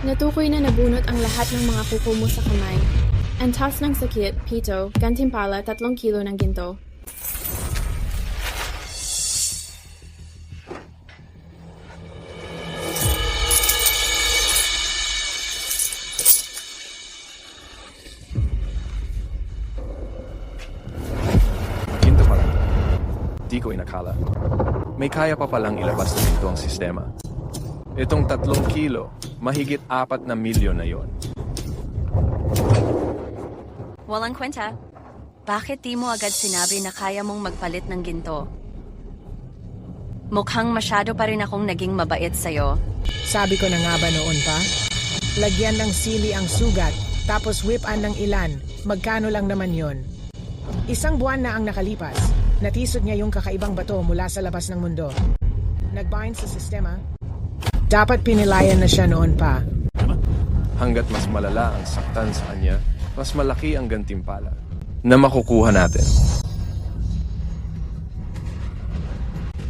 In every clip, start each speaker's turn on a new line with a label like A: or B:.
A: Natukoy na nabunot ang lahat ng mga kuko mo sa kamay. Antas ng sakit, pito, gantimpala, 3 kilo ng ginto.
B: Ginto pala. Di ko inakala. May kaya pa palang ilabas na ito ang sistema. Itong 3 kilo, mahigit 4 na milyon na yon.
C: Walang kwenta. Bakit di mo agad sinabi na kaya mong magpalit ng ginto? Mukhang masyado pa rin akong naging mabait sa'yo.
D: Sabi ko na nga ba noon pa? Lagyan ng sili ang sugat, tapos whip-an ng ilan. Magkano lang naman yon? 1 buwan na ang nakalipas. Natisod niya yung kakaibang bato mula sa labas ng mundo. Nag-bind sa sistema. Dapat pinilayan na siya noon pa.
B: Hanggat mas malala ang saktan sa kanya, mas malaki ang gantimpala na makukuha natin.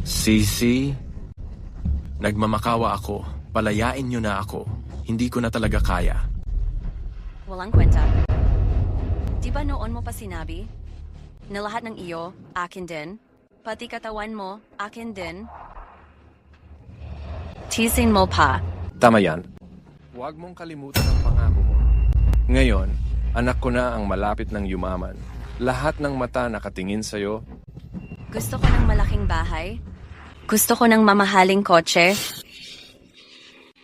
E: Sisi, nagmamakawa ako. Palayain niyo na ako. Hindi ko na talaga kaya.
C: Walang kwenta. Di ba noon mo pa sinabi? Na lahat ng iyo, akin din. Pati katawan mo, akin din. Teasing mo pa.
B: Tama yan. Huwag mong kalimutan ang pangako mo. Ngayon, anak ko na ang malapit ng yumaman. Lahat ng mata nakatingin sa'yo.
C: Gusto ko ng malaking bahay. Gusto ko ng mamahaling kotse.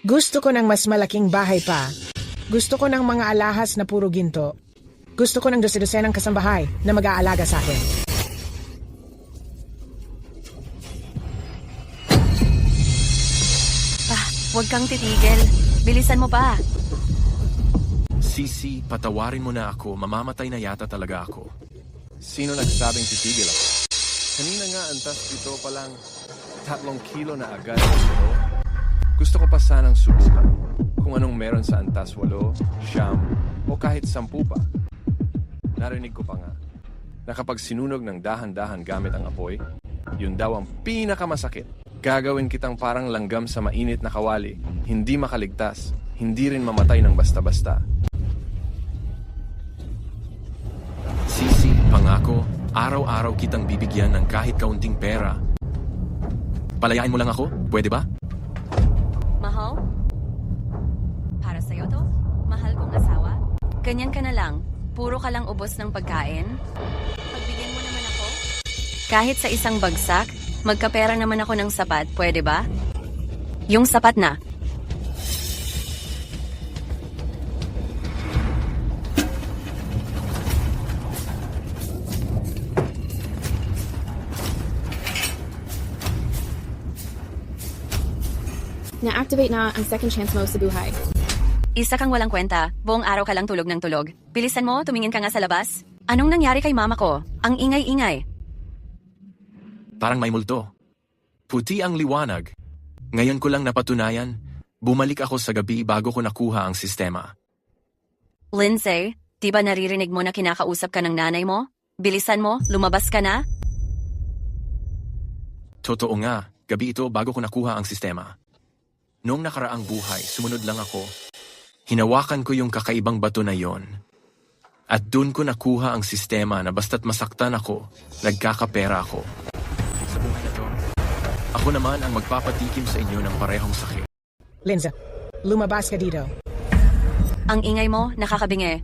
D: Gusto ko ng mas malaking bahay pa. Gusto ko ng mga alahas na puro ginto. Gusto ko ng dosen-dosenang kasambahay na mag-aalaga sa akin.
C: Huwag kang titigil. Bilisan mo pa.
E: Sisi, patawarin mo na ako. Mamamatay na yata talaga ako.
B: Sino nagsabing titigil ako? Kanina nga antas ito palang 3 kilo na agad ang ito. Gusto ko pa sanang subukan kung anong meron sa antas 8, 9, o kahit 10 pa. Narinig ko pa nga na kapag sinunog ng dahan-dahan gamit ang apoy, yun daw ang pinakamasakit. Gagawin kitang parang langgam sa mainit na kawali, hindi makaligtas, hindi rin mamatay ng basta-basta.
E: Sisi, pangako, araw-araw kitang bibigyan ng kahit kaunting pera. Palayain mo lang ako, pwede ba?
C: Mahal? Para sa'yo to? Mahal kong asawa? Ganyan ka na lang. Puro ka lang ubos ng pagkain? Pagbigyan mo naman ako? Kahit sa isang bagsak, magkapera naman ako ng sapat, pwede ba? Yung sapat na.
A: Na-activate na ang second chance mo sa buhay.
C: Isa kang walang kwenta. Buong araw ka lang tulog ng tulog. Bilisan mo, tumingin ka nga sa labas. Anong nangyari kay mama ko? Ang ingay-ingay.
E: Parang may multo. Puti ang liwanag. Ngayon ko lang napatunayan, bumalik ako sa gabi bago ko nakuha ang sistema.
C: Lindsay, di ba naririnig mo na kinakausap ka ng nanay mo? Bilisan mo, lumabas ka na?
E: Totoo nga, gabi ito bago ko nakuha ang sistema. Noong nakaraang buhay, sumunod lang ako. Hinawakan ko yung kakaibang bato na yon. At dun ko nakuha ang sistema na basta't masaktan ako, nagkakapera ako. Sa buhay na to, ako naman ang magpapatikim sa inyo ng parehong sakit.
D: Linza, lumabas ka dito.
C: Ang ingay mo, nakakabingi.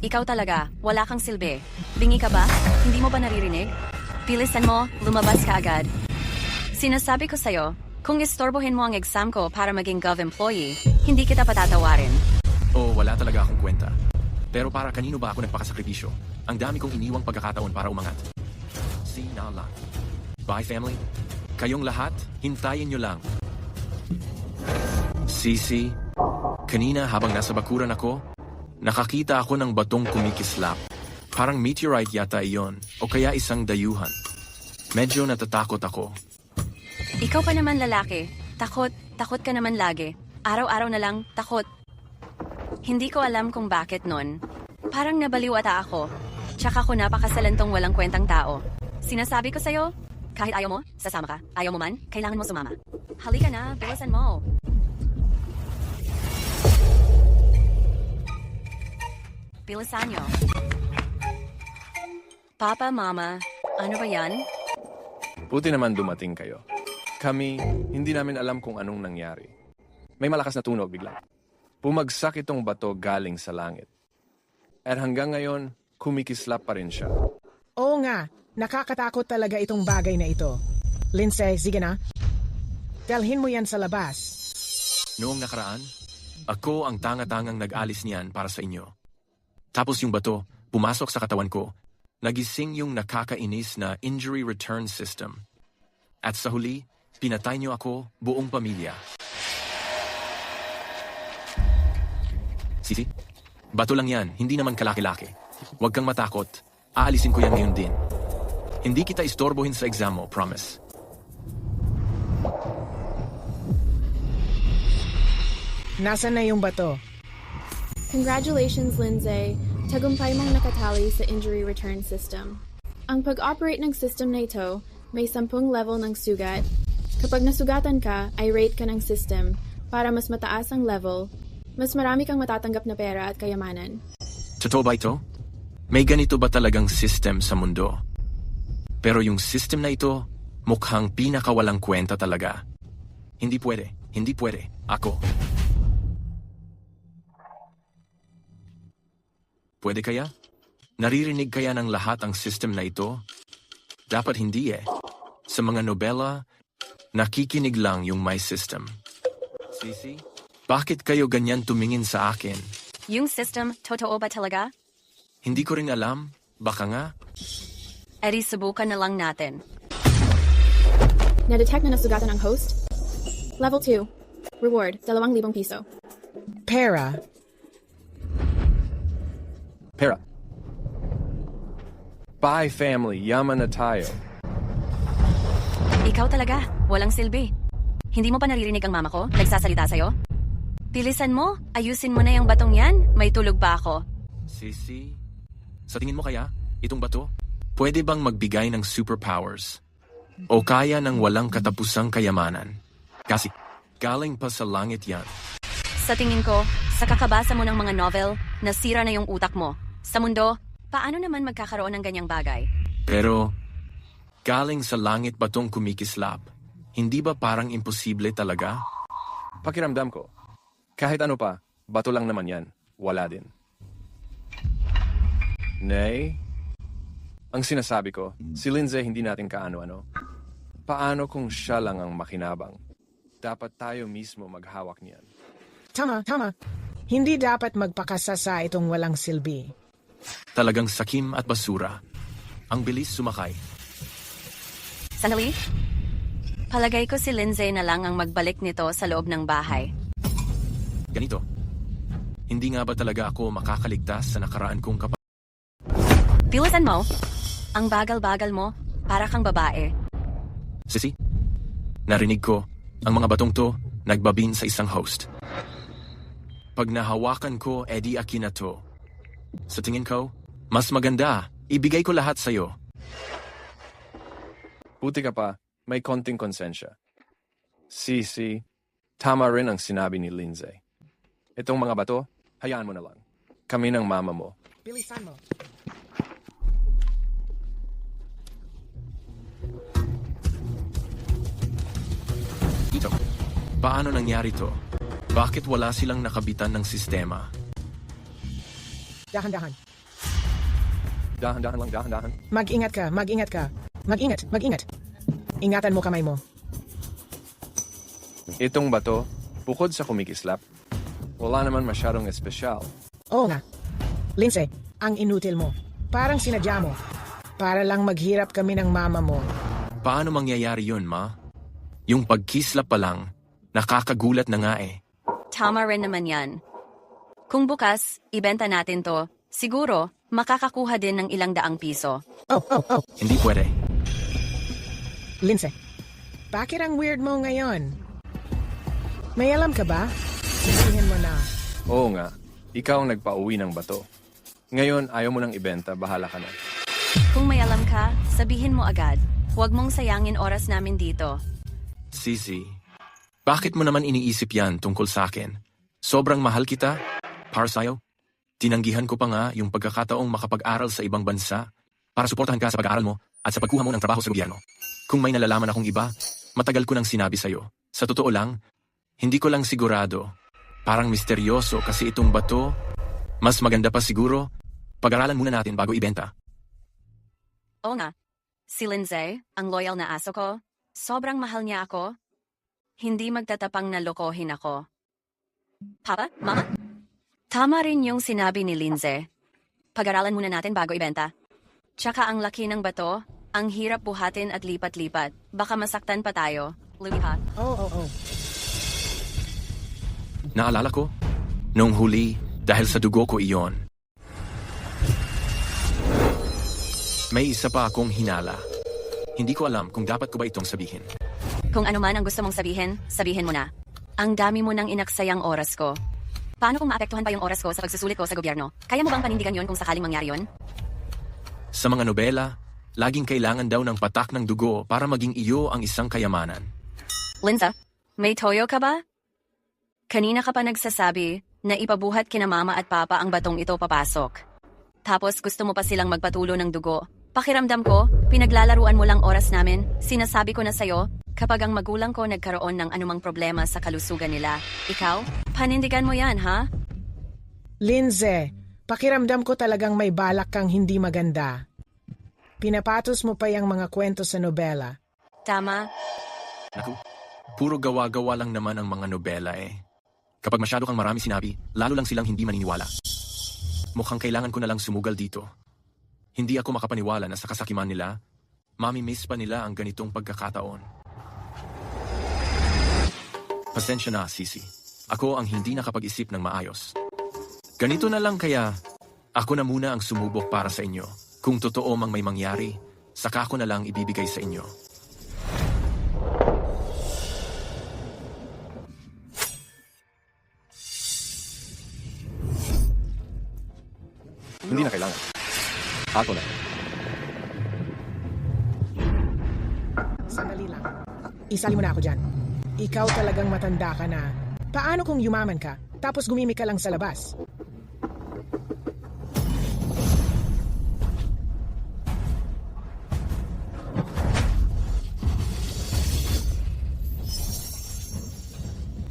C: Ikaw talaga, wala kang silbi. Bingi ka ba? Hindi mo ba naririnig? Bilisan mo, lumabas ka agad. Sinasabi ko sa'yo, kung istorbohin mo ang exam ko para maging gov employee, hindi kita patatawarin.
E: Oh, wala talaga akong kwenta. Pero para kanino ba ako nagpakasakripisyo? Ang dami kong iniwang pagkakataon para umangat. See na lang. Bye, family. Kayong lahat, hintayin nyo lang. Sisi, kanina habang nasa bakuran ako, nakakita ako ng batong kumikislap. Parang meteorite yata iyon, o kaya isang dayuhan. Medyo natatakot ako.
C: Ikaw pa naman lalaki. Takot ka naman lagi. Araw-araw na lang, takot. Hindi ko alam kung bakit nun. Parang nabaliw ata ako. Tsaka ko napakasalantong walang kwentang tao. Sinasabi ko sa'yo, kahit ayaw mo, sasama ka. Ayaw mo man, kailangan mo sumama. Halika na, bilisan mo. Bilisan nyo. Papa, Mama, ano ba yan?
B: Buti naman dumating kayo. Kami, hindi namin alam kung anong nangyari. May malakas na tunog bigla. Bumagsak itong bato galing sa langit. At hanggang ngayon, kumikislap pa rin siya.
D: Oo nga, nakakatakot talaga itong bagay na ito. Lindsay, sige na. Dalhin mo yan sa labas.
E: Noong nakaraan, ako ang tanga-tangang nag-alis niyan para sa inyo. Tapos yung bato, pumasok sa katawan ko. Nagising yung nakakainis na injury return system. At sa huli, pinatay niyo ako, buong pamilya. Sisi, bato lang yan, hindi naman kalaki-laki. Huwag kang matakot, aalisin ko yan ngayon din. Hindi kita istorbohin sa exam mo, promise.
D: Nasaan na yung bato?
A: Congratulations, Lindsay. Tagumpay mong nakatali sa injury return system. Ang pag-operate ng system na ito, may 10 level ng sugat. Kapag nasugatan ka, ay rate ka ng system. Para mas mataas ang level, mas marami kang matatanggap na pera at kayamanan.
E: Totoo ba ito? May ganito ba talagang system sa mundo? Pero yung system na ito, mukhang pinakawalang kwenta talaga. Hindi pwede. Ako. Pwede kaya? Naririnig kaya ng lahat ang system na ito? Dapat hindi eh. Sa mga nobela, nakikinig lang yung my system. Sisi, bakit kayo ganyan tumingin sa akin?
C: Yung system, totoo ba talaga?
E: Hindi ko rin alam. Baka nga.
C: Edi subukan na lang natin.
A: Na-detect na nasugatan ang host? Level 2. Reward, 2,000 piso.
D: Pera.
B: Pera. Bye, family. Yaman na tayo.
C: Ikaw talaga, walang silbi. Hindi mo pa naririnig ang mama ko? Nagsasalita sa'yo? Bilisan mo, ayusin mo na yung batong yan. May tulog pa ako.
E: Sisi, sa tingin mo kaya, itong bato, pwede bang magbigay ng superpowers? O kaya ng walang katapusang kayamanan? Kasi, galing pa sa langit yan.
C: Sa tingin ko, sa kakabasa mo ng mga novel, nasira na yung utak mo. Sa mundo, paano naman magkakaroon ng ganyang bagay?
E: Pero, galing sa langit batong kumikislap, hindi ba parang imposible talaga?
B: Pakiramdam ko. Kahit ano pa, bato lang naman yan. Wala din. Nay, ang sinasabi ko, si Lindsay hindi natin kaano-ano. Paano kung siya lang ang makinabang? Dapat tayo mismo maghawak niyan.
D: Tama. Hindi dapat magpakasasa itong walang silbi.
E: Talagang sakim at basura. Ang bilis sumakay.
C: Sandali? Palagay ko si Lindsay na lang ang magbalik nito sa loob ng bahay.
E: Ganito. Hindi nga ba talaga ako makakaligtas sa nakaraan kong
C: Bilisan mo? Ang bagal-bagal mo, para kang babae.
E: Sisi, narinig ko, ang mga batong to, nagbabin sa isang host. Pag nahawakan ko, edi akin na to. Sa tingin ko, mas maganda, ibigay ko lahat sa'yo.
B: Buti ka pa, may konting konsensya. Sisi, tama rin ang sinabi ni Lindsay. Itong mga bato, hayaan mo na lang. Kami ng mama mo.
D: Bilisan mo.
E: Ito, paano nangyari to? Bakit wala silang nakabitan ng sistema?
D: Dahan-dahan.
B: Dahan-dahan lang, dahan-dahan.
D: Mag-ingat ka. Mag-ingat. Ingatan mo kamay mo.
B: Itong bato, bukod sa kumikislap, wala naman masyadong espesyal.
D: Oo nga. Lindsay, ang inutil mo. Parang sinadya mo. Para lang maghirap kami ng mama mo.
E: Paano mangyayari yun, ma? Yung pagkislap pa lang, nakakagulat na nga eh.
C: Tama rin naman yan. Kung bukas, ibenta natin to, siguro, makakakuha din ng ilang daang piso.
D: Oh.
E: Hindi pwede.
D: Lindsay, bakit ang weird mo ngayon? May alam ka ba? Sabihin mo na.
B: Oo nga, ikaw ang nagpauwi ng bato. Ngayon, ayaw mo nang ibenta, bahala ka na.
C: Kung may alam ka, sabihin mo agad. Huwag mong sayangin oras namin dito.
E: Sisi, bakit mo naman iniisip yan tungkol sa akin? Sobrang mahal kita? Para sa'yo? Tinanggihan ko pa nga yung pagkakataong makapag-aral sa ibang bansa para suportahan ka sa pag-aaral mo at sa pagkuha mo ng trabaho sa gobyerno. Kung may nalalaman akong iba, matagal ko nang sinabi sa'yo. Sa totoo lang, hindi ko lang sigurado. Parang misteryoso kasi itong bato, mas maganda pa siguro, pag-aralan muna natin bago ibenta.
C: Oo nga. Si Lindsay, ang loyal na aso ko, sobrang mahal niya ako. Hindi magtatapang na lokohin ako. Papa? Mama? Tama rin yung sinabi ni Lindsay. Pag-aralan muna natin bago ibenta. Tsaka ang laki ng bato, ang hirap buhatin at lipat-lipat. Baka masaktan pa tayo. Lumiha.
D: Oo.
E: Naalala ko, noong huli, dahil sa dugo ko iyon. May isa pa akong hinala. Hindi ko alam kung dapat ko ba itong sabihin.
C: Kung ano man ang gusto mong sabihin, sabihin mo na. Ang dami mo nang inaksayang oras ko. Paano kung maapektuhan pa yung oras ko sa pagsusulit ko sa gobyerno? Kaya mo bang panindigan yon kung sakaling mangyari yon?
E: Sa mga nobela, laging kailangan daw ng patak ng dugo para maging iyo ang isang kayamanan.
C: Linza, may toyo ka ba? Kanina ka pa nagsasabi na ipabuhat kina mama at papa ang batong ito papasok. Tapos gusto mo pa silang magpatulo ng dugo. Pakiramdam ko, pinaglalaruan mo lang oras namin. Sinasabi ko na sa'yo, kapag ang magulang ko nagkaroon ng anumang problema sa kalusugan nila, ikaw, panindigan mo yan, ha?
D: Lindsay, pakiramdam ko talagang may balak kang hindi maganda. Pinapatos mo pa yung mga kwento sa nobela.
C: Tama.
E: Naku, puro gawa-gawa lang naman ang mga nobela eh. Kapag masyado kang marami sinabi, lalo lang silang hindi maniniwala. Mukhang kailangan ko na lang sumugal dito. Hindi ako makapaniwala na sa kasakiman nila, mami-miss pa nila ang ganitong pagkakataon. Pasensya na, Sisi. Ako ang hindi nakapag-isip ng maayos. Ganito na lang kaya, ako na muna ang sumubok para sa inyo. Kung totoo mang may mangyari, saka ko na lang ibibigay sa inyo.
B: Hindi na kailangan. Ako na.
D: Sandali lang. Isali mo na ako dyan. Ikaw talagang matanda ka na. Paano kung yumaman ka, tapos gumimik ka lang sa labas?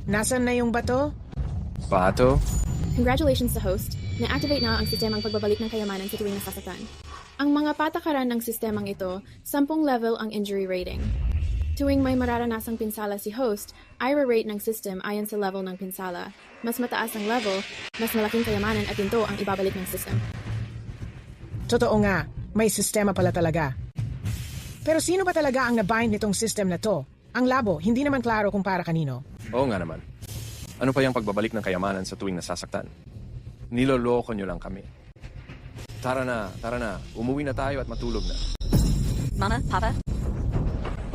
D: Nasaan na yung bato?
B: Bato?
A: Congratulations sa host. Na-activate na ang sistemang pagbabalik ng kayamanan sa tuwing nasasaktan. Ang mga patakaran ng sistemang ito, 10 level ang injury rating. Tuwing may mararanasang pinsala si host, i-rate ng system ayon sa level ng pinsala. Mas mataas ang level, mas malaking kayamanan at ito ang ibabalik ng system.
D: Totoo nga, may sistema pala talaga. Pero sino ba talaga ang nabind nitong system na to? Ang labo, hindi naman klaro kung para kanino.
B: Oo nga naman. Ano pa yung pagbabalik ng kayamanan sa tuwing nasasaktan? Niloloko nyo lang kami. Tara na. Umuwi na tayo at matulog na.
C: Mama, Papa?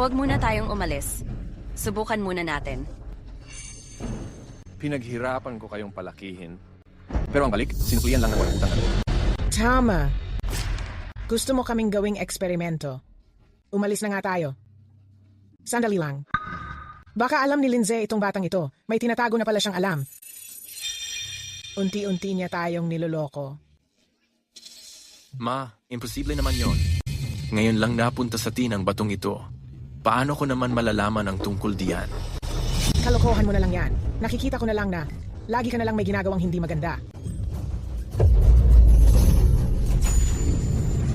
C: Huwag muna tayong umalis. Subukan muna natin.
B: Pinaghirapan ko kayong palakihin. Pero ang balik, sinukuyan lang ng walang utang na loob.
D: Tama. Gusto mo kaming gawing eksperimento. Umalis na nga tayo. Sandali lang. Baka alam ni Lindsay itong batang ito. May tinatago na pala siyang alam. Unti-unti niya tayong niloloko.
E: Ma, imposible naman yon. Ngayon lang napunta sa tin ang batong ito. Paano ko naman malalaman ang tungkol diyan?
D: Kalokohan mo na lang yan. Nakikita ko na lang na lagi ka na lang may ginagawang hindi maganda.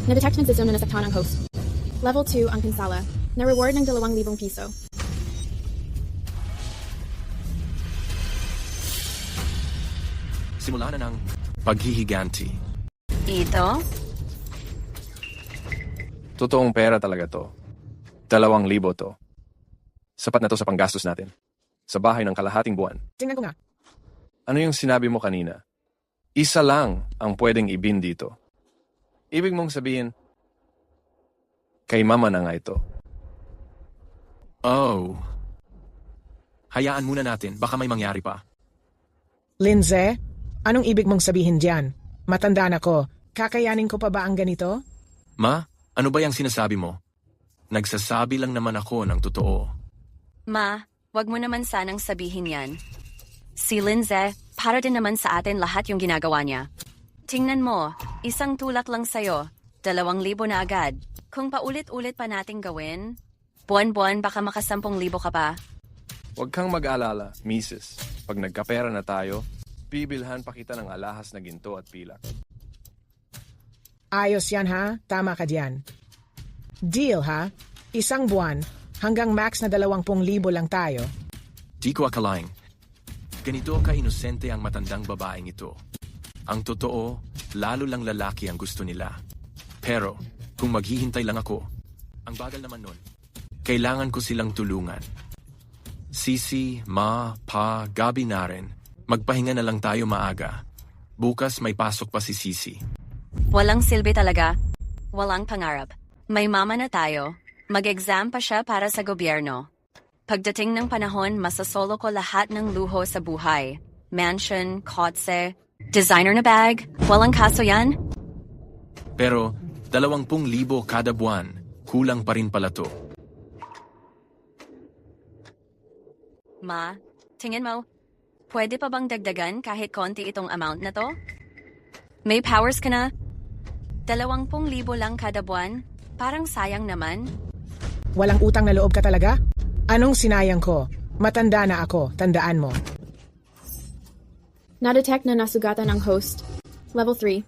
A: Na-detect ng system na nasaktan ang host. Level 2 ang pinsala. Na-reward ng 2,000 piso.
E: Simula na ng paghihiganti.
C: Ito?
B: Totoong pera talaga to. 2,000 to. Sapat na to sa panggastos natin. Sa bahay ng kalahating buwan.
D: Tingnan ko nga.
B: Ano yung sinabi mo kanina? Isa lang ang pwedeng ibin dito. Ibig mong sabihin, kay mama na nga ito.
E: Oh. Hayaan muna natin, baka may mangyari pa.
D: Lindsay, anong ibig mong sabihin diyan? Matanda na ko. Kakayanin ko pa ba ang ganito?
E: Ma, ano ba yung sinasabi mo? Nagsasabi lang naman ako ng totoo.
C: Ma, wag mo naman sanang sabihin yan. Si Lindsay, para din naman sa atin lahat yung ginagawa niya. Tingnan mo, isang tulak lang sa'yo, 2,000 na agad. Kung paulit-ulit pa nating gawin, buwan-buwan baka maka 10,000 ka pa.
B: Huwag kang mag-alala, Mrs. Pag nagkapera na tayo, bibilhan pa kita ng alahas na ginto at pilak.
D: Ayos yan ha, tama ka diyan. Deal ha, 1 buwan hanggang max na 20,000 lang tayo.
E: Di ko akalaing. Ganito ka-inosente ang matandang babaeng ito. Ang totoo, lalo lang lalaki ang gusto nila. Pero, kung maghihintay lang ako, ang bagal naman nun. Kailangan ko silang tulungan. Sisi, Ma, Pa, Gabi na rin. Magpahinga na lang tayo maaga. Bukas may pasok pa si Sisi.
C: Walang silbi talaga. Walang pangarap. May mama na tayo. Mag-exam pa siya para sa gobyerno. Pagdating ng panahon, masasolo ko lahat ng luho sa buhay. Mansion, kotse, designer na bag. Walang kaso yan?
E: Pero, 20,000 kada buwan. Kulang pa rin pala to.
C: Ma, tingin mo, pwede pa bang dagdagan kahit konti itong amount na to? May powers ka na? 20,000 lang kada buwan? Parang sayang naman.
D: Walang utang na loob ka talaga? Anong sinayang ko? Matanda na ako, tandaan mo.
A: Na-detect na nasugatan ang host. Level 3.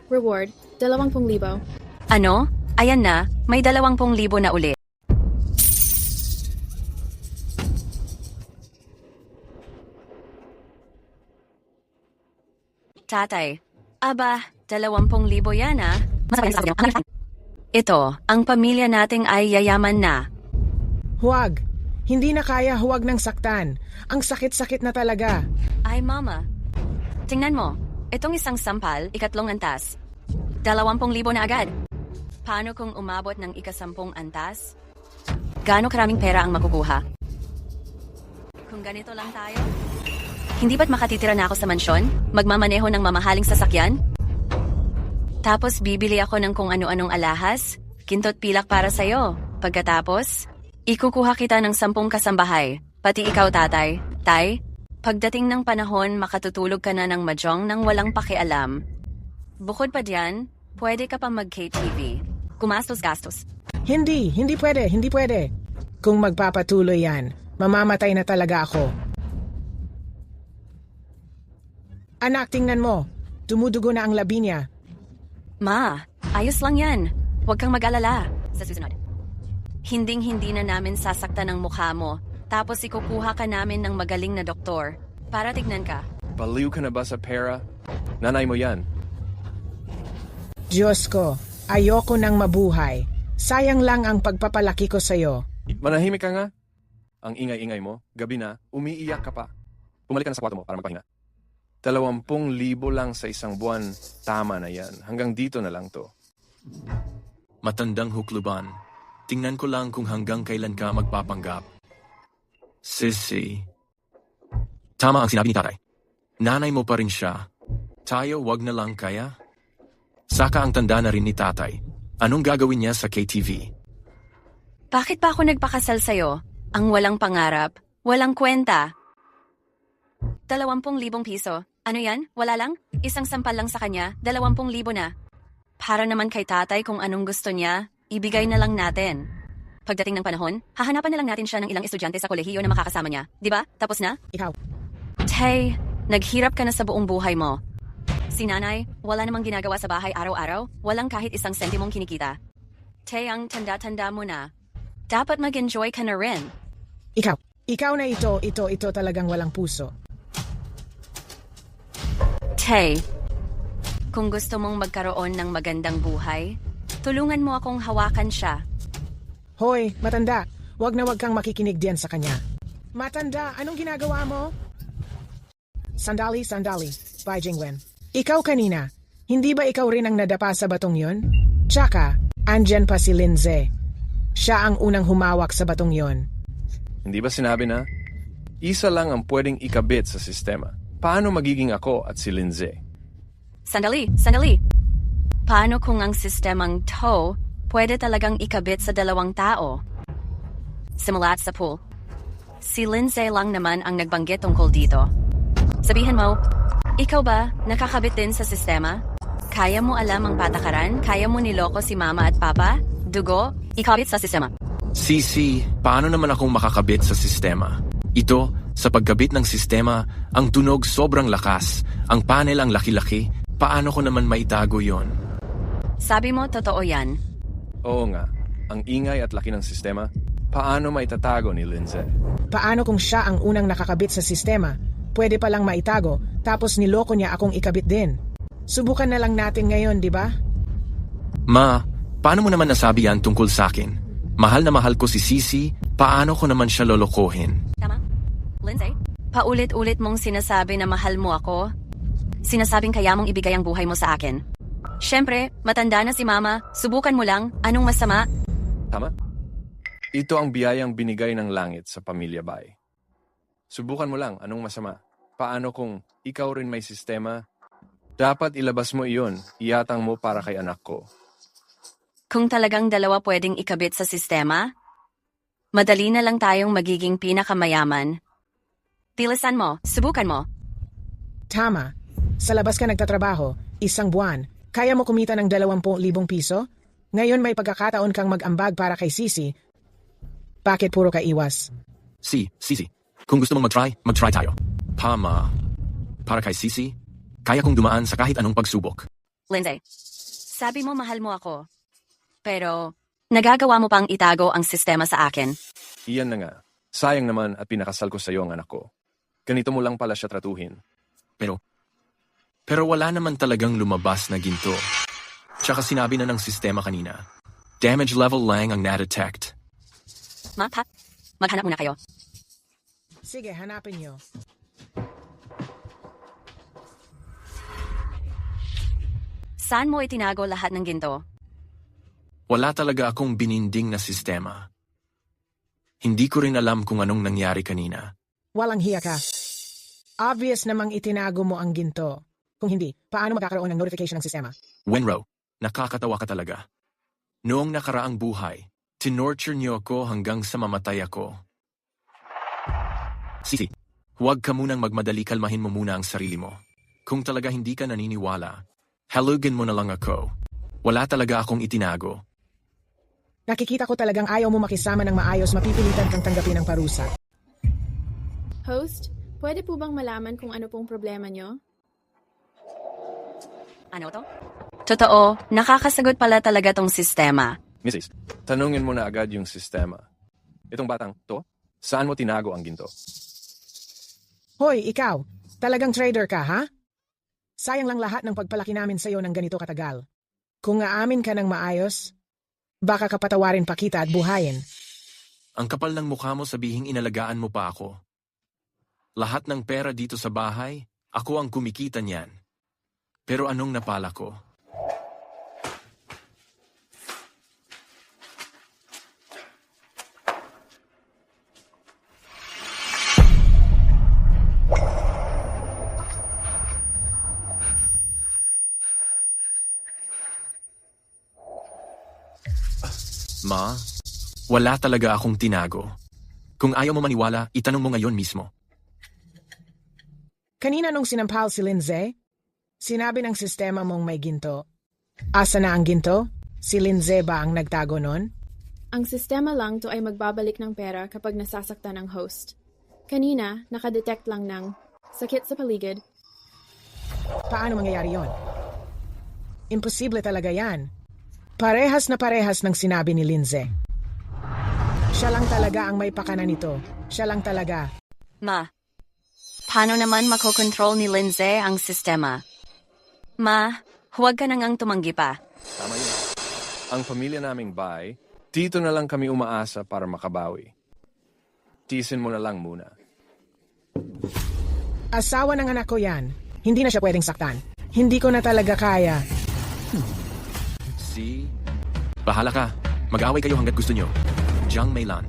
A: Reward, 20,000.
C: Ano? Ayan na, may 20,000 na ulit. Tatay, aba, 20,000 yan ah. Ito, ang pamilya nating ay yayaman na.
D: Huwag. Hindi na kaya, huwag nang saktan. Ang sakit-sakit na talaga.
C: Ay mama, tingnan mo, itong isang sampal, 3 antas. 20,000 na agad. Paano kung umabot ng 10 antas? Gaano karaming pera ang makukuha? Kung ganito lang tayo? Hindi ba't makatitira na ako sa mansyon? Magmamaneho ng mamahaling sasakyan? Tapos bibili ako ng kung ano-anong alahas, kintot pilak para sa'yo. Pagkatapos, ikukuha kita ng 10 kasambahay, pati ikaw tatay. Tay, pagdating ng panahon makatutulog ka na ng mahjong nang walang pakialam. Bukod pa diyan, pwede ka pa mag-KTV. Gumastos-gastos.
D: Hindi pwede. Kung magpapatuloy yan, mamamatay na talaga ako. Anak, tingnan mo. Dumudugo na ang labi niya.
C: Ma, ayos lang yan. Huwag kang mag-alala. Sa susunod. Hinding-hindi na namin sasaktan ang mukha mo. Tapos ikukuha ka namin ng magaling na doktor. Para tignan ka.
B: Baliw ka na ba sa pera? Nanay mo yan.
D: Diyos ko, ayoko nang mabuhay. Sayang lang ang pagpapalaki ko sa'yo.
B: Manahimik ka nga. Ang ingay-ingay mo, gabi na, umiiyak ka pa. Bumalik ka na sa kwarto mo para magpahinga. 20,000 lang sa 1 buwan, tama na yan. Hanggang dito na lang to.
E: Matandang hukluban. Tingnan ko lang kung hanggang kailan ka magpapanggap. Sissy. Tama ang sinabi ni tatay. Nanay mo pa rin siya. Tayo wag na lang kaya? Saka ang tanda na rin ni tatay. Anong gagawin niya sa KTV?
C: Bakit pa ako nagpakasal sa'yo? Ang walang pangarap, walang kwenta. 20,000 piso. Ano yan? Wala lang? Isang sampal lang sa kanya, 20,000 na. Para naman kay tatay kung anong gusto niya, ibigay na lang natin. Pagdating ng panahon, hahanapan na lang natin siya ng ilang estudyante sa kolehiyo na makakasama niya. Di ba? Tapos na?
D: Ikaw.
C: Tay, naghirap ka na sa buong buhay mo. Si nanay, wala namang ginagawa sa bahay araw-araw, walang kahit 1 sentimong kinikita. Tay, ang tanda-tanda mo na. Dapat mag-enjoy ka na rin.
D: Ikaw na ito talagang walang puso.
C: Tay, kung gusto mong magkaroon ng magandang buhay, tulungan mo akong hawakan siya.
D: Hoy, matanda, wag na wag kang makikinig diyan sa kanya. Matanda, anong ginagawa mo? Sandali. Bai Jingwen. Ikaw kanina, hindi ba ikaw rin ang nadapa sa batong yon? Tsaka, andyan pa si Lindsay. Siya ang unang humawak sa batong yon.
B: Hindi ba sinabi na? Isa lang ang pwedeng ikabit sa sistema. Paano magiging ako at si Lindsay?
C: Sandali. Paano kung ang sistemang to pwede talagang ikabit sa 2 tao? Simulat sa pool. Si Lindsay lang naman ang nagbanggit tungkol dito. Sabihin mo, ikaw ba nakakabit din sa sistema? Kaya mo alam ang patakaran? Kaya mo niloko si mama at papa? Dugo? Ikabit sa sistema.
E: Sisi, paano naman akong makakabit sa sistema? Ito, sa pagkabit ng sistema, ang tunog sobrang lakas, ang panel ang laki-laki, paano ko naman maitago yon?
C: Sabi mo, totoo yan.
B: Oo nga, ang ingay at laki ng sistema, paano maitatago ni Lindsay?
D: Paano kung siya ang unang nakakabit sa sistema? Pwede palang maitago, tapos niloko niya akong ikabit din. Subukan na lang natin ngayon, di ba?
E: Ma, paano mo naman nasabi yan tungkol sa akin? Mahal na mahal ko si Sisi, paano ko naman siya lolokohin?
C: Tama? Lindsay? Paulit-ulit mong sinasabi na mahal mo ako? Sinasabing kaya mong ibigay ang buhay mo sa akin? Siyempre, matanda na si mama, subukan mo lang, anong masama?
B: Tama? Ito ang biyayang binigay ng langit sa pamilya Bai. Subukan mo lang, anong masama? Paano kung ikaw rin may sistema? Dapat ilabas mo iyon, iatang mo para kay anak ko.
C: Kung talagang dalawa pwedeng ikabit sa sistema, madali na lang tayong magiging pinakamayaman. Bilisan mo, subukan mo.
D: Tama. Sa labas ka nagtatrabaho, 1 buwan, kaya mo kumita ng 20,000 piso? Ngayon may pagkakataon kang mag-ambag para kay Sisi. Bakit puro ka iwas?
E: Sisi, kung gusto mong mag-try tayo. Pama, para kay Sisi, kaya kong dumaan sa kahit anong pagsubok.
C: Lindsay, sabi mo mahal mo ako. Pero, nagagawa mo pang itago ang sistema sa akin.
B: Iyan na nga. Sayang naman at pinakasal ko sa iyo ang anak ko. Ganito mo lang pala siya tratuhin.
E: Pero wala naman talagang lumabas na ginto. Tsaka sinabi na ng sistema kanina. Damage level lang ang na-detect.
C: Maghanap muna kayo.
D: Sige, hanapin niyo.
C: Saan mo itinago lahat ng ginto?
E: Wala talaga akong bininding na sistema. Hindi ko rin alam kung anong nangyari kanina.
D: Walang hiya ka. Obvious namang itinago mo ang ginto. Kung hindi, paano magkakaroon ng notification ng sistema?
E: Wenro, nakakatawa ka talaga. Noong nakaraang buhay, tinorture niyo ako hanggang sa mamatay ako. Sisi, huwag ka munang magmadali, kalmahin mo muna ang sarili mo. Kung talaga hindi ka naniniwala, halugan mo na lang ako. Wala talaga akong itinago.
D: Nakikita ko talagang ayaw mo makisama ng maayos, mapipilitan kang tanggapin ang parusa.
A: Host, pwede po bang malaman kung ano pong problema nyo?
C: Ano to? Totoo, nakakasagot pala talaga tong sistema.
B: Mrs., tanungin mo na agad yung sistema. Itong batang to, saan mo tinago ang ginto?
D: Hoy, ikaw, talagang trader ka, ha? Sayang lang lahat ng pagpalaki namin sa'yo ng ganito katagal. Kung aamin ka ng maayos, baka kapatawarin pa kita at buhayin.
E: Ang kapal ng mukha mo sabihing inalagaan mo pa ako. Lahat ng pera dito sa bahay, ako ang kumikita niyan. Pero anong napala ko? Ma, wala talaga akong tinago. Kung ayaw mo maniwala, itanong mo ngayon mismo.
D: Kanina nung sinampal si Lindsay, sinabi ng sistema mong may ginto. Asa na ang ginto? Si Lindsay ba ang nagtago nun?
A: Ang sistema lang to ay magbabalik ng pera kapag nasasaktan ang host. Kanina, nakadetect lang ng sakit sa paligid.
D: Paano mangyayari yon? Imposible talaga yan. Parehas na parehas ng sinabi ni Lindsay. Siya lang talaga ang may pakana nito. Siya lang talaga.
C: Ma, paano naman makokontrol ni Lindsay ang sistema? Ma, huwag ka nang tumanggi pa.
B: Tama yun. Ang pamilya naming Bai, dito na lang kami umaasa para makabawi. Tiisin mo na lang muna.
D: Asawa ng anak ko yan. Hindi na siya pwedeng saktan. Hindi ko na talaga kaya.
E: Bahala ka. Mag-away kayo hanggat gusto nyo. Jiang Meilan,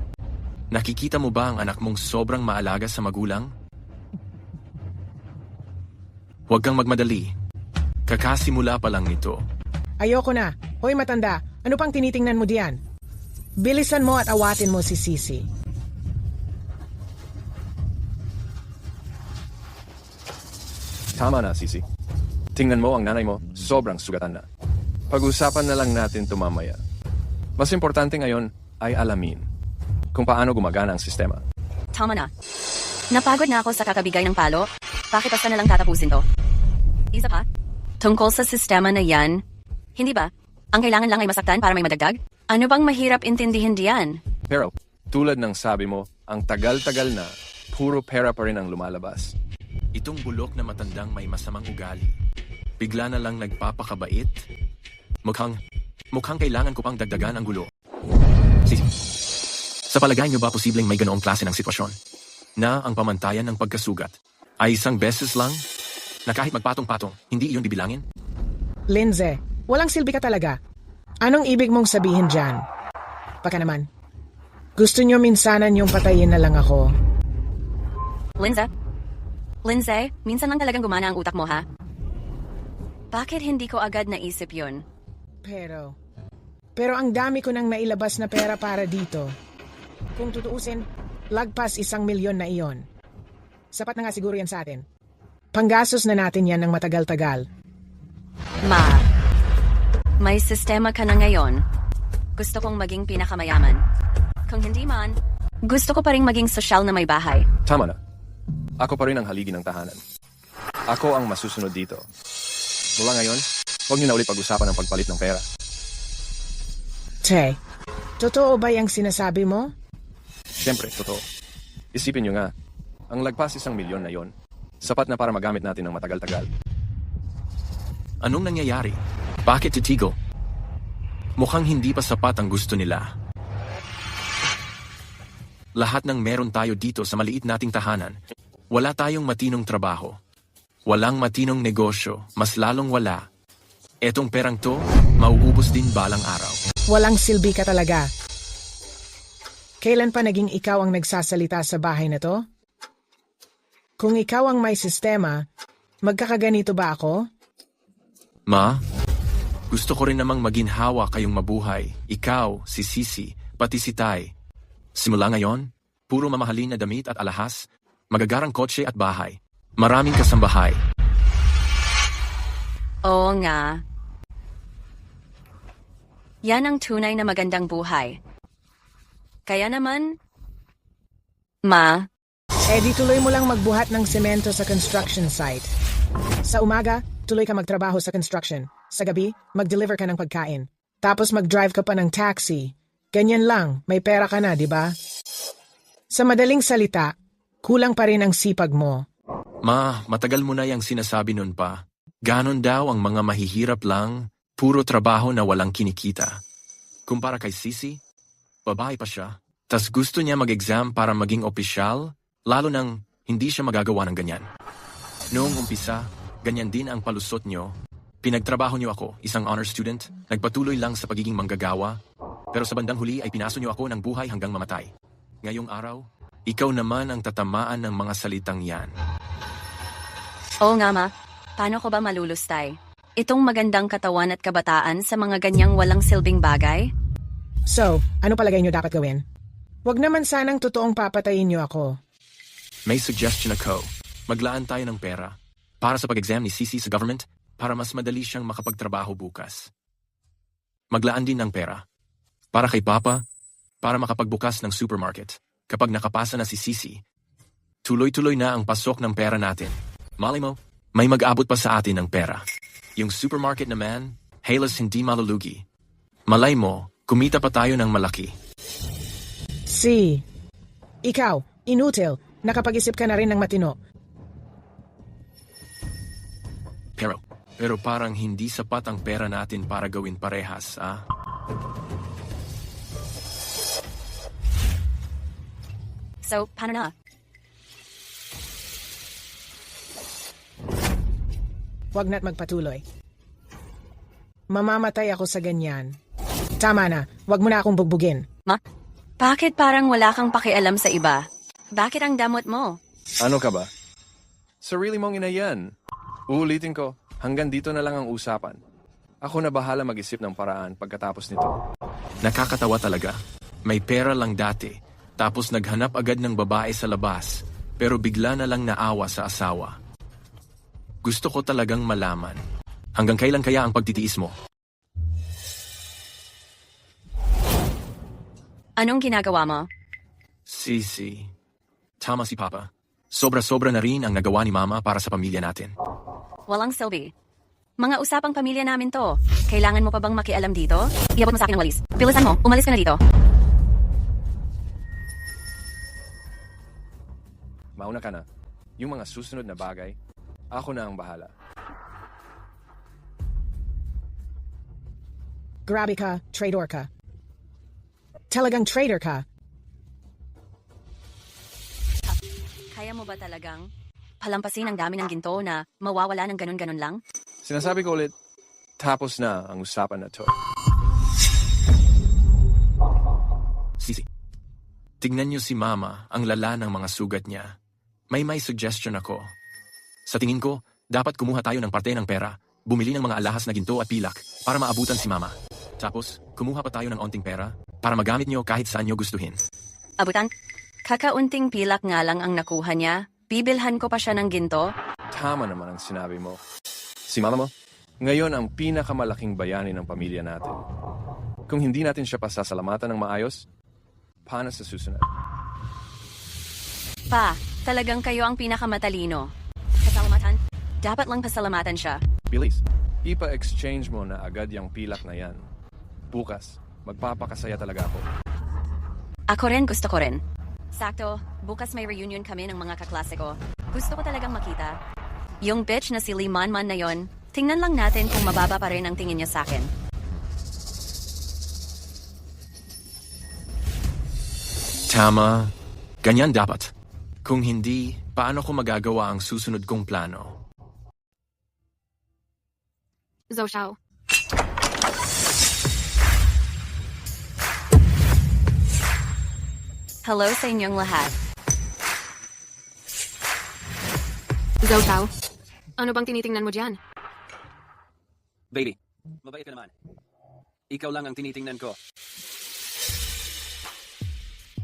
E: nakikita mo ba ang anak mong sobrang maalaga sa magulang? Huwag kang magmadali. Kakasimula pa lang nito.
D: Ayoko na. Hoy matanda, ano pang tinitingnan mo diyan? Bilisan mo at awatin mo si Sisi.
B: Tama na, Sisi. Tingnan mo ang nanay mo, sobrang sugatan na. Pag-usapan na lang natin ito mamaya. Mas importante ngayon ay alamin kung paano gumagana ang sistema.
C: Tama na. Napagod na ako sa kakabigay ng palo. Bakit basta na lang tatapusin to? Isa pa? Tungkol sa sistema na yan, hindi ba? Ang kailangan lang ay masaktan para may madagdag? Ano bang mahirap intindihin diyan?
B: Pero, tulad ng sabi mo, ang tagal-tagal na, puro pera pa rin ang lumalabas.
E: Itong bulok na matandang may masamang ugali. Bigla na lang nagpapakabait. Mukhang kailangan ko pang dagdagan ang gulo. Sa palagay niyo ba posibleng may ganoong klase ng sitwasyon? Na ang pamantayan ng pagkasugat ay isang beses lang? Na kahit magpatong-patong, hindi iyon bibilangin?
D: Lindsay, walang silbi ka talaga. Anong ibig mong sabihin dyan? Baka naman. Gusto nyo minsanan yung patayin na lang ako.
C: Lindsay, minsan lang talagang gumana ang utak mo, ha? Bakit hindi ko agad naisip yun?
D: Pero ang dami ko nang nailabas na pera para dito. Kung tutuusin, lagpas 1 milyon na iyon. Sapat na nga siguro yan sa atin. Panggastos na natin yan ng matagal-tagal.
C: May sistema ka na ngayon. Gusto kong maging pinakamayaman. Kung hindi man, gusto ko pa rin maging sosyal na may bahay.
B: Tama na. Ako pa rin ang haligi ng tahanan. Ako ang masusunod dito. Mula ngayon, huwag niyo na ulit pag-usapan ang pagpalit ng pera.
D: Che, totoo ba yung sinasabi mo?
B: Siyempre, totoo. Isipin niyo nga, ang lagpas 1 milyon na yon, sapat na para magamit natin ng matagal-tagal.
E: Anong nangyayari? Bakit titigo? Mukhang hindi pa sapat ang gusto nila. Lahat ng meron tayo dito sa maliit nating tahanan, wala tayong matinong trabaho. Walang matinong negosyo, mas lalong wala. Etong perang to, mauubos din balang araw.
D: Walang silbi ka talaga. Kailan pa naging ikaw ang nagsasalita sa bahay na to? Kung ikaw ang may sistema, magkakaganito ba ako?
E: Ma, gusto ko rin namang maginhawa kayong mabuhay. Ikaw, si Sisi, pati si Tay. Simula ngayon, puro mamahalin na damit at alahas, magagarang kotse at bahay. Maraming kasambahay.
C: Oo nga. Yan ang tunay na magandang buhay. Kaya naman, Ma,
D: Di tuloy mo lang magbuhat ng semento sa construction site. Sa umaga, tuloy ka magtrabaho sa construction. Sa gabi, mag-deliver ka ng pagkain. Tapos mag-drive ka pa ng taxi. Ganyan lang, may pera ka na, di ba? Sa madaling salita, kulang pa rin ang sipag mo.
E: Ma, matagal mo na yung sinasabi nun pa. Ganon daw ang mga mahihirap lang, puro trabaho na walang kinikita. Kumpara kay Sisi, babae pa siya, tas gusto niya mag-exam para maging opisyal, lalo nang hindi siya magagawa ng ganyan. Noong umpisa, ganyan din ang palusot nyo. Pinagtrabaho niyo ako, isang honor student, nagpatuloy lang sa pagiging manggagawa, pero sa bandang huli ay pinaso niyo ako ng buhay hanggang mamatay. Ngayong araw, ikaw naman ang tatamaan ng mga salitang yan.
C: oo nga Ma, paano ko ba malulustay? Itong magandang katawan at kabataan sa mga ganyang walang silbing bagay?
D: So, ano palagay nyo dapat gawin? Huwag naman sanang totoong papatayin nyo ako.
E: May suggestion ako. Maglaan tayo ng pera para sa pag-exam ni Sisi sa government para mas madali siyang makapagtrabaho bukas. Maglaan din ng pera para kay Papa para makapagbukas ng supermarket. Kapag nakapasa na si Sisi, tuloy-tuloy na ang pasok ng pera natin. Malay mo, may mag-abot pa sa atin ng pera. Yung supermarket naman, halos hindi malulugi. Malay mo, kumita pa tayo ng malaki.
D: Ikaw, inutil, nakapag-isip ka na rin ng matino.
E: Pero parang hindi sapat ang pera natin para gawin parehas, ah?
C: So, paano na?
D: Huwag na't magpatuloy. Mamamatay ako sa ganyan. Tama na, huwag mo na akong bugbugin.
C: Ma, bakit parang wala kang pakialam sa iba? Bakit ang damot mo?
B: Ano ka ba? Sarili mong ina yan. Uulitin ko, hanggang dito na lang ang usapan. Ako na bahala mag-isip ng paraan pagkatapos nito.
E: Nakakatawa talaga. May pera lang dati, tapos naghanap agad ng babae sa labas, pero bigla na lang naawa sa asawa. Gusto ko talagang malaman. Hanggang kailan kaya ang pagtitiis mo?
C: Anong ginagawa mo?
E: Sisi. Tama si Papa. Sobra-sobra na rin ang nagawa ni Mama para sa pamilya natin.
C: Walang silbi. Mga usapang pamilya namin to. Kailangan mo pa bang makialam dito? Iabot mo sa akin ang walis. Bilisan mo, umalis ka na dito.
B: Mauna ka na. Yung mga susunod na bagay, ako na ang bahala.
D: Grabe ka, traitor ka. Talagang traitor ka.
C: Kaya mo ba talagang palampasin ang dami ng ginto na mawawala ng ganun-ganun lang?
B: Sinasabi ko ulit, tapos na ang usapan na to.
E: Sisi. Tignan niyo si Mama, ang lala ng mga sugat niya. May suggestion ako. Sa tingin ko, dapat kumuha tayo ng parte ng pera, bumili ng mga alahas na ginto at pilak para maabutan si Mama. Tapos, kumuha pa tayo ng onting pera para magamit niyo kahit saan niyo gustuhin.
C: Abutan, kakaunting pilak nga lang ang nakuha niya. Bibilhan ko pa siya ng ginto.
B: Tama naman ang sinabi mo. Si Mama mo, ngayon ang pinakamalaking bayani ng pamilya natin. Kung hindi natin siya pasasalamatan ng maayos, paano sa susunod?
C: Pa, talagang kayo ang pinakamatalino. Pasalamatan? Dapat lang pasalamatan siya.
B: Bilis, ipa-exchange mo na agad yung pilak na yan. Bukas, magpapakasaya talaga ako.
C: Ako rin, gusto ko rin. Sakto, bukas may reunion kami ng mga kaklase ko. Gusto ko talagang makita. Yung bitch na si Lee Manman na yon, tingnan lang natin kung mababa pa rin ang tingin niya sa akin.
E: Tama. Ganyan dapat. Kung hindi, paano ko magagawa ang susunod kong plano?
A: Zhou Xiao.
C: Hello sa inyong lahat.
A: Zhou Xiao. Ano bang tinitingnan mo dyan?
F: Baby, mabait ka naman. Ikaw lang ang tinitingnan ko.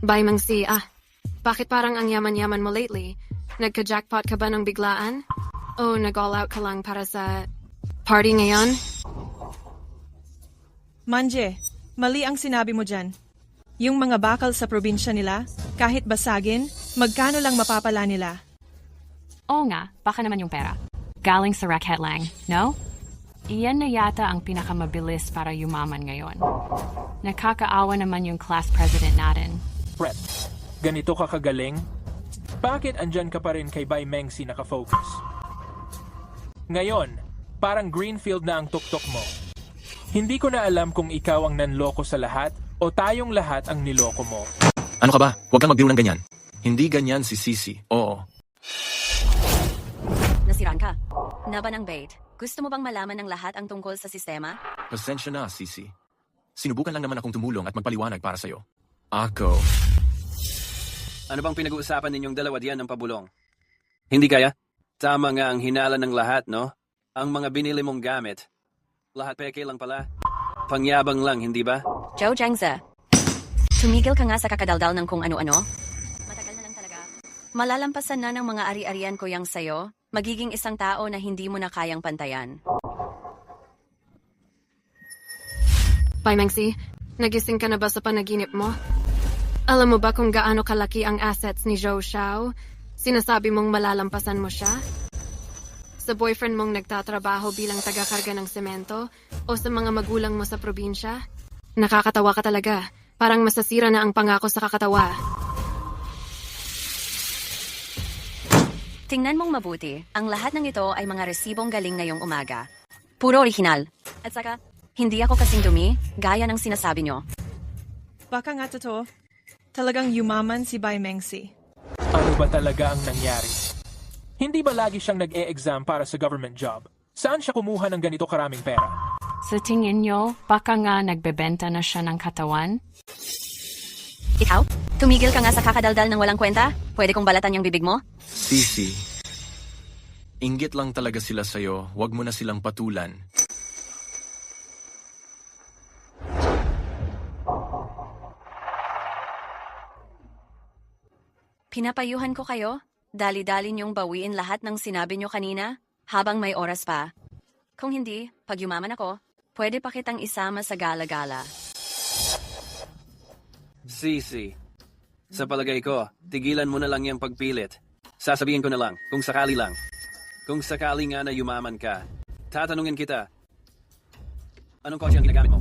A: Bai Mengsi, bakit parang ang yaman-yaman mo lately? Nagka-jackpot ka ba ng biglaan? O nag-all out ka lang para sa party ngayon?
G: Manje, mali ang sinabi mo dyan. Yung mga bakal sa probinsya nila, kahit basagin, magkano lang mapapala nila?
H: Oo nga, baka naman yung pera. Galing sa racket lang, no? Iyan na yata ang pinakamabilis para yumaman ngayon. Nakakaawa naman yung class president natin.
I: Brett, ganito ka kagaling? Bakit andyan ka pa rin kay Bai Mengsi nakafocus? Ngayon, parang Greenfield na ang tuktok mo. Hindi ko na alam kung ikaw ang nanloko sa lahat o tayong lahat ang niloko mo.
E: Ano ka ba? Huwag kang magbiro ng ganyan. Hindi ganyan si Sisi, oo.
C: Nasiraan ka. Naba ng bait. Gusto mo bang malaman ng lahat ang tungkol sa sistema?
E: Pasensya na, Sisi. Sinubukan lang naman akong tumulong at magpaliwanag para sa'yo. Ako.
F: Ano bang pinag-uusapan ninyong dalawa diyan ng pabulong? Hindi kaya? Tama nga ang hinala ng lahat, no? Ang mga binili mong gamit. Lahat peke lang pala. Pangyabang lang, hindi ba?
C: Joe Jangza. Tumigil ka nga sa kakadaldal ng kung ano-ano. Matagal na lang talaga. Malalampasan na ng mga ari-arian ko yang sayo. Magiging isang tao na hindi mo na kayang pantayan.
A: Bai Mengsi, nagising ka na ba sa panaginip mo? Alam mo ba kung gaano kalaki ang assets ni Zhou Xiao? Sinasabi mong malalampasan mo siya? Sa boyfriend mong nagtatrabaho bilang taga-karga ng semento? O sa mga magulang mo sa probinsya? Nakakatawa ka talaga. Parang masasira na ang pangako sa kakatawa.
C: Tingnan mong mabuti, ang lahat ng ito ay mga resibong galing ngayong umaga. Puro orihinal. At saka, hindi ako kasing dumi, gaya ng sinasabi nyo.
G: Baka nga totoo. Talagang yumaman si Bai Mengsi.
I: Ano ba talaga ang nangyari? Hindi ba lagi siyang nag-e-exam para sa government job? Saan siya kumuha ng ganito karaming pera?
H: Sa tingin nyo, baka nga nagbebenta na siya ng katawan?
C: Ikaw? Tumigil ka nga sa kakadaldal ng walang kwenta? Pwede kong balatan yung bibig mo?
E: Sisi. Inggit lang talaga sila sa'yo. Huwag mo na silang patulan.
C: Pinapayuhan ko kayo? Dali-dali niyong bawiin lahat ng sinabi niyo kanina? habang may oras pa. Kung hindi, pag yumaman ako, pwede pa kitang isama sa gala-gala.
F: Sisi, sa palagay ko, tigilan mo na lang yung pagpilit. Sasabihin ko na lang, kung sakali lang. Kung sakali nga na yumaman ka, tatanungin kita, anong kotse ang ginagamit mo?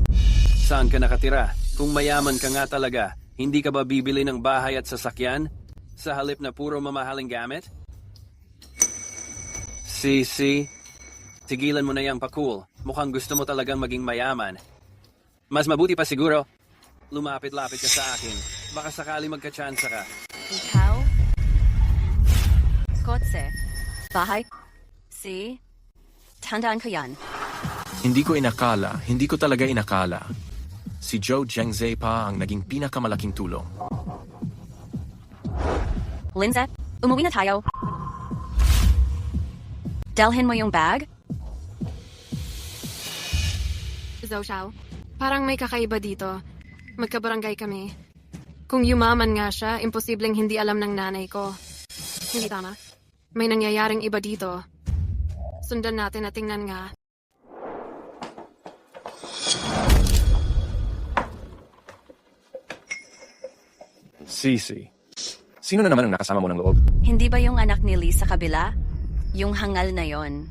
F: Saan ka nakatira? Kung mayaman ka nga talaga, hindi ka ba bibili ng bahay at sasakyan? Sa halip na puro mamahaling gamit? Sisi, tigilan mo na yung pa-cool. Mukhang gusto mo talagang maging mayaman. Mas mabuti pa siguro, lumapit-lapit ka sa akin. Baka sakali magka-tsansa ka.
C: Ikaw? Kotse? Bahay? Si? Tandaan ko yan.
E: Hindi ko talaga inakala. Si Joe Jengze pa ang naging pinakamalaking tulong.
C: Lindsay, umuwi na tayo. Dalhin mo yung bag?
J: Zhou Xiao, parang may kakaiba dito. Magkabarangay kami. Kung yumaman nga siya, imposibleng hindi alam ng nanay ko. Hindi tama. May nangyayaring iba dito. Sundan natin at tingnan nga.
B: Sisi, sino na naman ang nakasama mo ng loob?
C: Hindi ba yung anak ni Lee sa kabila? Yung hangal na yon.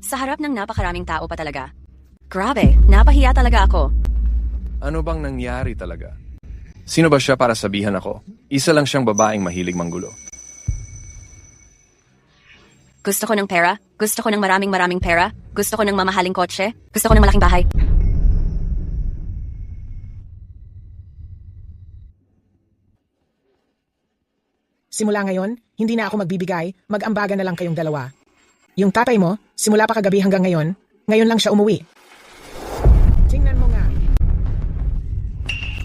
C: Sa harap ng napakaraming tao pa talaga. Grabe, napahiya talaga ako.
B: Ano bang nangyari talaga? Sino ba siya para sabihan ako? Isa lang siyang babaeng mahilig manggulo.
C: Gusto ko ng pera, gusto ko ng maraming pera, gusto ko ng mamahaling kotse, gusto ko ng malaking bahay.
D: Simula ngayon, hindi na ako magbibigay, mag-ambagan na lang kayong dalawa. Yung tatay mo, simula pa kagabi hanggang ngayon lang siya umuwi.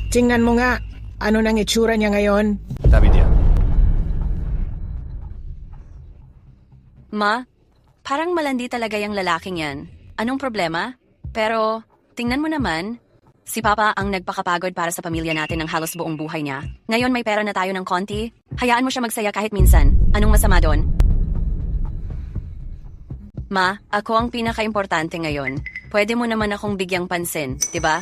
D: Tingnan mo nga, ano nang itsura niya ngayon?
B: Tabi diyan.
C: Ma, parang malandi talaga yung lalaking yan. Anong problema? Pero, tingnan mo naman, si Papa ang nagpakapagod para sa pamilya natin ng halos buong buhay niya. Ngayon may pera na tayo ng konti, hayaan mo siya magsaya kahit minsan. Anong masama doon? Ma, ako ang pinaka-importante ngayon. Pwede mo naman akong bigyang pansin, 'di ba?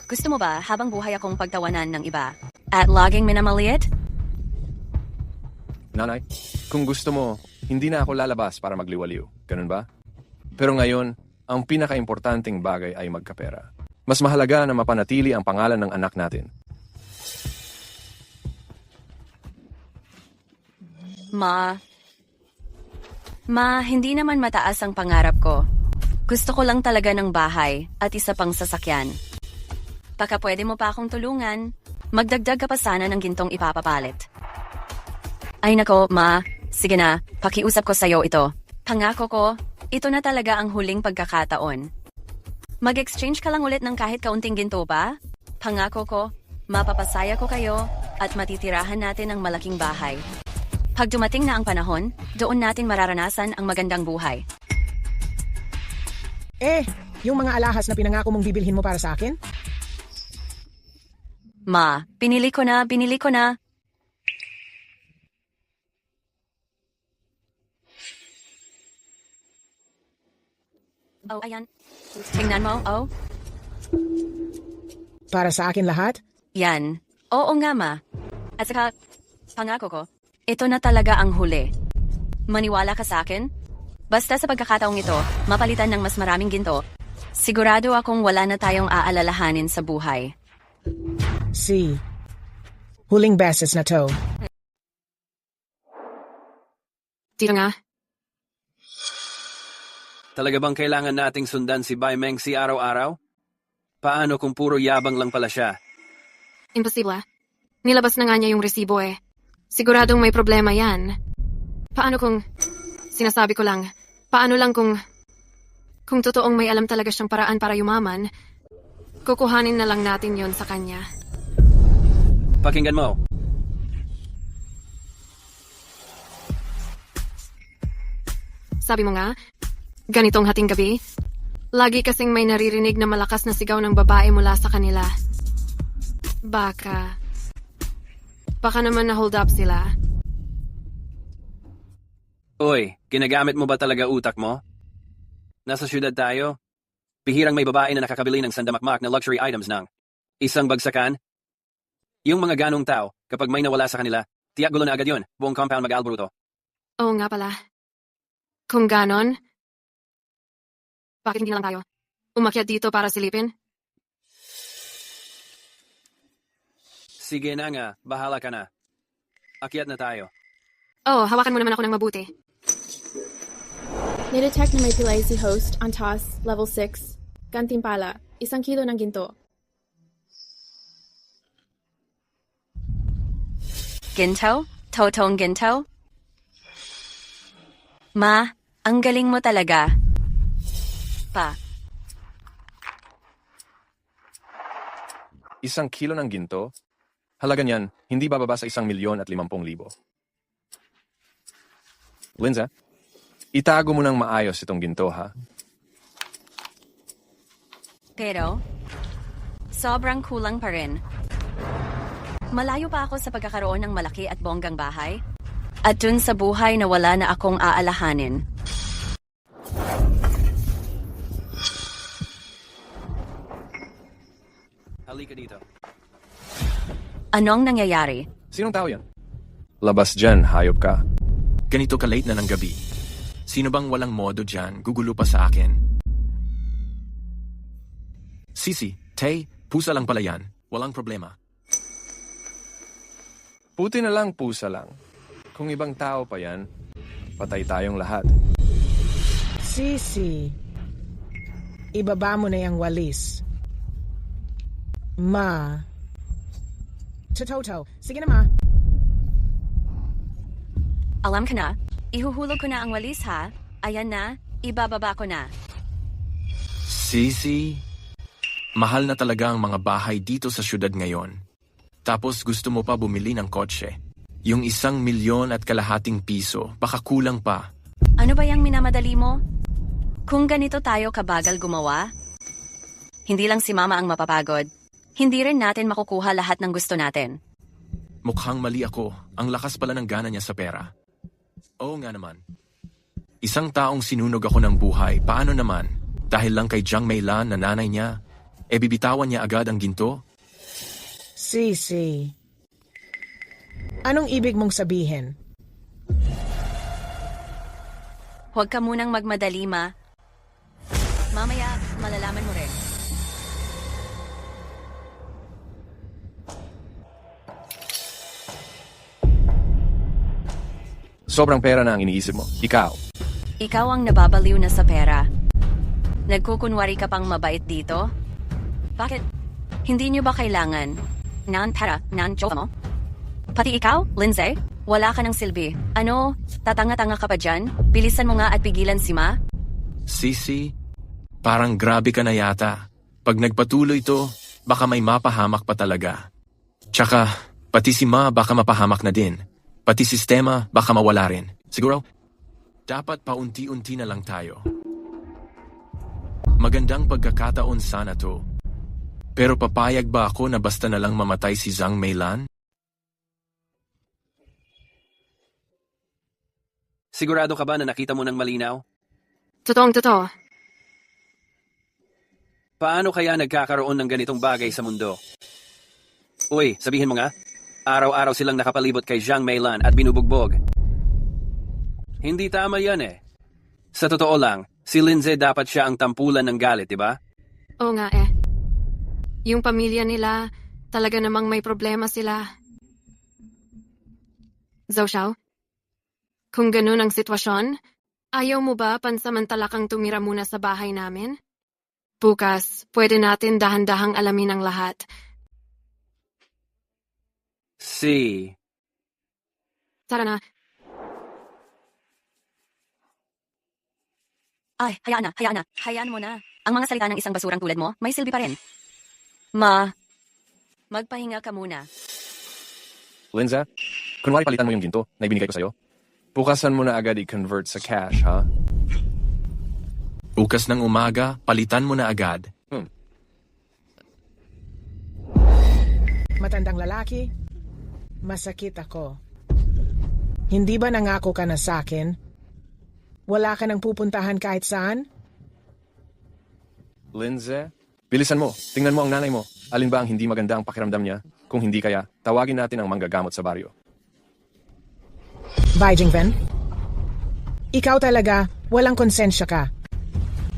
C: Gusto mo ba habang buhay akong pagtawanan ng iba? At laging minamaliit?
B: Nanay, kung gusto mo, hindi na ako lalabas para magliwaliw. Ganun ba? Pero ngayon, ang pinaka-importanting bagay ay magkapera. Mas mahalaga na mapanatili ang pangalan ng anak natin.
C: Ma, hindi naman mataas ang pangarap ko. Gusto ko lang talaga ng bahay at isa pang sasakyan. Baka pwede mo pa akong tulungan. Magdagdag ka pa sana ng gintong ipapapalit. Ay nako, Ma. Sige na, pakiusap ko sa'yo ito. Pangako ko, ito na talaga ang huling pagkakataon. Mag-exchange ka lang ulit ng kahit kaunting ginto pa? Pangako ko, mapapasaya ko kayo at matitirahan natin ang malaking bahay. Pag dumating na ang panahon, doon natin mararanasan ang magandang buhay.
D: Yung mga alahas na pinangako mong bibilhin mo para sa akin?
C: Ma, binili ko na. Oh, ayan. Tingnan mo, oh.
D: Para sa akin lahat?
C: Yan. Oo nga, Ma. At saka, pangako ko, ito na talaga ang huli. Maniwala ka sa akin? Basta sa pagkakataong ito, mapalitan ng mas maraming ginto, sigurado akong wala na tayong aalalahanin sa buhay.
D: Huling beses na to.
J: Dito nga.
F: Talaga bang kailangan nating sundan si Bai Mengsi araw-araw? Paano kung puro yabang lang pala siya?
J: Imposible. Nilabas na nga niya yung resibo eh. Siguradong may problema yan. Paano kung... Sinasabi ko lang, paano lang kung totoong may alam talaga siyang paraan para yumaman, kukuhanin na lang natin yon sa kanya.
F: Pakinggan mo.
J: Sabi mo nga, ganitong hating gabi, lagi kasing may naririnig na malakas na sigaw ng babae mula sa kanila. Baka naman na hold up sila.
F: Oy, ginagamit mo ba talaga utak mo? Nasa syudad tayo. Bihirang may babae na nakakabili ng sandamakmak na luxury items ng isang bagsakan. Yung mga ganong tao, kapag may nawala sa kanila, tiyak gulo na agad yun. Buong compound mag-alburuto.
J: Oo nga pala. Kung ganon, bakit hindi lang tayo umakyat dito para silipin?
F: Sige na nga, bahala ka na. Akyat na tayo.
J: Oh, hawakan mo naman ako ng mabuti.
A: Nidetect na may pilay si host, Antas, level 6. Gantimpala, 1 kilo ng ginto.
C: Ginto? Totong ginto? Ma, ang galing mo talaga. Pa,
B: 1 kilo ng ginto? Halaga niyan, hindi bababa sa 1,050,000. Linza, itago mo ng maayos itong ginto, ha?
C: pero, sobrang kulang pa rin. Malayo pa ako sa pagkakaroon ng malaki at bonggang bahay. At dun sa buhay na wala na akong aalahanin.
F: Halika dito.
C: Anong nangyayari?
B: Sinong tao yan? Labas dyan, hayop ka.
E: Ganito ka-late na ng gabi. Sino bang walang modo dyan, gugulo pa sa akin? Sisi, Tay, pusa lang pala yan. Walang problema.
B: Puti na lang, pusa lang. Kung ibang tao pa yan, patay tayong lahat.
D: Sisi, ibaba mo na yung walis. Ma. Toto, sige na ma.
C: Alam ka na, ihuhulog ko na ang walis ha. Ayan na, ibababa ko na.
E: Sisi, mahal na talaga ang mga bahay dito sa syudad ngayon. Tapos gusto mo pa bumili ng kotse. Yung 1,000,000 piso, baka kulang pa.
C: Ano ba yung minamadali mo? Kung ganito tayo kabagal gumawa, hindi lang si Mama ang mapapagod. Hindi rin natin makukuha lahat ng gusto natin.
E: Mukhang mali ako. Ang lakas pala ng gana niya sa pera. Oo nga naman. Isang taong sinunog ako ng buhay. Paano naman? Dahil lang kay Jiang Meilan na nanay niya, bibitawan niya agad ang ginto?
D: Sisi, anong ibig mong sabihin?
C: Huwag ka munang magmadali, Ma. Mamaya, malalaman mo rin.
B: Sobrang pera na ang iniisip mo. Ikaw.
C: Ikaw ang nababaliw na sa pera. Nagkukunwari ka pang mabait dito? Bakit? Hindi nyo ba kailangan ng pera, ng jowa mo? Pati ikaw, Lindsay? Wala ka ng silbi. Ano, tatanga-tanga ka pa dyan? Bilisan mo nga at pigilan si Ma?
E: Sisi, parang grabe ka na yata. Pag nagpatuloy to, baka may mapahamak pa talaga. Tsaka, pati si Ma baka mapahamak na din. Pati sistema baka mawala rin. Siguro, dapat paunti-unti na lang tayo. Magandang pagkakataon sana to. Pero papayag ba ako na basta na lang mamatay si Jiang Meilan?
F: Sigurado ka ba na nakita mo ng malinaw?
J: Totoo.
F: Paano kaya nagkakaroon ng ganitong bagay sa mundo? Uy, sabihin mo nga. Araw-araw silang nakapalibot kay Jiang Meilan at binubugbog. Hindi tama yan eh. Sa totoo lang, si Lindsay dapat siya ang tampulan ng galit, di ba?
J: Oo nga Yung pamilya nila, talaga namang may problema sila. Zhou Xiao, kung ganun ang sitwasyon, ayaw mo ba pansamantala kang tumira muna sa bahay namin? Bukas, pwede natin dahan-dahang alamin ang lahat. Tara na.
C: Ay, hayaan na. Hayaan mo na. Ang mga salita ng isang basurang tulad mo, may silbi pa rin. Ma, magpahinga ka muna.
B: Linza, kunwari palitan mo yung ginto na ibinigay ko sa'yo. Bukasan mo na agad i-convert sa cash, ha?
E: Bukas ng umaga, palitan mo na agad.
D: Matandang lalaki, masakit ako. Hindi ba nangako ka na sa akin? Wala ka nang pupuntahan kahit saan?
B: Lindsay? Bilisan mo. Tingnan mo ang nanay mo. Alin ba ang hindi maganda ang pakiramdam niya? Kung hindi kaya, tawagin natin ang manggagamot sa baryo.
D: Bye, Jingven. Ikaw talaga, walang konsensya ka.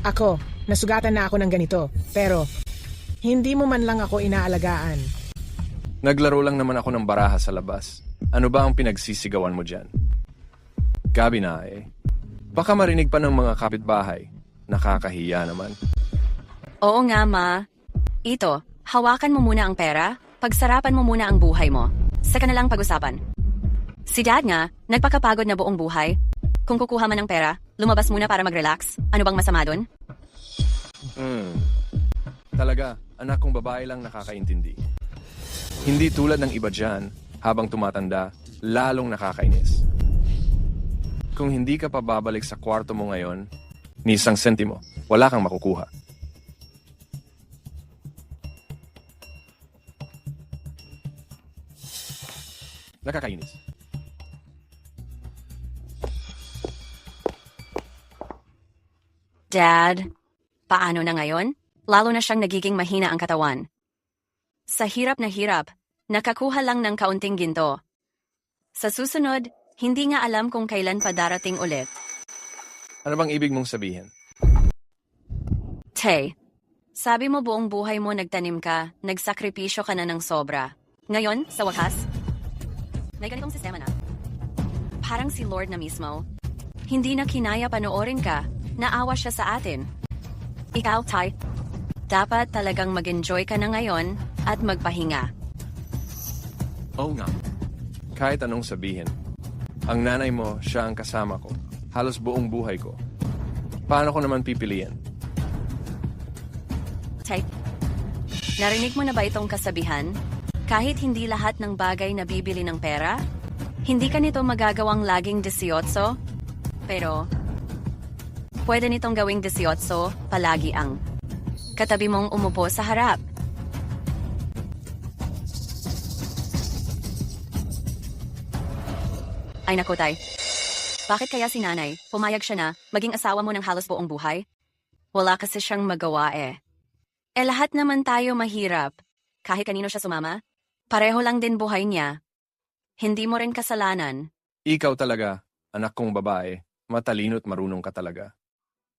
D: Ako, nasugatan na ako ng ganito, pero hindi mo man lang ako inaalagaan.
B: Naglaro lang naman ako ng baraha sa labas. Ano ba ang pinagsisigawan mo dyan? Gabi na eh. Baka marinig pa ng mga kapitbahay. Nakakahiya naman.
C: Oo nga, ma. Ito, hawakan mo muna ang pera, pagsarapan mo muna ang buhay mo. Saka na lang pag-usapan. Si Dad nga, nagpakapagod na buong buhay. Kung kukuha man ng pera, lumabas muna para mag-relax. Ano bang masama dun?
B: Talaga, anak kong babae lang nakakaintindi. Hindi tulad ng iba dyan, habang tumatanda, lalong nakakainis. Kung hindi ka pa babalik sa kwarto mo ngayon, ni isang sentimo, wala kang makukuha. Nakakainis.
C: Dad, paano na ngayon? Lalo na siyang nagiging mahina ang katawan. Sa hirap na hirap, nakakuha lang ng kaunting ginto. Sa susunod, hindi nga alam kung kailan pa darating ulit.
B: Ano bang ibig mong sabihin?
C: Tay, sabi mo buong buhay mo nagtanim ka, nagsakripisyo ka na ng sobra. Ngayon, sa wakas, may ganitong sistema na. Parang si Lord na mismo. Hindi na kinaya panoorin ka, naawa siya sa atin. Ikaw, Tay, dapat talagang mag-enjoy ka na ngayon at magpahinga.
E: Oo nga.
B: Kahit anong sabihin, ang nanay mo, siya ang kasama ko. Halos buong buhay ko. Paano ko naman pipiliin?
C: Tay, narinig mo na ba itong kasabihan? Kahit hindi lahat ng bagay na bibili ng pera, hindi ka nito magagawang laging 18, pero pwede nitong gawing 18 palagi ang katabi mong umupo sa harap. Ay naku, Tay. Bakit kaya si nanay, pumayag siya na maging asawa mo ng halos buong buhay? Wala kasi siyang magawa eh. Lahat naman tayo mahirap. Kahit kanino siya sumama, pareho lang din buhay niya. Hindi mo rin kasalanan.
B: Ikaw talaga, anak kong babae, matalino't marunong ka talaga.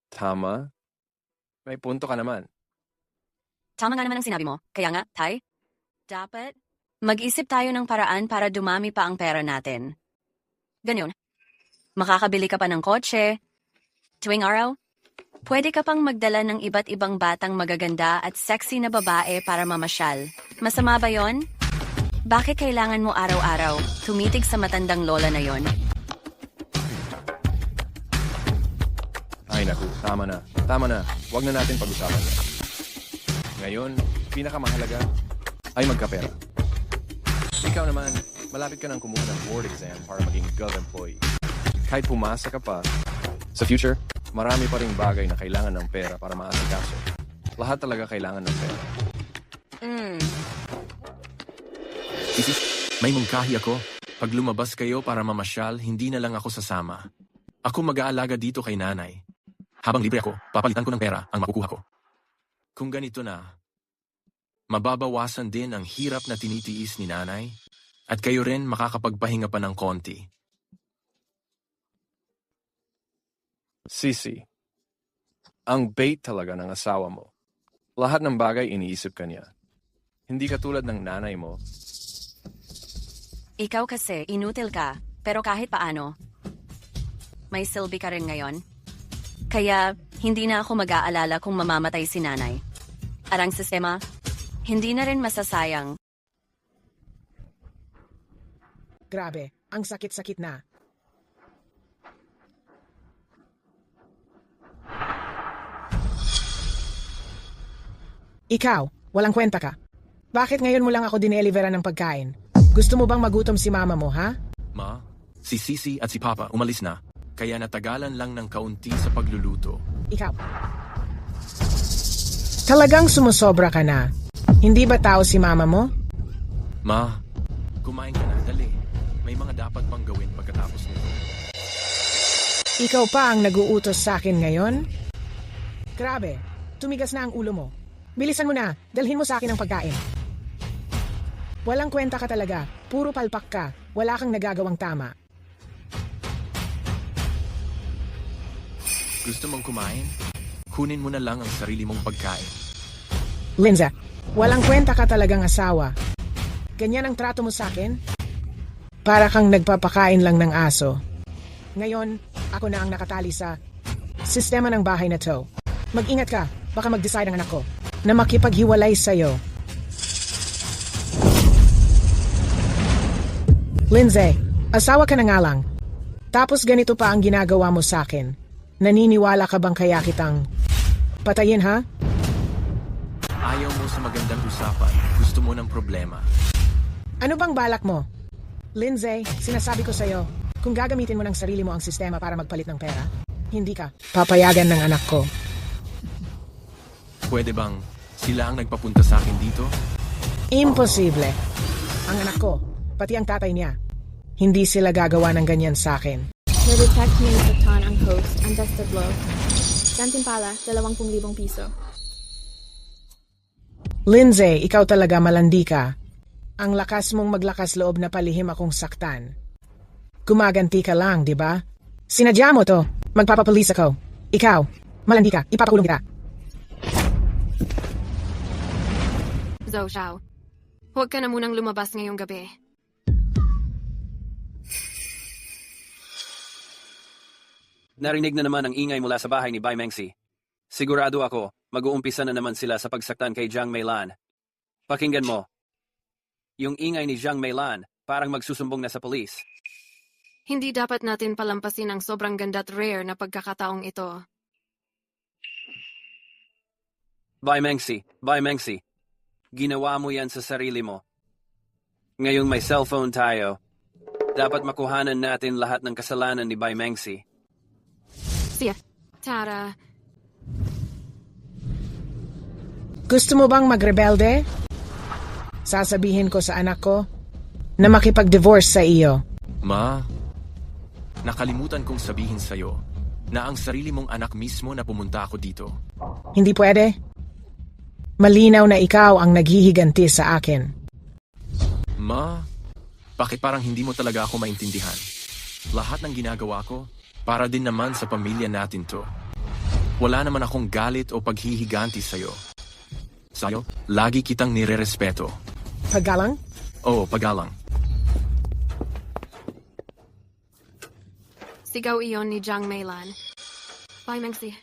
B: Tama? May punto ka naman.
C: Tama nga naman ang sinabi mo. Kaya nga, Tay, dapat mag-isip tayo ng paraan para dumami pa ang pera natin. Ganyan. Makakabili ka pa ng kotse. Tuwing araw, pwede ka pang magdala ng iba't ibang batang magaganda at sexy na babae para mamasyal. Masama ba yon? Bakit kailangan mo araw-araw tumitig sa matandang lola na yon?
B: Ay naku, tama na. Tama na. Huwag na natin pag-usapan yan. Ngayon, pinakamahalaga ay magkapera. Ikaw naman, malapit ka nang kumuha ng board exam para maging gov employee. Kahit pumasa ka pa, sa future, marami pa ring bagay na kailangan ng pera para maasikaso. Lahat talaga kailangan ng pera.
E: May mungkahi ako. Pag lumabas kayo para mamasyal, hindi na lang ako sasama. Ako mag-aalaga dito kay nanay. Habang libre ako, papalitan ko ng pera ang makukuha ko. Kung ganito na, mababawasan din ang hirap na tinitiis ni nanay at kayo rin makakapagpahinga pa ng konti.
B: Sisi, ang bait talaga ng asawa mo. Lahat ng bagay iniisip ka niya. Hindi ka tulad ng nanay mo.
C: Ikaw kasi, inutil ka, pero kahit paano, may silbi ka rin ngayon. Kaya, hindi na ako mag-aalala kung mamamatay si nanay. Arang sistema, hindi na rin masasayang.
D: Grabe, ang sakit-sakit na. Ikaw, walang kwenta ka. Bakit ngayon mo lang ako dinelivera ng pagkain? Gusto mo bang magutom si mama mo, ha?
E: Ma, si Sisi at si Papa umalis na, kaya natagalan lang ng kaunti sa pagluluto.
D: Ikaw. Talagang sumusobra ka na. Hindi ba tao si mama mo?
E: Ma, kumain ka na, dali. May mga dapat pang gawin pagkatapos nito.
D: Ikaw pa ang nag-uutos sa akin ngayon? Grabe, Tumigas na ang ulo mo. Bilisan mo na, dalhin mo sa akin ang pagkain. Walang kwenta ka talaga, puro palpak ka, wala kang nagagawang tama.
E: Gusto mong kumain? Kunin mo na lang ang sarili mong pagkain.
D: Lindsay, walang kwenta ka talagang asawa. Ganyan ang trato mo sa akin? Para kang nagpapakain lang ng aso. Ngayon, ako na ang nakatali sa sistema ng bahay na to. Mag-ingat ka, baka mag-decide ang anak ko na makipaghiwalay sa'yo. Lindsay, asawa ka na nga lang. Tapos ganito pa ang ginagawa mo sa akin. Naniniwala ka bang kaya kitang patayin, ha?
E: Ayaw mo sa magandang usapan. Gusto mo ng problema.
D: Ano bang balak mo? Lindsay, sinasabi ko sa'yo, kung gagamitin mo ng sarili mo ang sistema para magpalit ng pera, hindi ka papayagan ng anak ko.
E: Pwede bang sila ang nagpapunta sa akin dito?
D: Imposible. Ang anak ko, pati ang tatay niya, hindi sila gagawa ng ganyan sa akin.
A: Na-detect ni Satan ang host, ang Destaglo. Gantimpala, 20,000 piso.
D: Lindsay, ikaw talaga malandi ka. Ang lakas mong maglakas loob na palihim akong saktan. Gumaganti ka lang, di ba? Sinadya mo to. Magpapapulis ako. Ikaw, malandi ka. Ipapakulong kita.
J: Zhou Xiao, huwag ka na munang lumabas ngayong gabi.
F: Narinig na naman ang ingay mula sa bahay ni Bai Mengsi. Sigurado ako, mag-uumpisa na naman sila sa pagsaktan kay Jiang Meilan. Pakinggan mo. Yung ingay ni Jiang Meilan, parang magsusumbong na sa polis.
J: Hindi dapat natin palampasin ang sobrang ganda at rare na pagkakataong ito.
F: Bai Mengsi, ginawa mo yan sa sarili mo. Ngayong may cellphone tayo, dapat makuhanan natin lahat ng kasalanan ni Bai Mengsi.
J: Siya, Tara,
D: Gusto mo bang magrebelde? Sasabihin ko sa anak ko na makipag-divorce sa iyo.
E: Ma, nakalimutan kong sabihin sa'yo na ang sarili mong anak mismo na pumunta ako dito.
D: Hindi pwede. Malinaw na ikaw ang naghihiganti sa akin.
E: Ma, bakit parang hindi mo talaga ako maintindihan? Lahat ng ginagawa ko, para din naman sa pamilya natin to. Wala naman akong galit o paghihiganti sa'yo. Sa'yo, lagi kitang nirerespeto.
D: Paggalang?
E: Oo, paggalang.
J: sigaw iyon ni Jiang Meilan. Bai Mengsi.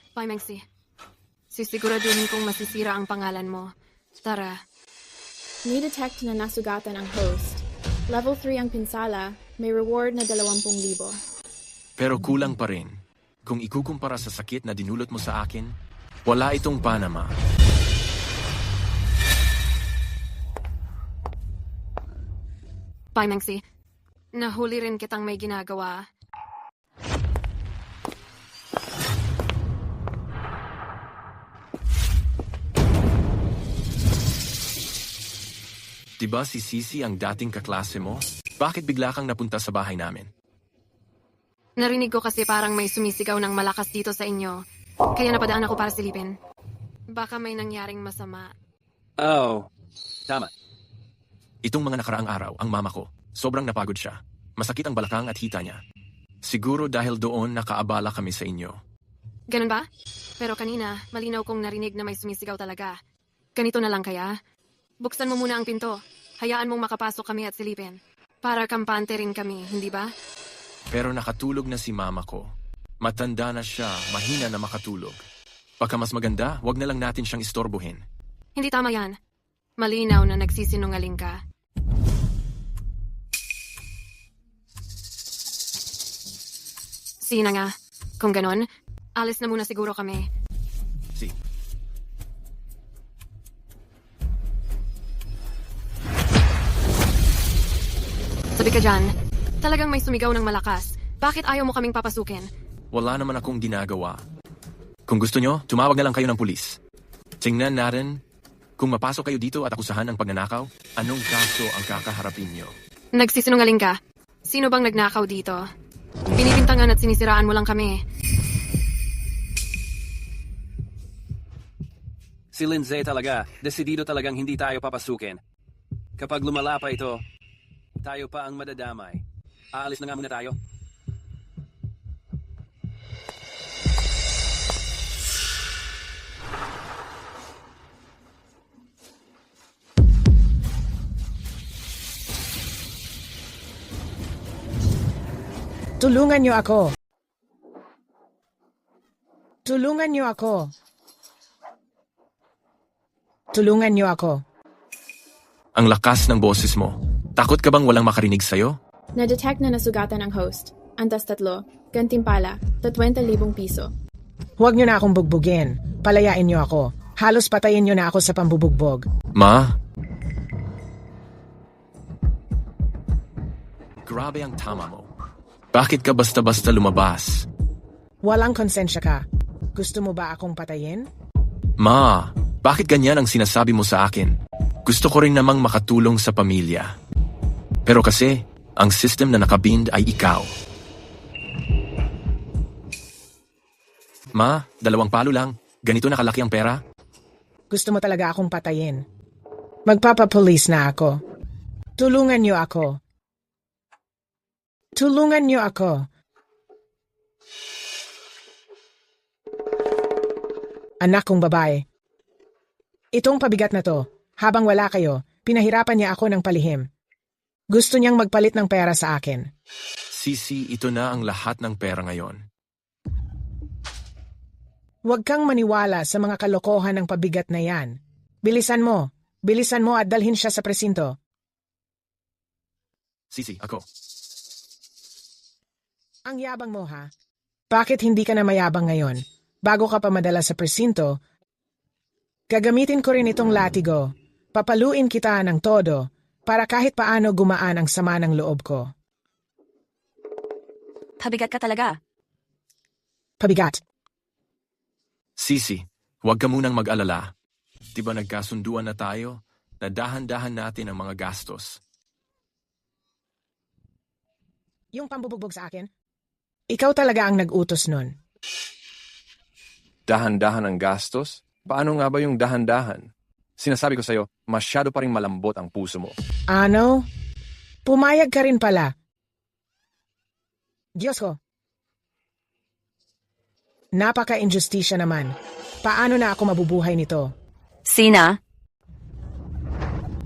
J: Sisiguraduhin kong masisira ang pangalan mo. Tara.
A: Ni-detect na nasugatan ang host. Level 3 ang pinsala, may reward na 20,000.
E: Pero kulang pa rin. Kung ikukumpara sa sakit na dinulot mo sa akin, wala itong Panama.
J: Bai Mengsi, nahuli rin kitang may ginagawa.
E: Diba si Sisi ang dating kaklase mo? Bakit bigla kang napunta sa bahay namin?
J: Narinig ko kasi parang may sumisigaw ng malakas dito sa inyo. Kaya napadaan ako para silipin. Baka may nangyaring masama.
F: Oh, tama.
E: Itong mga nakaraang araw, ang mama ko, sobrang napagod siya. Masakit ang balakang at hita niya. Siguro dahil doon nakaabala kami sa inyo.
J: Ganun ba? Pero kanina, malinaw kong narinig na may sumisigaw talaga. Ganito na lang kaya? Buksan mo muna ang pinto. Hayaan mong makapasok kami at silipin. Para kampante rin kami, hindi ba?
E: Pero nakatulog na si mama ko. Matanda na siya, mahina na makatulog. Baka mas maganda, wag na lang natin siyang istorbohin.
J: Hindi tama yan. Malinaw na nagsisinungaling ka. Sige na nga. Kung ganon, alis na muna siguro kami.
E: Si.
J: Sabi ka dyan, talagang may sumigaw ng malakas. Bakit ayaw mo kaming papasukin?
E: Wala naman akong ginagawa. Kung gusto nyo, tumawag na lang kayo ng pulis. Tingnan natin, kung mapasok kayo dito at akusahan ng pagnanakaw, anong kaso ang kakaharapin nyo?
J: Nagsisinungaling ka. Sino bang nagnakaw dito? Binibintangan at sinisiraan mo lang kami.
F: Si Lindsay talaga, desidido talagang hindi tayo papasukin. Kapag lumala pa ito, tayo pa ang madadamay. Aalis na nga muna tayo.
D: Tulungan niyo ako. Tulungan niyo ako. Tulungan niyo ako.
E: Ang lakas ng boses mo. Takot ka bang walang makarinig sa'yo?
A: Na-detect na nasugatan ang host. Antas 3, gantimpala, 20,000 piso.
D: Huwag niyo na akong bugbugin. Palayain niyo ako. Halos patayin niyo na ako sa pambubugbog.
E: Ma? Grabe ang tama mo. Bakit ka basta-basta lumabas?
D: Walang konsensya ka. Gusto mo ba akong patayin?
E: Ma, bakit ganyan ang sinasabi mo sa akin? Gusto ko rin namang makatulong sa pamilya. Pero kasi, ang system na nakabind ay ikaw. Ma, 2 palo lang. Ganito na kalaki ang pera?
D: Gusto mo talaga akong patayin? Magpapapulis na ako. Tulungan niyo ako. Tulungan niyo ako. Anak kong babae. Itong pabigat na to, habang wala kayo, pinahirapan niya ako ng palihim. Gusto niyang magpalit ng pera sa akin.
E: Sisi, ito na ang lahat ng pera ngayon.
D: Huwag kang maniwala sa mga kalokohan ng pabigat na yan. Bilisan mo at dalhin siya sa presinto.
E: Sisi, ako.
D: Ang yabang mo ha? Bakit hindi ka na mayabang ngayon? Bago ka pa madala sa presinto, gagamitin ko rin itong latigo. Papaluin kita ng todo para kahit paano gumaan ang sama ng loob ko.
C: Pabigat ka talaga.
D: Pabigat.
E: Sisi, huwag ka munang mag-alala. Diba nagkasunduan na tayo na dahan-dahan natin ang mga gastos?
D: Yung pambubugbog sa akin? Ikaw talaga ang nag-utos nun.
B: Dahan-dahan ang gastos? Paano nga ba yung dahan-dahan? Sinasabi ko sa'yo, masyado pa rin malambot ang puso mo.
D: Ano? Pumayag ka rin pala. Diyos ko. Napaka-injustisya naman. Paano na ako mabubuhay nito?
C: Sina?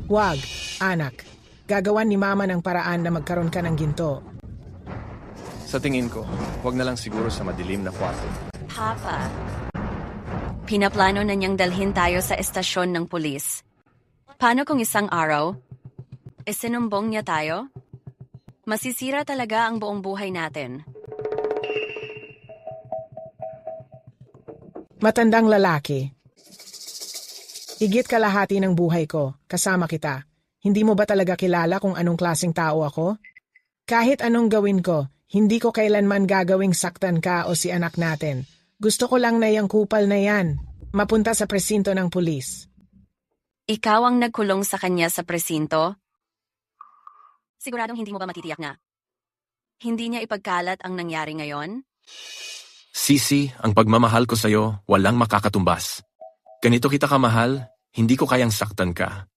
D: Wag, anak. Gagawan ni Mama ng paraan na magkaroon ka ng ginto.
B: Sa tingin ko, huwag na lang siguro sa madilim na kwarto.
C: Papa. Pinaplano na niyang dalhin tayo sa estasyon ng pulis. Paano kung isang araw, isinumbong niya tayo? Masisira talaga ang buong buhay natin.
D: Matandang lalaki. Higit kalahati ng buhay ko, kasama kita. Hindi mo ba talaga kilala kung anong klaseng tao ako? Kahit anong gawin ko, hindi ko kailanman gagawing saktan ka o si anak natin. Gusto ko lang na yung kupal na yan, mapunta sa presinto ng pulis.
C: Ikaw ang nagkulong sa kanya sa presinto? Siguradong hindi mo ba matitiyak na? Hindi niya ipagkalat ang nangyari ngayon?
E: Sisi, ang pagmamahal ko sa'yo, walang makakatumbas. Ganito kita kamahal, hindi ko kayang saktan ka.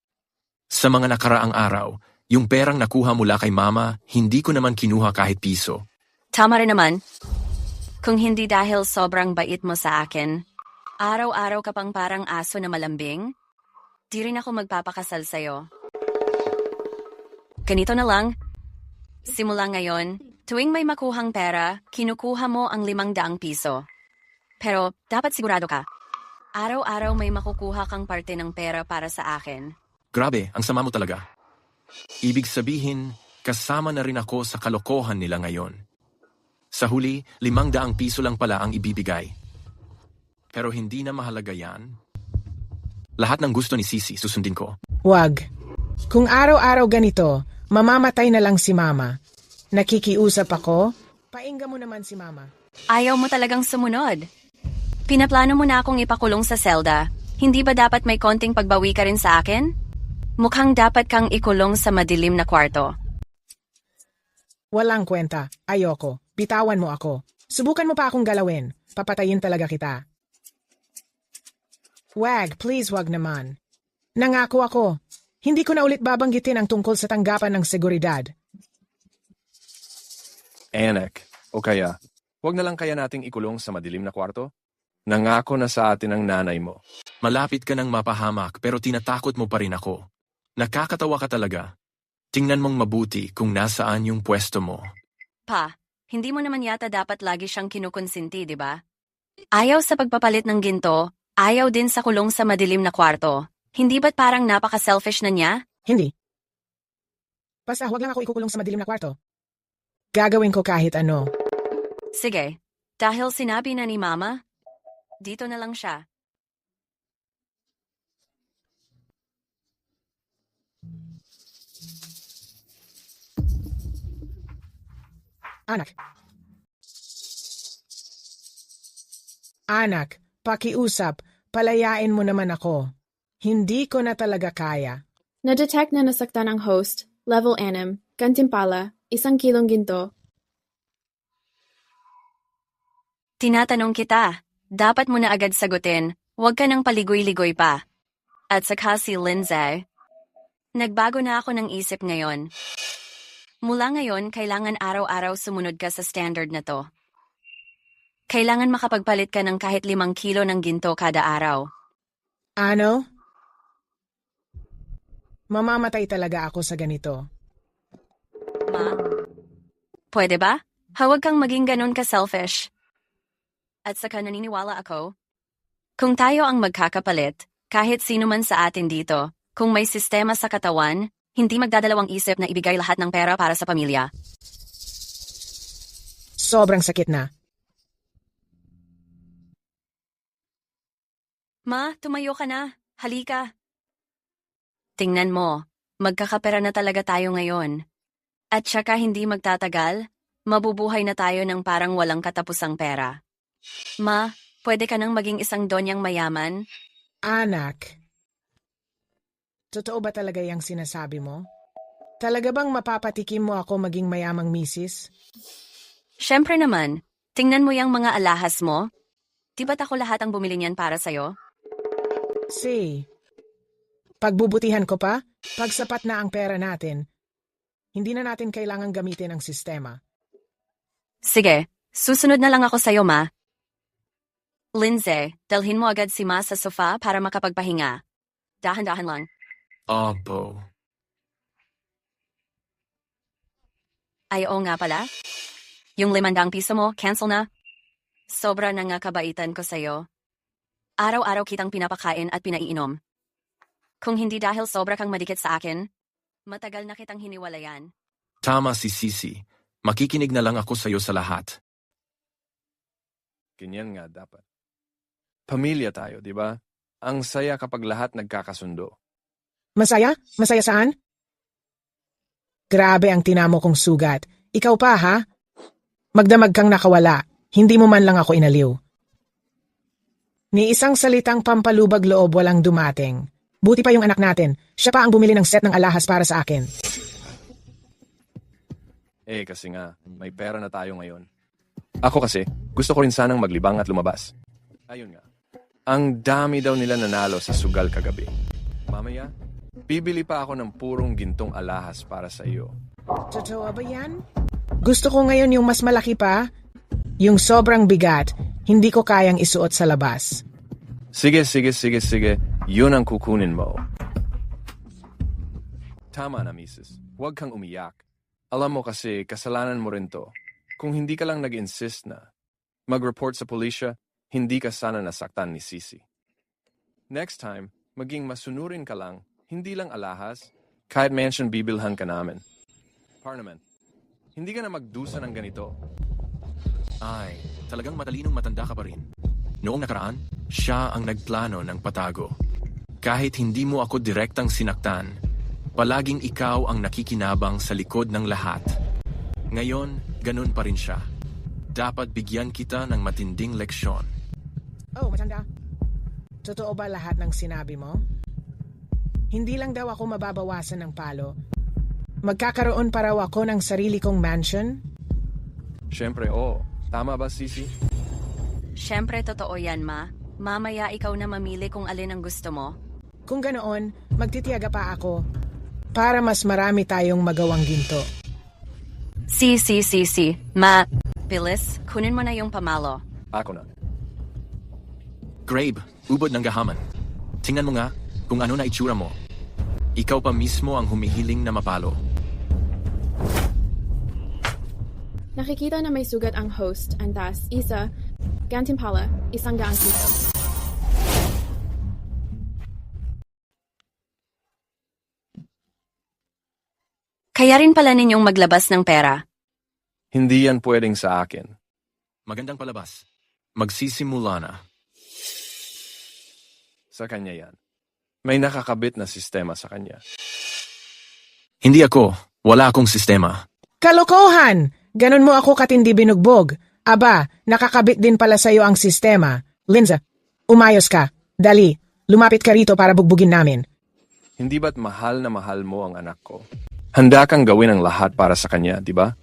E: Sa mga nakaraang araw, yung perang nakuha mula kay Mama, hindi ko naman kinuha kahit piso.
C: Tama rin naman. Kung hindi dahil sobrang bait mo sa akin, araw-araw ka pang parang aso na malambing, di rin ako magpapakasal sa'yo. Ganito na lang. Simula ngayon, tuwing may makuhang pera, kinukuha mo ang 500 piso. Pero dapat sigurado ka. Araw-araw may makukuha kang parte ng pera para sa akin.
E: Grabe, ang sama mo talaga. Ibig sabihin, kasama na rin ako sa kalokohan nila ngayon. Sa huli, 500 piso lang pala ang ibibigay. Pero hindi na mahalaga yan. Lahat ng gusto ni Sisi, susundin ko.
D: Wag. Kung araw-araw ganito, mamamatay na lang si Mama. Nakikiusap ako? Painggan mo naman si Mama.
C: Ayaw mo talagang sumunod. Pinaplano mo na akong ipakulong sa selda. Hindi ba dapat may konting pagbawi ka rin sa akin? Mukhang dapat kang ikulong sa madilim na kwarto.
D: Walang kwenta. Ayoko. Bitawan mo ako. Subukan mo pa akong galawin. Papatayin talaga kita. Please wag naman. Nangako ako. Hindi ko na ulit babanggitin ang tungkol sa tanggapan ng seguridad.
B: Anak, o kaya, wag na lang kaya nating ikulong sa madilim na kwarto? Nangako na sa atin ang nanay mo.
E: Malapit ka ng mapahamak pero tinatakot mo pa rin ako. Nakakatawa ka talaga. Tingnan mong mabuti kung nasaan yung pwesto mo.
C: Pa, hindi mo naman yata dapat lagi siyang kinukonsinti, di ba? Ayaw sa pagpapalit ng ginto, ayaw din sa kulong sa madilim na kwarto. Hindi ba't parang napaka-selfish na niya?
D: Hindi. Basta huwag lang ako ikukulong sa madilim na kwarto. Gagawin ko kahit ano.
C: Sige, dahil sinabi na ni Mama, dito na lang siya.
D: Anak, pakiusap, palayain mo naman ako. Hindi ko na talaga kaya.
A: Na-detect na nasaktan ang host, level 6, gantimpala, 1 kilong ginto.
C: Tinatanong kita, dapat mo na agad sagutin, huwag ka nang paligoy-ligoy pa. At saka si Lindsay, nagbago na ako ng isip ngayon. Mula ngayon, kailangan araw-araw sumunod ka sa standard na to. Kailangan makapagpalit ka ng kahit 5 kilo ng ginto kada araw.
D: Ano? Mamamatay talaga ako sa ganito.
C: Ma, pwede ba? Huwag kang maging ganun ka-selfish. At saka naniniwala ako, kung tayo ang magkakapalit, kahit sino man sa atin dito, kung may sistema sa katawan, hindi magdadalawang isip na ibigay lahat ng pera para sa pamilya.
D: Sobrang sakit na.
C: Ma, tumayo ka na. Halika. Tingnan mo, magkakapera na talaga tayo ngayon. At saka hindi magtatagal, mabubuhay na tayo ng parang walang katapusang pera. Ma, pwede ka nang maging isang donyang mayaman?
D: Anak, totoo ba talaga yung sinasabi mo? Talaga bang mapapatikim mo ako maging mayamang misis?
C: Siyempre naman, tingnan mo yung mga alahas mo. Di ba't ako lahat ang bumili niyan para sa'yo?
D: Pagbubutihan ko pa, pag sapat na ang pera natin, hindi na natin kailangang gamitin ang sistema.
C: Sige, susunod na lang ako sa'yo, Ma. Lindsay, dalhin mo agad si Ma sa sofa para makapagpahinga. Dahan-dahan lang.
E: Opo.
C: Ay, oo nga pala. Yung 500 piso mo, cancel na. Sobra na nga kabaitan ko sa'yo. Araw-araw kitang pinapakain at pinaiinom. Kung hindi dahil sobra kang madikit sa akin, matagal na kitang hiniwalayan.
E: Tama si Sisi. Makikinig na lang ako sa'yo sa lahat.
B: Ganyan nga dapat. Pamilya tayo, di ba? Ang saya kapag lahat nagkakasundo.
D: Masaya? Masaya saan? Grabe ang tinamo kong sugat. Ikaw pa, ha? Magdamag kang nakawala. Hindi mo man lang ako inaliw. Ni isang salitang pampalubag loob walang dumating. Buti pa yung anak natin. Siya pa ang bumili ng set ng alahas para sa akin.
B: Kasi nga, may pera na tayo ngayon. Ako kasi, gusto ko rin sanang maglibang at lumabas. Ayun nga. Ang dami daw nila nanalo sa sugal kagabi. Mamaya, bibili pa ako ng purong gintong alahas para sa iyo.
D: Totoo ba yan? Gusto ko ngayon yung mas malaki pa. Yung sobrang bigat, hindi ko kayang isuot sa labas.
B: Sige. Yun ang kukunin mo. Tama na, Mrs. Huwag kang umiyak. Alam mo kasi, kasalanan mo rin to. Kung hindi ka lang nag-insist na mag-report sa pulisya, hindi ka sana nasaktan ni Sisi. Next time, maging masunurin ka lang, hindi lang alahas, kahit mansion bibilhan ka namin. Parliament, hindi ka na magdusa ng ganito.
E: Ay, talagang matalinong matanda ka pa rin. Noong nakaraan, siya ang nagplano ng patago. Kahit hindi mo ako direktang sinaktan, palaging ikaw ang nakikinabang sa likod ng lahat. Ngayon, ganun pa rin siya. Dapat bigyan kita ng matinding leksyon.
D: Oh, matanda. Totoo ba lahat ng sinabi mo? Hindi lang daw ako mababawasan ng palo. Magkakaroon pa raw ako ng sarili kong mansion?
B: Siyempre, oo. Tama ba, Sisi?
C: Siyempre, totoo yan, Ma. Mamaya ikaw na mamili kung alin ang gusto mo.
D: Kung ganoon, magtitiyaga pa ako para mas marami tayong magawang ginto.
C: Si. Bilis, kunin mo na yung pamalo.
B: Ako na.
E: Grabe, ubod ng gahaman. Tingnan mo nga kung ano na itsura mo. Ikaw pa mismo ang humihiling na mapalo.
A: Nakikita na may sugat ang host, antas, isa, gantimpala, 100 piso.
C: Kaya rin pala ninyong maglabas ng pera.
B: Hindi yan pwedeng sa akin.
E: Magandang palabas. Magsisimula na.
B: Sa kanya yan. May nakakabit na sistema sa kanya.
E: Hindi ako. Wala akong sistema.
D: Kalokohan! Ganon mo ako katindi binugbog. Aba, nakakabit din pala sa'yo ang sistema. Linza, umayos ka. Dali, lumapit ka rito para bugbugin namin.
B: Hindi ba't mahal na mahal mo ang anak ko? Handa kang gawin ang lahat para sa kanya, di ba?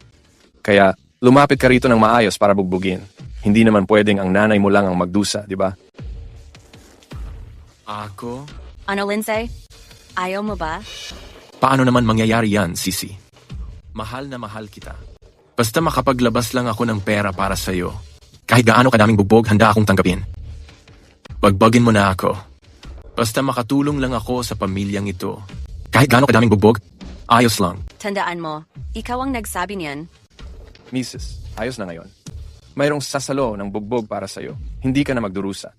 B: Kaya lumapit ka rito ng maayos para bugbugin. Hindi naman pwedeng ang nanay mo lang ang magdusa, di ba?
E: Ako?
C: Ano, Lindsay? Ayaw mo ba?
E: Paano naman mangyayari yan, Sisi? Mahal na mahal kita. Basta makapaglabas lang ako ng pera para sa'yo. Kahit gaano kadaming bugbog, handa akong tanggapin. Bagbagin mo na ako. Basta makatulong lang ako sa pamilyang ito. Kahit gaano kadaming bugbog, ayos lang.
C: Tandaan mo, ikaw ang nagsabi niyan.
B: Mrs., ayos na ngayon. Mayroong sasalo ng bugbog para sa'yo. Hindi ka na magdurusa.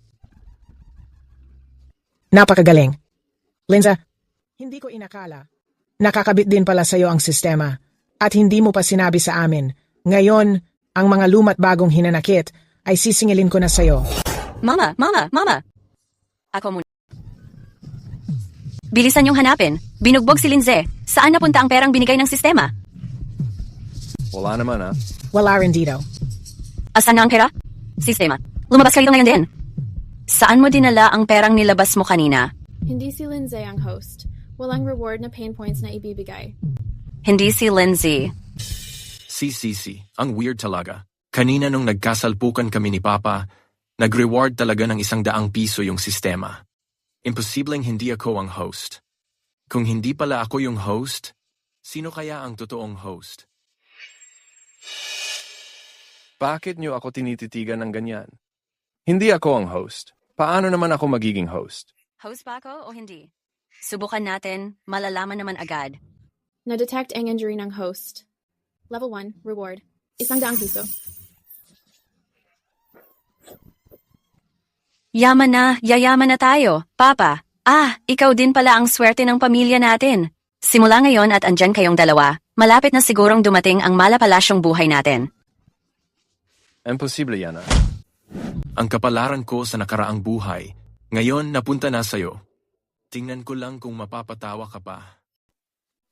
D: Napakagaling. Linza, hindi ko inakala. Nakakabit din pala sa'yo ang sistema. At hindi mo pa sinabi sa amin. Ngayon, ang mga lumat bagong hinanakit ay sisingilin ko na sa'yo.
C: Mama! Ako muna. Bilisan niyong hanapin. Binugbog si Lindsay. Saan napunta ang perang binigay ng sistema?
B: Wala naman, ha?
D: Wala rin dito.
C: Asan na ang pera? Sistema. Lumabas ka rito ngayon din. Saan mo dinala ang perang nilabas mo kanina?
A: Hindi si Lindsay ang host. Walang reward na pain points na ibibigay.
C: Hindi si Lindsay.
E: Si Sisi, ang weird talaga. Kanina nung nagkasalpukan kami ni Papa, nag-reward talaga ng 100 piso yung sistema. Imposibleng hindi ako ang host. Kung hindi pala ako yung host, sino kaya ang totoong host?
B: Bakit niyo ako tinititigan ng ganyan? Hindi ako ang host. Paano naman ako magiging host?
C: Host ba ako o hindi? Subukan natin, malalaman naman agad.
A: Na-detect ang injury ng host. Level 1, reward, 100 piso.
C: Yayaman na tayo. Papa, ikaw din pala ang swerte ng pamilya natin. Simula ngayon at andyan kayong dalawa, malapit na sigurong dumating ang malapalasyong buhay natin.
B: Imposible yan, ha?
E: Ang kapalaran ko sa nakaraang buhay, ngayon napunta na sa'yo. Tingnan ko lang kung mapapatawa ka pa.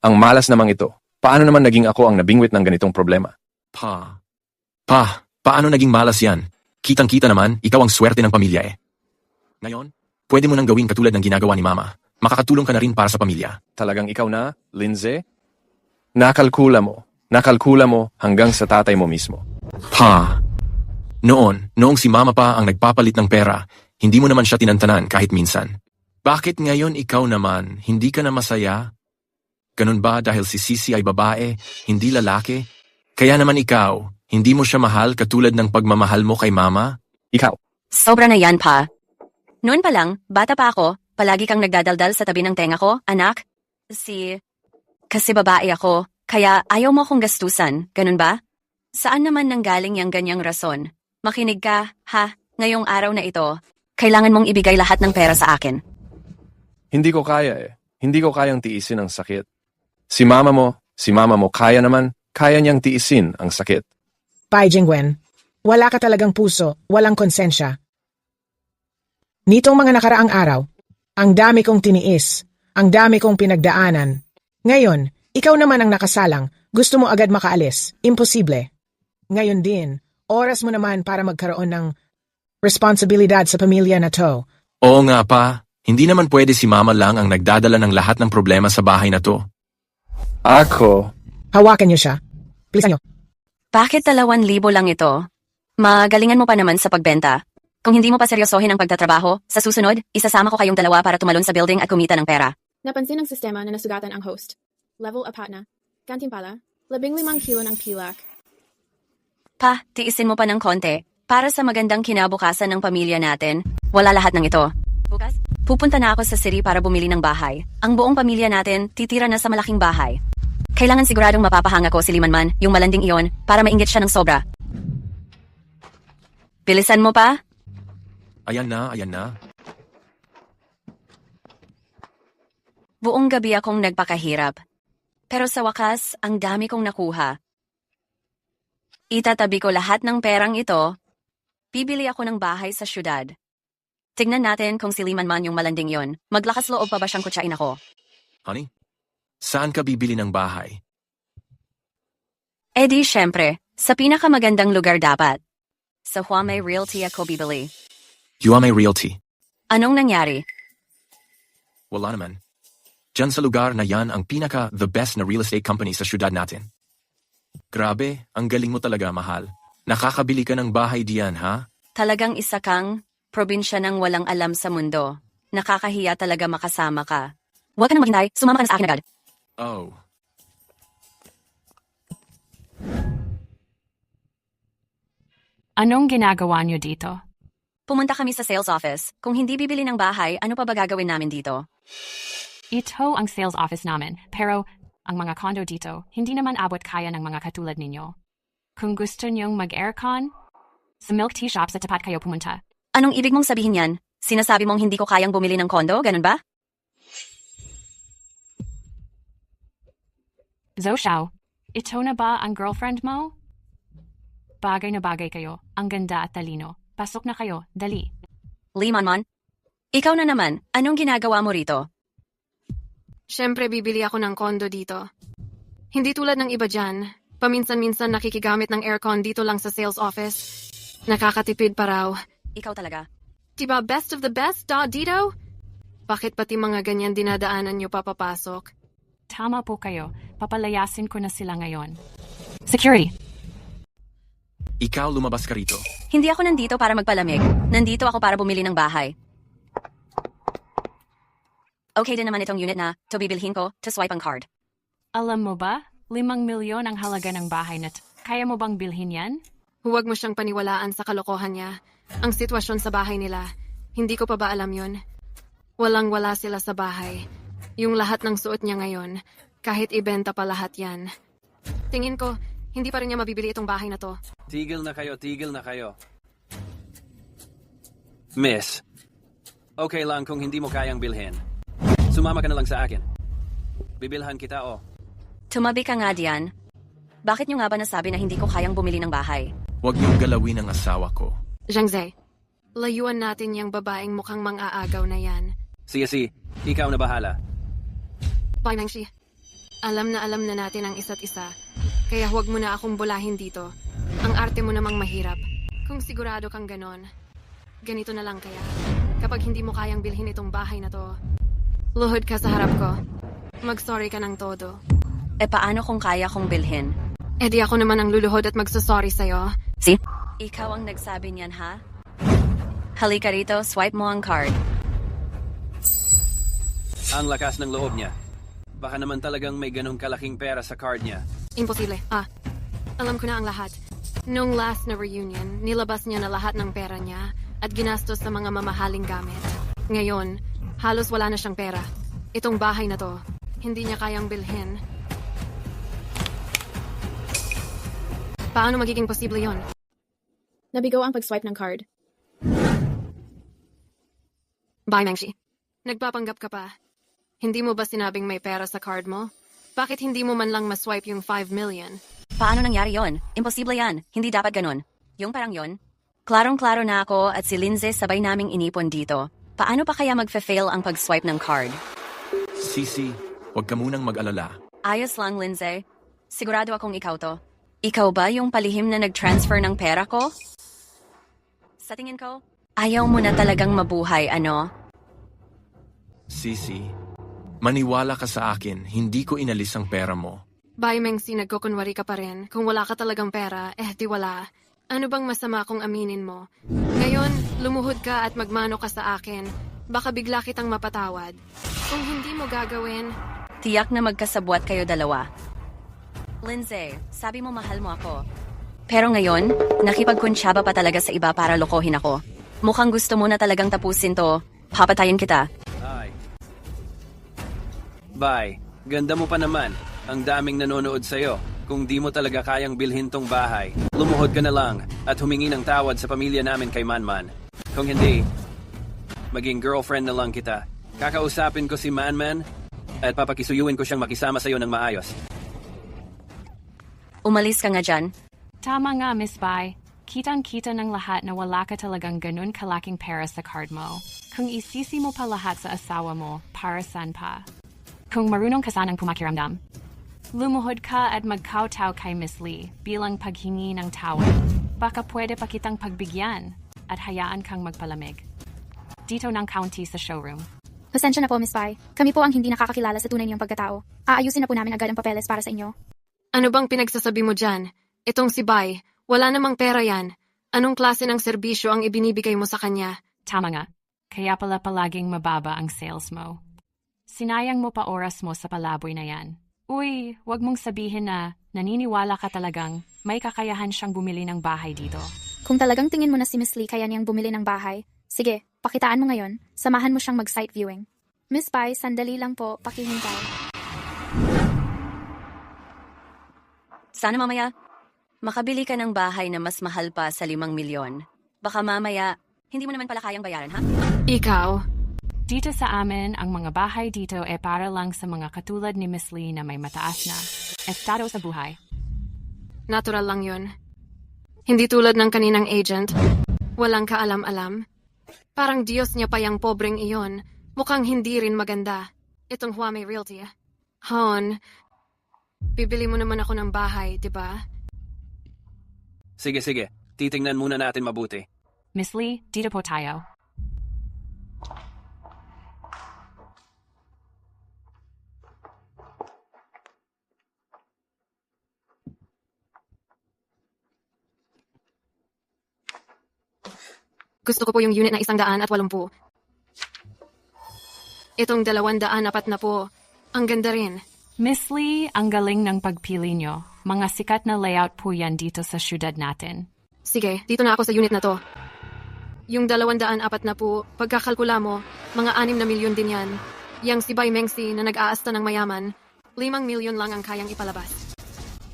B: Ang malas namang ito. Paano naman naging ako ang nabingwit ng ganitong problema?
E: Paano naging malas yan? Kitang-kita naman, ikaw ang swerte ng pamilya eh. Ngayon, pwede mo nang gawin katulad ng ginagawa ni Mama. Makakatulong ka na rin para sa pamilya.
B: Talagang ikaw na, Lindsay? Nakalkula mo hanggang sa tatay mo mismo.
E: Noong si Mama pa ang nagpapalit ng pera, hindi mo naman siya tinantanan kahit minsan. Bakit ngayon ikaw naman, hindi ka na masaya? Ganun ba dahil si Sisi ay babae, hindi lalaki? Kaya naman ikaw, hindi mo siya mahal katulad ng pagmamahal mo kay Mama?
B: Ikaw.
C: Sobra na yan pa. Noon pa lang, bata pa ako, palagi kang nagdadaldal sa tabi ng tenga ko, anak. Kasi babae ako, kaya ayaw mo akong gastusan, ganun ba? Saan naman nanggaling yung ganyang rason? Makinig ka, ha? Ngayong araw na ito, kailangan mong ibigay lahat ng pera sa akin.
B: Hindi ko kaya eh. Hindi ko kayang tiisin ang sakit. Si mama mo kaya niyang tiisin ang sakit.
D: Pai Jingwen, wala ka talagang puso, walang konsensya. Nitong mga nakaraang araw, ang dami kong tiniis, ang dami kong pinagdaanan. Ngayon, ikaw naman ang nakasalang, gusto mo agad makaalis, imposible. Ngayon din, oras mo naman para magkaroon ng responsibilidad sa pamilya na to.
E: Oo nga pa, hindi naman pwede si Mama lang ang nagdadala ng lahat ng problema sa bahay na to.
B: Ako?
D: Hawakan niyo siya. Please niyo.
C: Bakit 2,000 lang ito? Magalingan mo pa naman sa pagbenta. Kung hindi mo pa seryosohin ang pagtatrabaho, sa susunod, isasama ko kayong dalawa para tumalon sa building at kumita ng pera.
A: Napansin ng sistema na nasugatan ang host. Level apat na. Gantimpala, 15 kilo ng pilak.
C: Pa, tiisin mo pa ng konti. Para sa magandang kinabukasan ng pamilya natin, wala lahat ng ito. Bukas, pupunta na ako sa city para bumili ng bahay. Ang buong pamilya natin, titira na sa malaking bahay. Kailangan siguradong mapapahanga ko si Limanman, yung malanding iyon, para mainggit siya ng sobra. Bilisan mo pa?
E: Ayan na, ayan na.
C: Buong gabi akong nagpakahirap. Pero sa wakas, ang dami kong nakuha. Itatabi ko lahat ng perang ito. Bibili ako ng bahay sa syudad. Tignan natin kung si Limanman yung malanding yon. Maglakas loob pa ba siyang kutsain ako?
E: Honey, saan ka bibili ng bahay?
C: Eh di, syempre, sa pinakamagandang lugar dapat. Sa Huamei Realty ako bibili.
E: Yuamay Realty.
C: Anong nangyari?
E: Wala naman. Diyan sa lugar na yan ang the best na real estate company sa syudad natin. Grabe, ang galing mo talaga, mahal. Nakakabili ka ng bahay diyan, ha?
C: Talagang isa kang probinsya ng walang alam sa mundo. Nakakahiya talaga makasama ka. Huwag ka nang maghintay, sumama ka na sa akin agad.
E: Oh.
H: Anong ginagawa niyo dito?
C: Pumunta kami sa sales office. Kung hindi bibili ng bahay, ano pa ba gagawin namin dito?
H: Ito ang sales office namin, pero ang mga condo dito, hindi naman abot kaya ng mga katulad ninyo. Kung gusto niyong mag-aircon, sa milk tea shop sa tapat kayo pumunta.
C: Anong ibig mong sabihin yan? Sinasabi mong hindi ko kayang bumili ng kondo, ganun ba?
H: Zhou Xiao, ito na ba ang girlfriend mo? Bagay na bagay kayo, ang ganda at talino. Pasok na kayo, dali.
C: Limanman, ikaw na naman, anong ginagawa mo rito?
J: Siyempre bibili ako ng kondo dito. Hindi tulad ng iba dyan. Paminsan-minsan nakikigamit ng aircon dito lang sa sales office. Nakakatipid pa raw.
C: Ikaw talaga.
J: Diba best of the best, dito? Bakit pati mga ganyan dinadaanan nyo papapasok?
H: Tama po kayo, papalayasin ko na sila ngayon. Security!
E: Ikaw lumabas ka rito.
C: Hindi ako nandito para magpalamig. Nandito ako para bumili ng bahay. Okay din naman itong unit na, to bibilhin ko, to swipe ang card.
H: Alam mo ba, 5 milyon ang halaga ng bahay na kaya mo bang bilhin yan?
J: Huwag mo siyang paniwalaan sa kalokohan niya. Ang sitwasyon sa bahay nila, hindi ko pa ba alam yun? Walang-wala sila sa bahay. Yung lahat ng suot niya ngayon, kahit ibenta pa lahat yan. Tingin ko, hindi pa rin niya mabibili itong bahay na to.
F: Tigil na kayo, tigil na kayo. Miss, okay lang kung hindi mo kayang bilhin. Sumama ka na lang sa akin. Bibilhan kita, oh.
C: Tumabi ka nga diyan. Bakit nyo nga ba nasabi na hindi ko kayang bumili ng bahay?
E: Huwag niyong galawin ang asawa ko.
J: Zhangze, layuan natin yung babaeng mukhang mang-aagaw na yan.
F: Sige, ikaw na bahala.
J: Bye, Mengshi. Alam na natin ang isa't isa. Kaya huwag mo na akong bulahin dito. Ang arte mo namang mahirap. Kung sigurado kang ganon, ganito na lang kaya. Kapag hindi mo kayang bilhin itong bahay na to, luhod ka sa harap ko. Mag-sorry ka ng todo.
C: E paano kung kaya kong bilhin?
J: Eh di ako naman ang luluhod at magsasorry sa'yo.
C: Si? Ikaw ang nagsabi niyan, ha? Halika rito, swipe mo ang card.
F: Ang lakas ng loob niya. Baka naman talagang may ganong kalaking pera sa card niya.
J: Imposible. Alam ko na ang lahat. Nung last na reunion, nilabas niya na lahat ng pera niya at ginastos sa mga mamahaling gamit. Ngayon, halos wala na siyang pera. Itong bahay na to, hindi niya kayang bilhin. Paano magiging posible yon?
A: Nabigo ang pag-swipe ng card.
J: Bye, Mengshi. Nagpapanggap ka pa. Hindi mo ba sinabing may pera sa card mo? Bakit hindi mo man lang maswipe yung 5 million?
C: Paano nangyari yon? Imposible yan. Hindi dapat ganun. Yung parang yon? Klarong-klaro na ako at si Lindsay sabay naming inipon dito. Paano pa kaya magfe-fail ang pag-swipe ng card?
E: Sisi, huwag ka munang mag-alala.
C: Ayos lang, Lindsay. Sigurado akong ikaw to. Ikaw ba yung palihim na nag-transfer ng pera ko? Sa tingin ko, ayaw mo na talagang mabuhay, ano?
E: Sisi, maniwala ka sa akin, hindi ko inalis ang pera mo.
J: Bye, Mengsi, nagkukunwari ka pa rin. Kung wala ka talagang pera, di wala. Ano bang masama kung aminin mo? Ngayon, lumuhod ka at magmano ka sa akin. Baka bigla kitang mapatawad. Kung hindi mo gagawin,
C: Tiyak na magkasabwat kayo dalawa. Lindsay, sabi mo mahal mo ako. Pero ngayon, nakipagkunsyaba pa talaga sa iba para lokohin ako. Mukhang gusto mo na talagang tapusin to. Papatayin kita.
F: Ay. Bye. Ganda mo pa naman. Ang daming nanonood sa'yo. Kung di mo talaga kayang bilhin tong bahay, lumuhod ka na lang at humingi ng tawad sa pamilya namin kay Manman. Kung hindi, maging girlfriend na lang kita. Kakausapin ko si Manman at papakisuyuin ko siyang makisama sa'yo ng maayos.
C: Umalis ka nga dyan.
H: Tama nga, Miss Bai. Kitang-kita ng lahat na wala ka talagang ganun kalaking pera sa card mo. Kung isisi mo pa lahat sa asawa mo, para saan pa? Kung marunong ka sanang pumakiramdam, lumuhod ka at magkawtaw kay Miss Lee bilang paghingi ng tawad. Baka pwede pa kitang pagbigyan at hayaan kang magpalamig. Dito ng county sa showroom.
K: Pasensya na po, Miss Pai. Kami po ang hindi nakakakilala sa tunay niyong pagkatao. Aayusin na po namin agad ang papeles para sa inyo.
J: ano bang pinagsasabi mo dyan? Itong si Bai, wala namang pera yan. Anong klase ng serbisyo ang ibinibigay mo sa kanya?
H: Tama nga. Kaya pala palaging mababa ang sales mo. Sinayang mo pa oras mo sa palaboy na yan. Uy, wag mong sabihin na naniniwala ka talagang may kakayahan siyang bumili ng bahay dito.
K: Kung talagang tingin mo na si Miss Lee kaya niyang bumili ng bahay, sige, pakitaan mo ngayon, samahan mo siyang mag-site viewing. Miss Pai, sandali lang po, pakihintay.
C: Sana mamaya, makabili ka ng bahay na mas mahal pa sa 5 milyon. Baka mamaya, hindi mo naman pala kayang bayaran, ha?
J: Ikaw?
H: Dito sa amin, ang mga bahay dito ay para lang sa mga katulad ni Miss Lee na may mataas na estado sa buhay.
J: Natural lang yun. Hindi tulad ng kaninang agent. Walang kaalam-alam. Parang Diyos niya pa yung pobreng iyon. Mukhang hindi rin maganda. Itong Huame Realty. Hon, bibili mo naman ako ng bahay, di ba?
F: Sige. Titingnan muna natin mabuti.
H: Miss Lee, dito po tayo.
J: Gusto ko po yung unit na 180. Itong 240 po. Ang ganda rin.
H: Miss Lee, ang galing ng pagpili nyo. Mga sikat na layout po yan dito sa syudad natin.
J: Sige, dito na ako sa unit na to. Yung 240 po, pagkakalkula mo, mga 6 na milyon din yan. Yang si Bai Mengsi na nag-aasta ng mayaman, 5 milyon lang ang kayang ipalabas.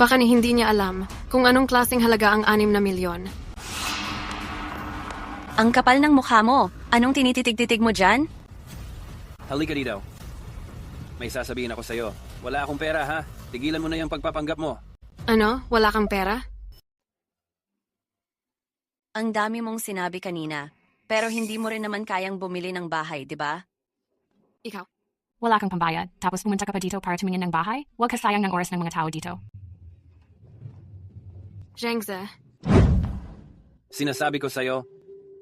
J: Baka ni hindi niya alam kung anong klaseng halaga ang 6 na milyon.
C: Ang kapal ng mukha mo. Anong tinititig-titig mo dyan?
F: Halika dito. May sasabihin ako sa'yo. Wala akong pera, ha? Tigilan mo na yung pagpapanggap mo.
J: Ano? Wala kang pera?
C: Ang dami mong sinabi kanina. Pero hindi mo rin naman kayang bumili ng bahay, di ba?
J: Ikaw?
H: Wala kang pambayad, tapos pumunta ka pa dito para tumingin ng bahay? Huwag kasayang ng oras ng mga tao dito.
J: Zhengze,
F: Sinasabi ko sa'yo,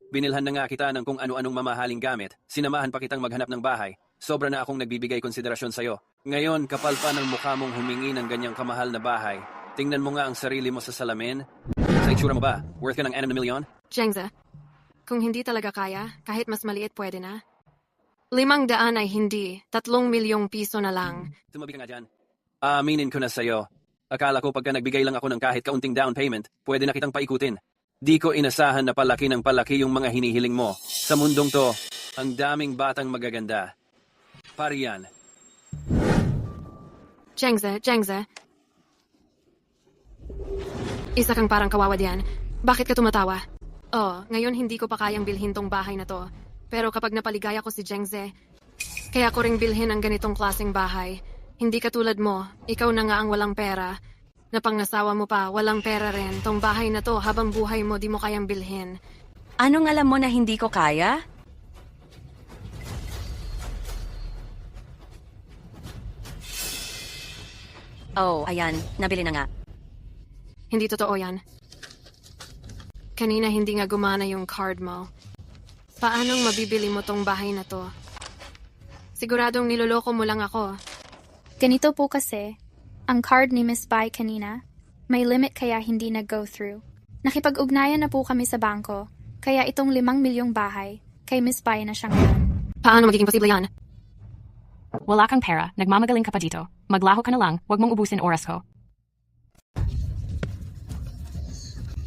F: binilhan na nga kita ng kung ano-anong mamahaling gamit. Sinamahan pa kitang maghanap ng bahay. Sobra na akong nagbibigay konsiderasyon sa'yo. Ngayon, kapal pa ng mukha mong humingi ng ganyang kamahal na bahay. Tingnan mo nga ang sarili mo sa salamin. Sa itsura mo ba? Worth ka ng 6 na milyon?
J: Zhengze, kung hindi talaga kaya, kahit mas maliit pwede na. 500 ay hindi, 3 milyong piso na lang.
F: Tumabi ka nga dyan. Aminin ko na sa'yo. Akala ko pagka nagbigay lang ako ng kahit kaunting down payment, pwede na kitang paikutin. Di ko inasahan na palaki ng palaki yung mga hinihiling mo. Sa mundong to, ang daming batang magaganda. Pariyan.
J: Zhengze. Isa kang parang kawawa diyan. Bakit ka tumatawa? Oh, ngayon hindi ko pa kayang bilhin tong bahay na to. Pero kapag napaligaya ko si Zhengze, kaya ko ring bilhin ang ganitong klaseng bahay. Hindi katulad mo, ikaw na nga ang walang pera. Napangasawa mo pa, walang pera rin. Tong bahay na to, habang buhay mo, di mo kayang bilhin.
C: Anong alam mo na hindi ko kaya? Oh, ayan. Nabili na nga.
J: Hindi totoo yan. Kanina hindi nga gumana yung card mo. Paanong mabibili mo tong bahay na to? Siguradong niloloko mo lang ako.
K: Ganito po kasi, ang card ni Miss Bai kanina, may limit kaya hindi nag-go through. Nakipag-ugnayan na po kami sa bangko, Kaya itong 5 milyong bahay, kay Miss Bai na siya ngayon.
J: Paano magiging posible yan?
H: Wala kang pera, nagmamagaling ka pa dito. Maglaho ka na lang, wag mong ubusin oras ko.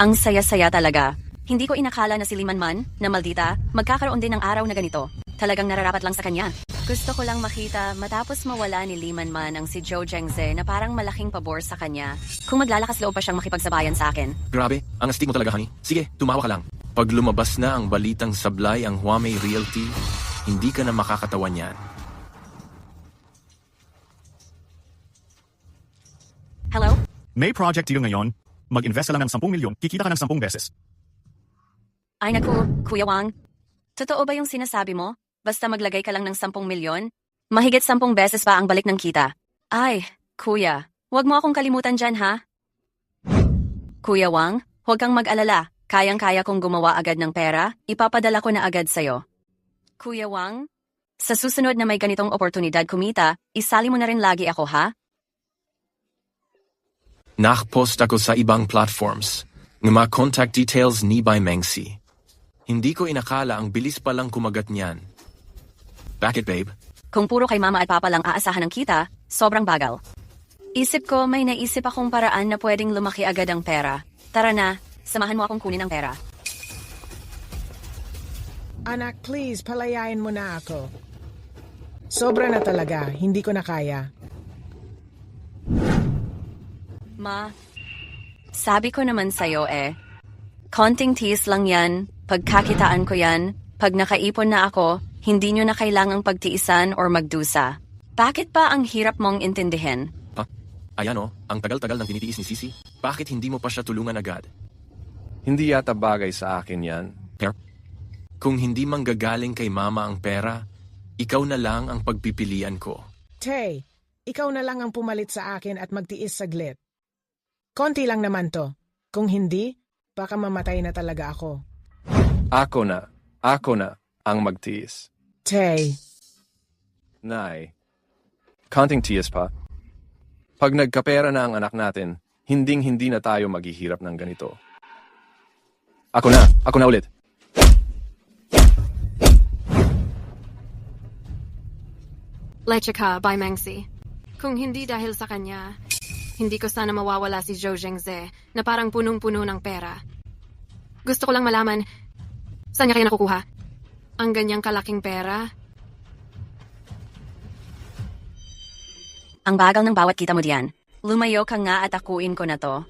C: Ang saya-saya talaga. Hindi ko inakala na si Limanman, na maldita, magkakaroon din ng araw na ganito. Talagang nararapat lang sa kanya. Gusto ko lang makita matapos mawala ni Limanman ang si Zhou Zhengze na parang malaking pabor sa kanya. Kung maglalakas loob pa siyang makipagsabayan sa akin.
E: Grabe, ang astig mo talaga, honey. Sige, tumawa ka lang. Pag lumabas na ang balitang sablay ang Huamei Realty, hindi ka na makakatawan yan.
C: Hello?
L: May project deal ngayon. Mag-invest ka lang ng 10 milyon, kikita ka ng 10 beses.
C: Ay naku, Kuya Wang. Totoo ba yung sinasabi mo? Basta maglagay ka lang ng 10 milyon? Mahigit 10 beses pa ang balik ng kita. Ay, Kuya, huwag mo akong kalimutan dyan ha? Kuya Wang, huwag kang mag-alala. Kayang-kaya kong gumawa agad ng pera, ipapadala ko na agad sa'yo. Kuya Wang, sa susunod na may ganitong oportunidad kumita, isali mo na rin lagi ako ha?
E: Nakpost ako sa ibang platforms. Ng mga contact details ni Bai Mengsi. Hindi ko inakala ang bilis palang kumagat niyan. Bakit, babe?
C: Kung puro kay mama at papa lang aasahan ng kita, sobrang bagal. Isip ko may naisip akong paraan na pwedeng lumaki agad ang pera. Tara na, samahan mo akong kunin ang pera.
D: Anak, please, palayain mo na ako. Sobra na talaga, hindi ko na kaya.
C: Ma, sabi ko naman sa'yo konting tiis lang yan, pagkakitaan ko yan, pag nakaipon na ako, hindi nyo na kailangang pagtiisan or magdusa. Bakit pa ang hirap mong intindihin?
E: Ayan ang tagal-tagal ng tinitiis ni Sisi. Bakit hindi mo pa siya tulungan agad?
B: Hindi yata bagay sa akin yan.
E: Pero, kung hindi manggagaling kay mama ang pera, ikaw na lang ang pagpipilian ko.
D: Tay, ikaw na lang ang pumalit sa akin at magtiis saglit. Konti lang naman to. Kung hindi, baka mamatay na talaga ako.
B: Ako na ang magtiis.
D: Tay.
B: Nay, counting tiis pa. Pag nagkapera na ang anak natin, hinding-hindi na tayo maghihirap ng ganito. Ako na ulit.
J: Leche ka, Bai Mengsi. Kung hindi dahil sa kanya, hindi ko sana mawawala si Zhou Zhengze na parang punong-puno ng pera. Gusto ko lang malaman, saan niya kayo nakukuha? Ang ganyang kalaking pera?
C: Ang bagal ng bawat kita mo diyan. Lumayo ka nga at akuin ko na to.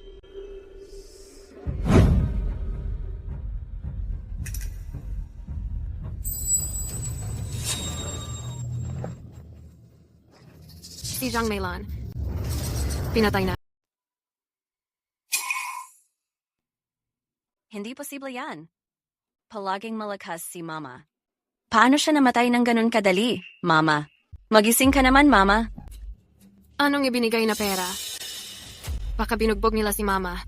J: Si Zhang Meilan. Pinatay na.
C: Hindi posible yan. Palaging malakas si Mama. Paano siya namatay ng ganun kadali, Mama? Magising ka naman, Mama.
J: Anong ibinigay na pera? Baka binugbog nila si Mama.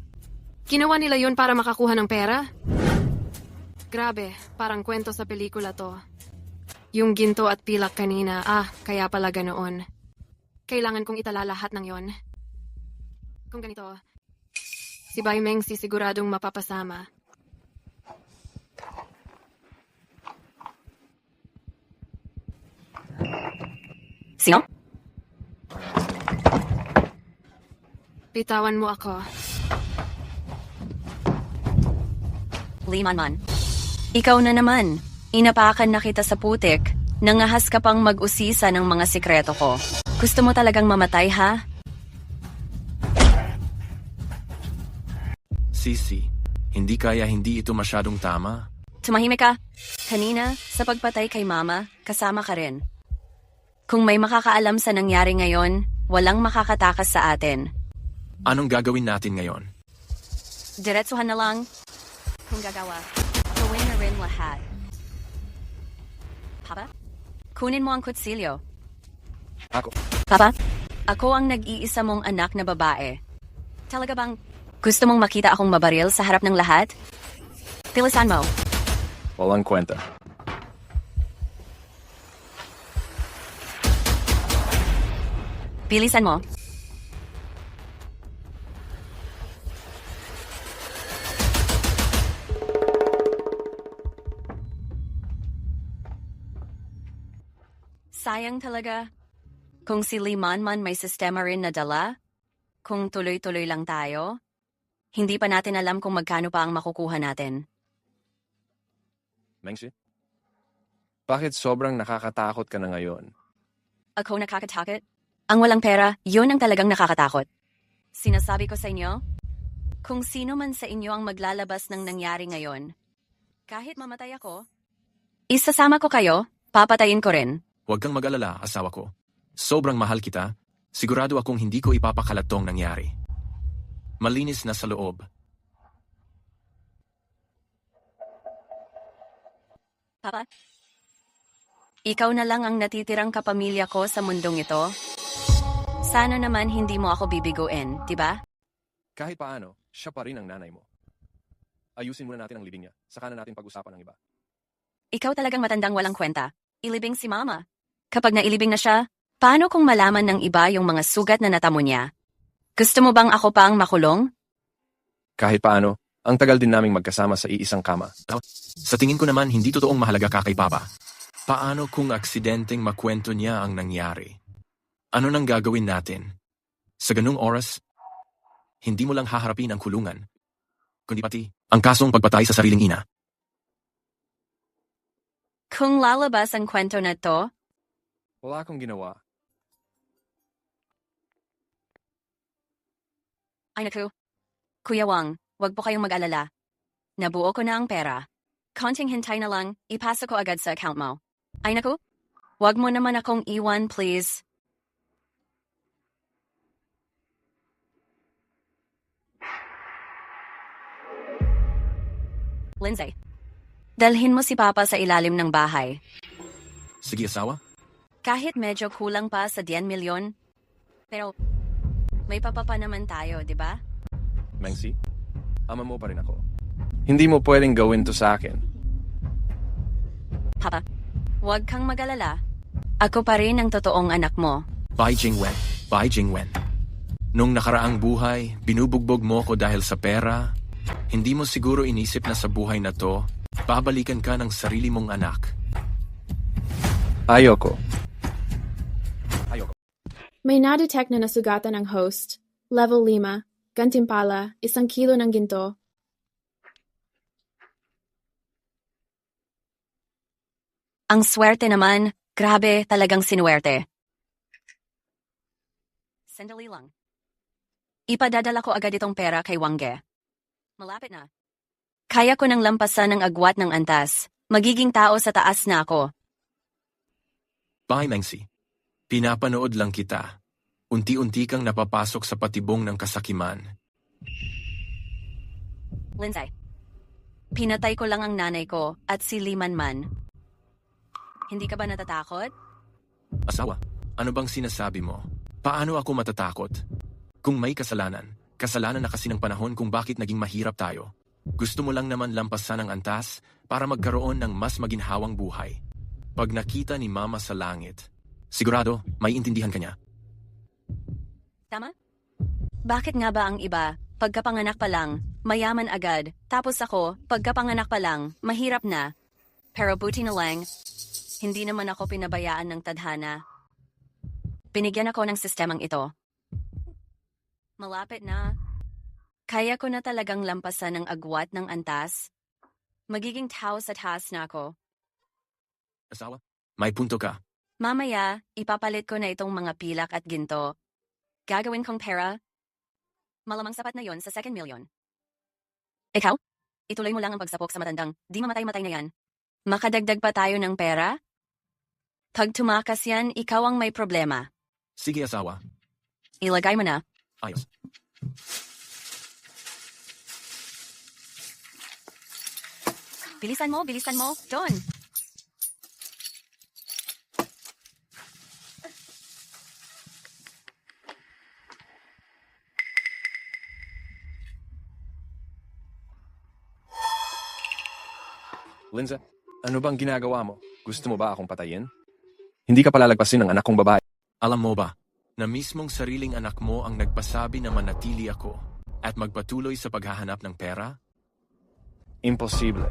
J: Ginawa nila yun para makakuha ng pera? Grabe, parang kwento sa pelikula to. Yung ginto at pilak kanina, kaya pala ganoon. Kailangan kong itala lahat ng yon. Kung ganito, si Bai Mengsi siguradong mapapasama.
C: Sino?
J: Bitawan mo ako.
C: Limanman. Ikaw na naman. Inapakan na kita sa putik. Nangahas ka pang mag-usisa ng mga sikreto ko. Gusto mo talagang mamatay, ha?
E: Sisi, hindi ito masyadong tama?
C: Tumahimik ka. Kanina, sa pagpatay kay Mama, kasama ka rin. Kung may makakaalam sa nangyari ngayon, walang makakatakas sa atin.
E: Anong gagawin natin ngayon?
C: Diretsuhan na lang. Kung gagawa, gawin na rin lahat. Papa? Kunin mo ang kutsilyo.
B: Ako.
C: Papa, ako ang nag-iisa mong anak na babae. Talaga bang gusto mong makita akong mabaril sa harap ng lahat? Pilisan mo.
B: Walang kwenta.
C: Bilisan mo. Sayang talaga. Kung si Liman man may sistema rin na dala, kung tuloy-tuloy lang tayo, hindi pa natin alam kung magkano pa ang makukuha natin.
B: Mengsi? Bakit sobrang nakakatakot ka na ngayon?
C: Ako nakakatakot? Ang walang pera, yun ang talagang nakakatakot. Sinasabi ko sa inyo, kung sino man sa inyo ang maglalabas ng nangyari ngayon, kahit mamatay ako, isasama ko kayo, papatayin ko rin.
E: Huwag kang mag-alala, asawa ko. Sobrang mahal kita. Sigurado akong hindi ko ipapakalat tong nangyari. Malinis na sa loob.
C: Papa? Ikaw na lang ang natitirang kapamilya ko sa mundong ito. Sana naman hindi mo ako bibiguin, diba?
B: Kahit paano, siya pa rin ang nanay mo. Ayusin muna natin ang libing niya. Saka na natin pag-usapan ng iba.
C: Ikaw talagang matandang walang kwenta. Ilibing si Mama. Kapag nailibing na siya, paano kung malaman ng iba yung mga sugat na natamo niya? Gusto mo bang ako pa ang makulong?
B: Kahit paano, ang tagal din naming magkasama sa iisang kama.
E: Sa tingin ko naman, hindi totoong mahalaga ka kay Papa. Paano kung aksidenteng makwento niya ang nangyari? Ano nang gagawin natin? Sa ganung oras, hindi mo lang haharapin ang kulungan, kundi pati ang kasong pagpatay sa sariling ina.
C: Kung lalabas ang kwento na to,
B: wala akong ginawa.
C: Ay naku. Kuya Wang, wag po kayong mag-alala. Nabuo ko na ang pera. Konting hintay na lang, ipasa ko agad sa account mo. Ay naku. Wag mo naman akong iwan, please. Lindsay, dalhin mo si Papa sa ilalim ng bahay.
E: Sige, asawa.
C: Kahit medyo kulang pa sa 10 milyon, pero may papa pa naman tayo, di ba?
B: Mengsi, ama mo pa rin ako. Hindi mo pwedeng gawin to sa akin.
C: Papa, huwag kang mag-alala. Ako pa rin ang totoong anak mo.
E: Bai Jingwen, Bai Jingwen. Nung nakaraang buhay, binubugbog mo ko dahil sa pera. Hindi mo siguro inisip na sa buhay na to, babalikan ka ng sarili mong anak.
B: Ayoko.
A: May na-detect na nasugatan ang host, level 5, gantimpala, 1 kilo ng ginto.
C: Ang swerte naman, grabe talagang sinuwerte. Sandali lang. Ipadadala ko agad itong pera kay Wangge. Malapit na. Kaya ko nang lampasan ng agwat ng antas. Magiging tao sa taas na ako.
E: Bye, Mengsi. Pinapanood lang kita. Unti-unti kang napapasok sa patibong ng kasakiman.
C: Lindsay, pinatay ko lang ang nanay ko at si Liman man. Hindi ka ba natatakot?
E: Asawa, ano bang sinasabi mo? Paano ako matatakot? Kung may kasalanan na kasi ng panahon kung bakit naging mahirap tayo. Gusto mo lang naman lampasan ang antas para magkaroon ng mas maginhawang buhay. Pag nakita ni Mama sa langit, sigurado may intindihan ka niya.
C: Tama? Bakit nga ba ang iba, pagkapanganak pa lang, mayaman agad, tapos ako, pagkapanganak pa lang, mahirap na. Pero buti na lang, hindi naman ako pinabayaan ng tadhana. Binigyan ako ng sistemang ito. Malapit na. Kaya ko na talagang lampasan ang agwat ng antas. Magiging tao sa taas na ako.
E: Asawa, may punto ka.
C: Mamaya, ipapalit ko na itong mga pilak at ginto. Gagawin kong pera. Malamang sapat na yon sa 2 milyon. Ikaw? Ituloy mo lang ang pagsapok sa matandang, di mamatay-matay na yan. Makadagdag pa tayo ng pera? Pag tumakas yan, ikaw ang may problema.
E: Sige, asawa.
C: Ilagay mo na.
E: Ayos.
C: Bilisan mo, Don.
B: Lindsay, ano bang ginagawa mo? Gusto mo ba akong patayin? Hindi ka palalagpasin ng anak kong babae.
E: Alam mo ba, na mismong sariling anak mo ang nagpasabi na manatili ako at magpatuloy sa paghahanap ng pera?
B: Imposible.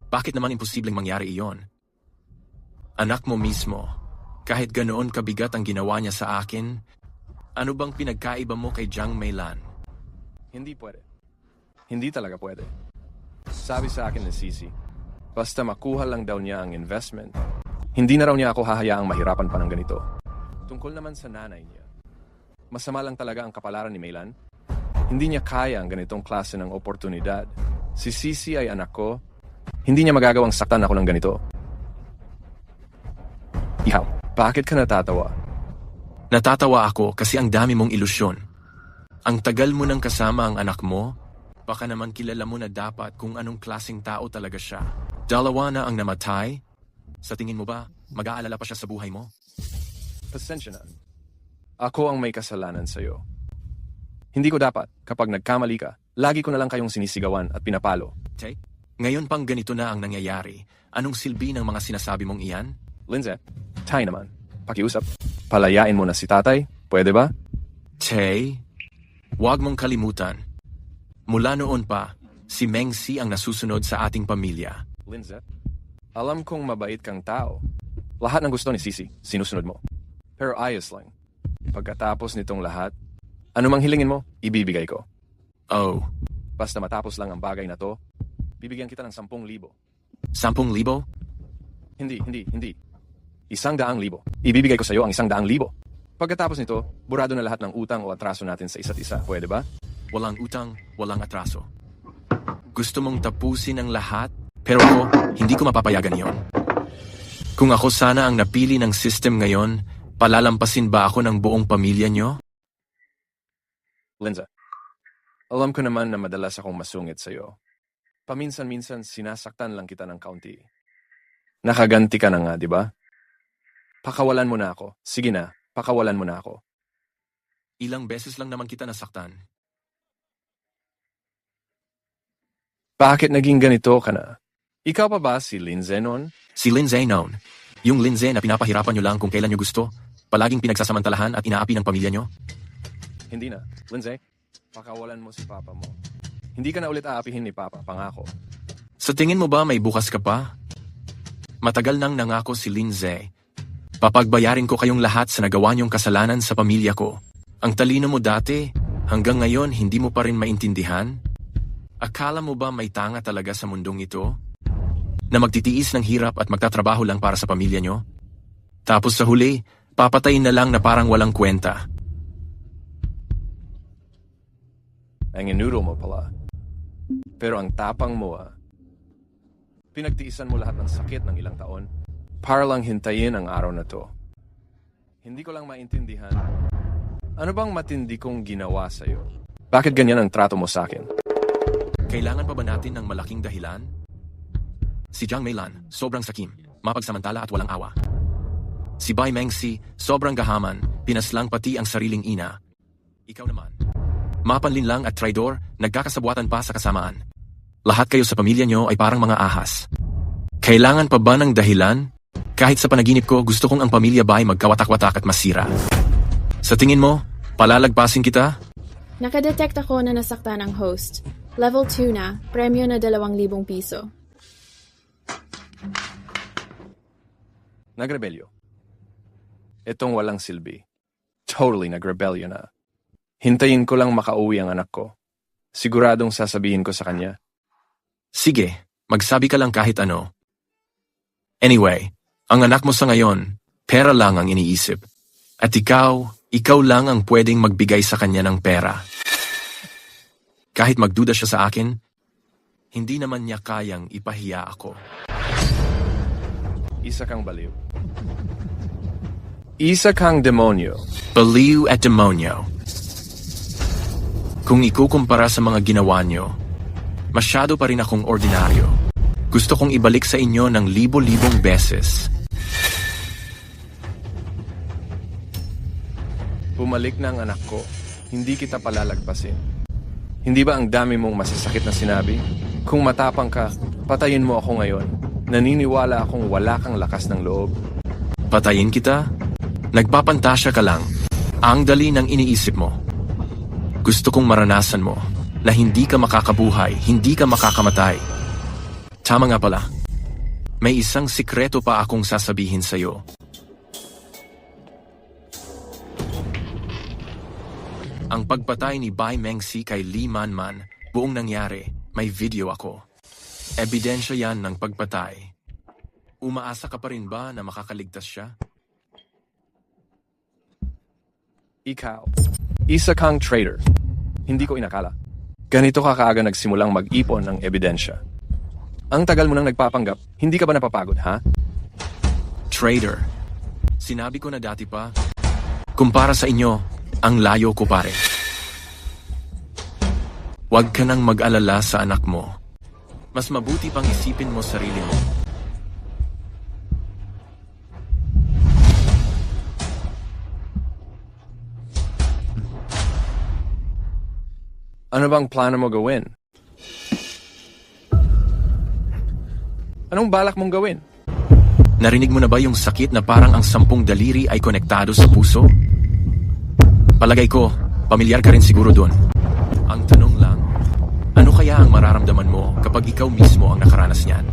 E: Bakit naman imposibleng mangyari iyon? Anak mo mismo, Kahit ganoon kabigat ang ginawa niya sa akin, ano bang pinagkaiba mo kay Jiang Meilan?
B: Hindi pwede. Hindi talaga pwede. Sabi sa akin ni Sisi, basta makuha lang daw niya ang investment, hindi na raw niya ako hahayaang mahirapan pa ng ganito. Tungkol naman sa nanay niya, masama lang talaga ang kapalaran ni Meilan. Hindi niya kaya ang ganitong klase ng oportunidad. Si Sisi ay anak ko. Hindi niya magagawang saktan ako ng ganito. Ihaw, bakit ka natatawa?
E: Natatawa ako kasi ang dami mong ilusyon. Ang tagal mo nang kasama ang anak mo, baka naman kilala mo na dapat kung anong klaseng tao talaga siya. Dalawa na ang namatay. Sa tingin mo ba, mag-aalala pa siya sa buhay mo?
B: Pasensya na. Ako ang may kasalanan sa'yo. Hindi ko dapat, kapag nagkamali ka, lagi ko na lang kayong sinisigawan at pinapalo.
E: Okay? Ngayon pang ganito na ang nangyayari, anong silbi ng mga sinasabi mong iyan?
B: Lindsay, tayo naman. Pakiusap. Palayain mo na si tatay. Pwede ba?
E: Tay, huwag mong kalimutan. Mula noon pa, si Meng Si ang nasusunod sa ating pamilya.
B: Lindsay, alam kong mabait kang tao. Lahat ng gusto ni Sisi, sinusunod mo. Pero ayos lang. Pagkatapos nitong lahat, anumang hilingin mo, ibibigay ko.
E: Oh.
B: Basta matapos lang ang bagay na to, bibigyan kita ng 10,000.
E: 10,000?
B: Hindi. 100,000. Ibibigay ko sa iyo ang 100,000. Pagkatapos nito, burado na lahat ng utang o atraso natin sa isa't isa. Pwede ba?
E: Walang utang, walang atraso. Gusto mong tapusin ang lahat, pero ako, hindi ko mapapayagan iyon. Kung ako sana ang napili ng system ngayon, palalampasin ba ako ng buong pamilya nyo?
B: Lindsay, alam ko naman na madalas akong masungit sa iyo. Paminsan-minsan sinasaktan lang kita ng kaunti. Nakaganti ka na nga, di ba? Pakawalan mo na ako. Sige na, pakawalan mo na ako.
E: Ilang beses lang naman kita nasaktan.
B: Bakit naging ganito ka na? Ikaw pa ba si Lindsay noon?
E: Si Lindsay noon. Yung Lindsay na pinapahirapan nyo lang kung kailan nyo gusto, palaging pinagsasamantalahan at inaapi ng pamilya nyo?
B: Hindi na. Lindsay, pakawalan mo si Papa mo. Hindi ka na ulit aapihin ni Papa, pangako.
E: Sa tingin mo ba may bukas ka pa? Matagal nang nangako si Lindsay. Papagbayarin ko kayong lahat sa nagawa niyong kasalanan sa pamilya ko. Ang talino mo dati, hanggang ngayon hindi mo pa rin maintindihan? Akala mo ba may tanga talaga sa mundong ito? Na magtitiis ng hirap at magtatrabaho lang para sa pamilya nyo? Tapos sa huli, papatayin na lang na parang walang kwenta.
B: Ang inuro mo pala. Pero ang tapang mo pinagtiisan mo lahat ng sakit ng ilang taon para lang hintayin ang araw na to. Hindi ko lang maintindihan. Ano bang matindi kong ginawa sa'yo? Bakit ganyan ang trato mo sa akin?
E: Kailangan pa ba natin ng malaking dahilan? Si Jiang Meilan, sobrang sakim, mapagsamantala at walang awa. Si Bai Mengsi, sobrang gahaman, pinaslang pati ang sariling ina. Ikaw naman. Mapanlinlang at traidor, nagkakasabwatan pa sa kasamaan. Lahat kayo sa pamilya nyo ay parang mga ahas. Kailangan pa ba ng dahilan? Kahit sa panaginip ko, gusto kong ang pamilya Bai magkawatak-watak at masira. Sa tingin mo, palalagpasin kita?
A: Nakadetect ako na nasaktan ang host. Level 2 na, premyo na 2,000 piso.
B: Nagrebelyo. Itong walang silbi. Totally nagrebelyo na. Hintayin ko lang makauwi ang anak ko. Siguradong sasabihin ko sa kanya.
E: Sige, magsabi ka lang kahit ano. Anyway, ang anak mo sa ngayon, pera lang ang iniisip. At ikaw lang ang pwedeng magbigay sa kanya ng pera. Kahit magduda siya sa akin, hindi naman niya kayang ipahiya ako.
B: Isa kang baliw. Isa kang demonyo.
E: Baliw at demonyo. Kung ikukumpara sa mga ginawa nyo, masyado pa rin akong ordinaryo. Gusto kong ibalik sa inyo ng libo-libong beses.
B: Bumalik na ang anak ko. Hindi kita palalagpasin. Hindi ba ang dami mong masasakit na sinabi? Kung matapang ka, patayin mo ako ngayon. Naniniwala akong wala kang lakas ng loob.
E: Patayin kita? Nagpapantasya ka lang. Ang dali ng iniisip mo. Gusto kong maranasan mo na hindi ka makakabuhay, hindi ka makakamatay. Tama nga pala. May isang sikreto pa akong sasabihin sa'yo. Ang pagpatay ni Bai Mengsi kay Lee Manman, buong nangyari, may video ako. Ebidensya yan ng pagpatay. Umaasa ka pa rin ba na makakaligtas siya?
B: Ikaw, isa kang traitor. Hindi ko inakala. Ganito ka kaaga nagsimulang mag-ipon ng ebidensya. Ang tagal mo nang nagpapanggap, hindi ka ba napapagod, ha?
E: Traitor. Sinabi ko na dati pa, kumpara sa inyo, ang layo ko pare. Huwag ka nang mag-alala sa anak mo. Mas mabuti pang isipin mo sarili mo.
B: Ano bang plano mo gawin? Anong balak mong gawin?
E: Narinig mo na ba yung sakit na parang ang 10 daliri ay konektado sa puso? Palagay ko, pamilyar ka rin siguro doon. Ang tanong lang, ano kaya ang mararamdaman mo kapag ikaw mismo ang nakaranas niyan?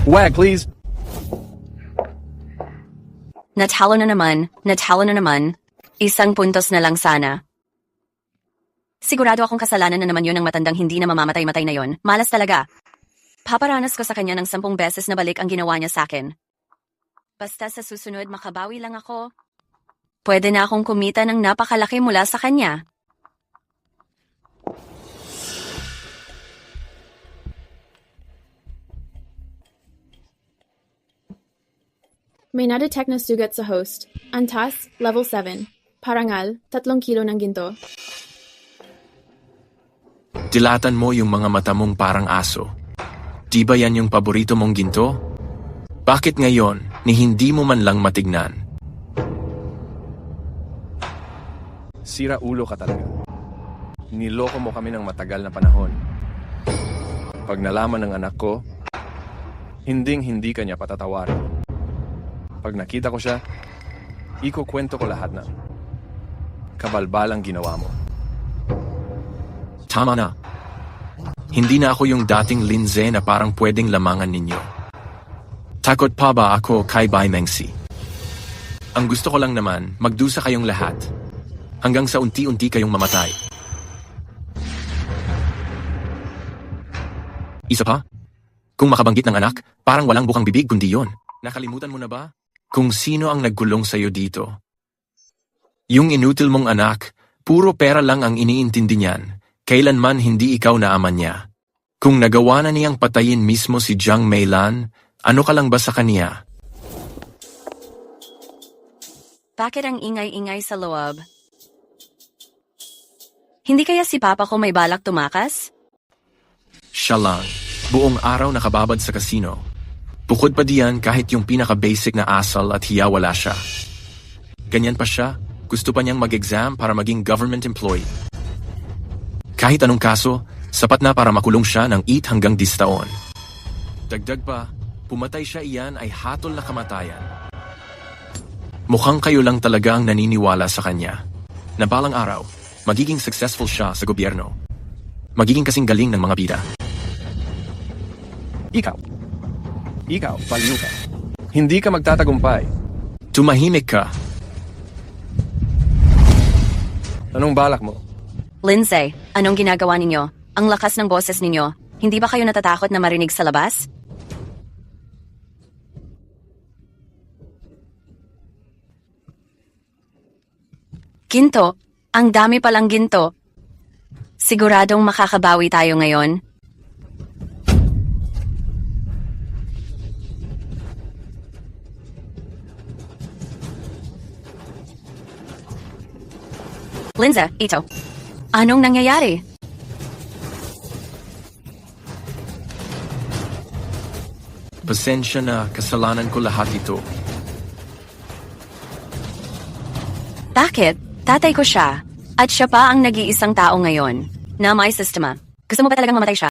B: Wag, please!
C: Natalo na naman. Isang puntos na lang sana. Sigurado akong kasalanan na naman yun ng matandang hindi na mamamatay-matay na yon. Malas talaga. Paparanas ko sa kanya ng 10 beses na balik ang ginawa niya sa akin. Basta sa susunod makabawi lang ako. Pwede na akong kumita ng napakalaki mula sa kanya.
A: May na-detect na sugat sa host. Antas, level 7. Parangal, 3 kilo ng ginto.
E: Dilatan mo yung mga mata mong parang aso. Di ba yan yung paborito mong ginto? Bakit ngayon ni hindi mo man lang matignan?
B: Sira ulo ka talaga. Niloko mo kami ng matagal na panahon. Pag nalaman ng anak ko, hindi ka niya patatawarin. Pag nakita ko siya, ikukwento ko lahat ng kabalbalang ginawa mo.
E: Tama na. Hindi na ako yung dating Lindsay na parang pwedeng lamangan ninyo. Takot pa ba ako kay Bai Mengsi? Ang gusto ko lang naman, magdusa kayong lahat. Hanggang sa unti-unti kayong mamatay. Isa pa? Kung makabanggit ng anak, parang walang bukang bibig kundi yun. Nakalimutan mo na ba? Kung sino ang nagkulong sa'yo dito. Yung inutil mong anak, puro pera lang ang iniintindi niyan. Kailanman hindi ikaw na ama niya. Kung nagawa na niyang patayin mismo si Jiang Meilan, ano ka lang ba sa kaniya?
C: Bakit ang ingay-ingay sa loob? Hindi kaya si Papa ko may balak tumakas?
E: Siya lang. Buong araw nakababad sa kasino. Bukod pa diyan kahit yung pinaka-basic na asal at hiya wala siya. Ganyan pa siya, gusto pa niyang mag-exam para maging government employee. Kahit anong kaso, sapat na para makulong siya ng 8 hanggang 10 taon. Dagdag pa, pumatay siya iyan ay hatol na kamatayan. Mukhang kayo lang talaga ang naniniwala sa kanya. Na balang araw, magiging successful siya sa gobyerno. Magiging kasing galing ng mga bida.
B: Ikaw, baliw ka. Hindi ka magtatagumpay.
E: Tumahimik ka.
B: Anong balak mo?
C: Lindsay, anong ginagawa ninyo? Ang lakas ng boses ninyo. Hindi ba kayo natatakot na marinig sa labas? Ginto? Ang dami palang ginto. Siguradong makakabawi tayo ngayon. Lindsay, ito. Anong nangyayari?
E: Pasensya na, kasalanan ko lahat ito.
C: Bakit? Tatay ko siya. At siya pa ang nag-iisang tao ngayon na may sistema. Gusto mo ba talagang mamatay siya?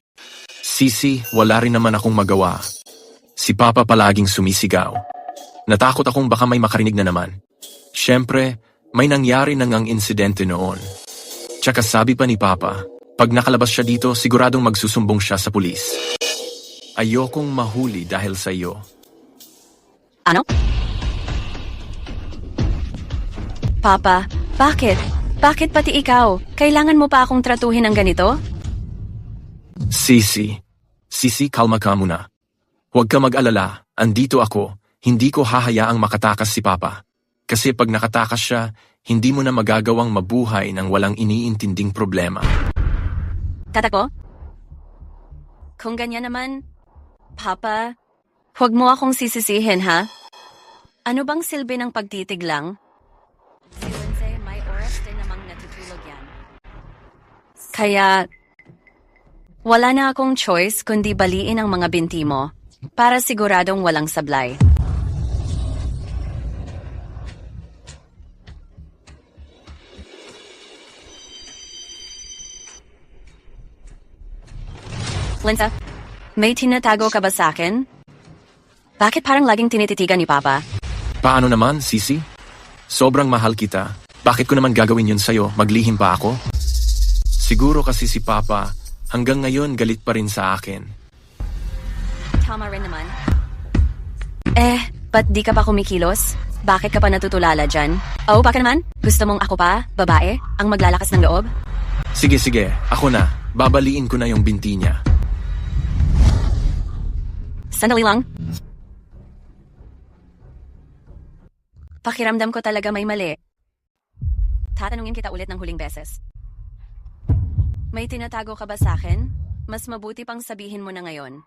E: Sisi, wala rin naman akong magawa. Si Papa palaging sumisigaw. Natakot akong baka may makarinig na naman. Siyempre, may nangyari na ngang insidente noon. Tsaka sabi pa ni Papa, pag nakalabas siya dito, siguradong magsusumbong siya sa pulis. Ayokong mahuli dahil sa iyo.
C: Ano? Papa, Bakit? Bakit pati ikaw? Kailangan mo pa akong tratuhin ng ganito?
E: Sisi, kalma ka muna. Huwag ka mag-alala, andito ako. Hindi ko hahayaang makatakas si Papa. Kasi pag nakatakas siya, hindi mo na magagawang mabuhay ng walang iniintinding problema.
C: Tatako? Kung ganyan naman, Papa, huwag mo akong sisisihin, ha? Ano bang silbi ng pagtitig lang? Si Lindsay, may oras din namang natutulog yan. Kaya, wala na akong choice kundi baliin ang mga binti mo para siguradong walang sablay. Lindsay, may tinatago ka ba sa akin? Bakit parang laging tinititigan ni Papa?
E: Paano naman, Sisi? Sobrang mahal kita. Bakit ko naman gagawin yun sa'yo? Maglihim pa ako? Siguro kasi si Papa hanggang ngayon galit pa rin sa akin.
C: Tama rin naman. Ba't di ka pa kumikilos? Bakit ka pa natutulala dyan? Oh, baka naman? Gusto mong ako pa, babae, ang maglalakas ng loob?
E: Sige, ako na. Babaliin ko na yung binti niya.
C: Sandali lang. Pakiramdam ko talaga may mali. Tatanungin kita ulit ng huling beses. May tinatago ka ba sa akin? Mas mabuti pang sabihin mo na ngayon.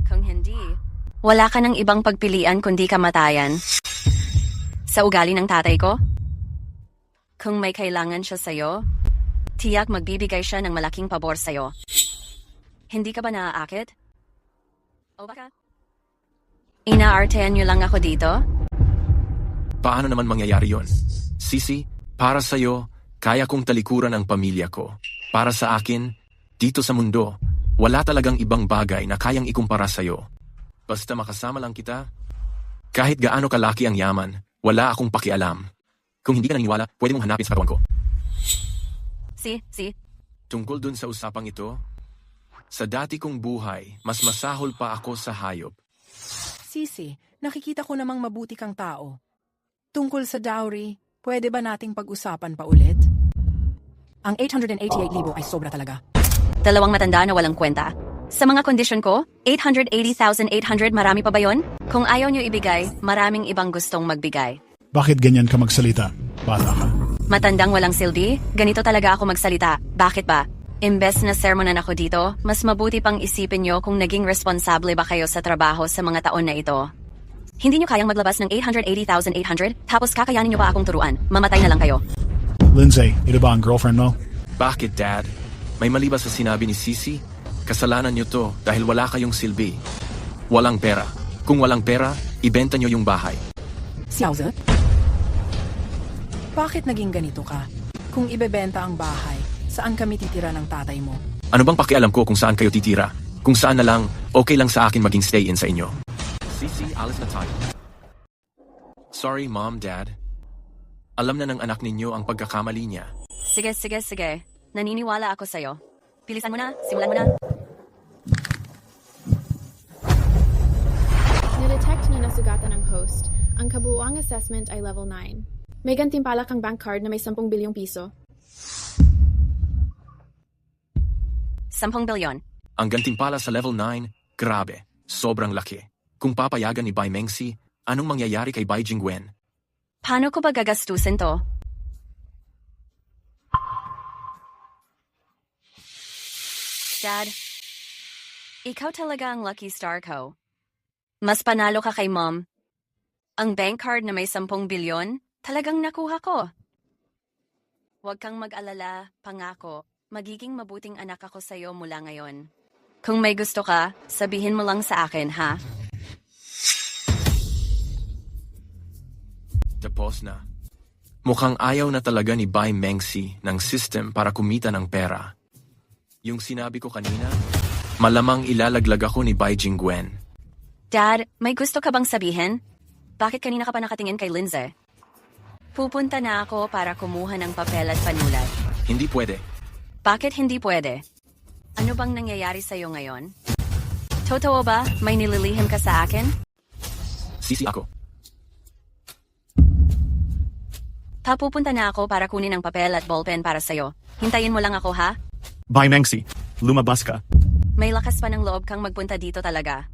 C: Kung hindi, wala ka ng ibang pagpilian kundi kamatayan. Sa ugali ng tatay ko? Kung may kailangan siya sa'yo, tiyak magbibigay siya ng malaking pabor sa'yo. Hindi ka ba naaakit? O baka? Inaartehan niyo lang ako dito?
E: Paano naman mangyayari yon? Sisi, para sa'yo, kaya kong talikuran ang pamilya ko. Para sa akin, dito sa mundo, wala talagang ibang bagay na kayang ikumpara sa'yo. Basta makasama lang kita, kahit gaano kalaki ang yaman, wala akong pakialam. Kung hindi ka naniniwala, pwede mong hanapin sa katawan ko.
C: Si.
E: Tungkol dun sa usapang ito, sa dati kong buhay, mas masahol pa ako sa hayop.
D: Sisi, nakikita ko namang mabuti kang tao. Tungkol sa dowry, pwede ba nating pag-usapan pa ulit? Ang 888,000 ay sobra talaga.
C: Dalawang matanda na walang kwenta. Sa mga kondisyon ko, 880,800 marami pa ba yon? Kung ayaw nyo ibigay, maraming ibang gustong magbigay.
M: Bakit ganyan ka magsalita? Bata ka.
C: Matandang walang silbi, ganito talaga ako magsalita. Bakit ba? Imbes na sermonan ako dito, mas mabuti pang isipin nyo kung naging responsable ba kayo sa trabaho sa mga taon na ito. Hindi nyo kayang maglabas ng 880,800, tapos kakayanin nyo pa akong turuan. Mamatay na lang kayo.
M: Lindsay, ito ba ang girlfriend mo?
E: Bakit, Dad? May mali ba sa sinabi ni Sisi? Kasalanan nyo to dahil wala kayong silbi. Walang pera. Kung walang pera, ibenta nyo yung bahay.
D: Siawza? Bakit naging ganito ka? Kung ibebenta ang bahay, saan kami titira ng tatay mo?
E: Ano bang pakialam ko kung saan kayo titira? Kung saan na lang, okay lang sa akin maging stay-in sa inyo. Sisi, alis na tayo. Sorry, Mom, Dad. Alam na ng anak ninyo ang pagkakamali niya.
C: Sige. Naniniwala ako sa'yo. Bilisan mo na, simulan mo na.
A: Na-detect na nasugatan ng host. Ang kabuuang assessment ay level 9. May gantimpala kang bank card na may 10 bilyong piso.
C: 10 bilyon.
E: Ang gantimpala sa level 9, grabe, sobrang laki. Kung papayagan ni Bai Mengsi, anong mangyayari kay Bai Jingwen?
C: Paano ko ba gagastusin to? Dad, ikaw talaga ang lucky star ko. Mas panalo ka kay Mom. Ang bank card na may 10 bilyon, talagang nakuha ko. Huwag kang mag-alala, pangako. Magiging mabuting anak ako sa'yo mula ngayon. Kung may gusto ka, sabihin mo lang sa akin, ha?
E: Tapos na. Mukhang ayaw na talaga ni Bai Mengsi ng system para kumita ng pera. Yung sinabi ko kanina, malamang ilalaglag ako ni Bai Jingwen.
C: Dad, may gusto ka bang sabihin? Bakit kanina ka pa nakatingin kay Lindsay? Pupunta na ako para kumuha ng papel at panulat.
E: Hindi pwede.
C: Bakit hindi pwede? Ano bang nangyayari sa'yo ngayon? Totoo ba? May nililihim ka sa akin?
E: Sisi ako.
C: Papupunta na ako para kunin ang papel at ballpen para sa'yo. Hintayin mo lang ako, ha?
L: Bye, Mengsi. Lumabas ka.
C: May lakas pa ng loob kang magpunta dito talaga.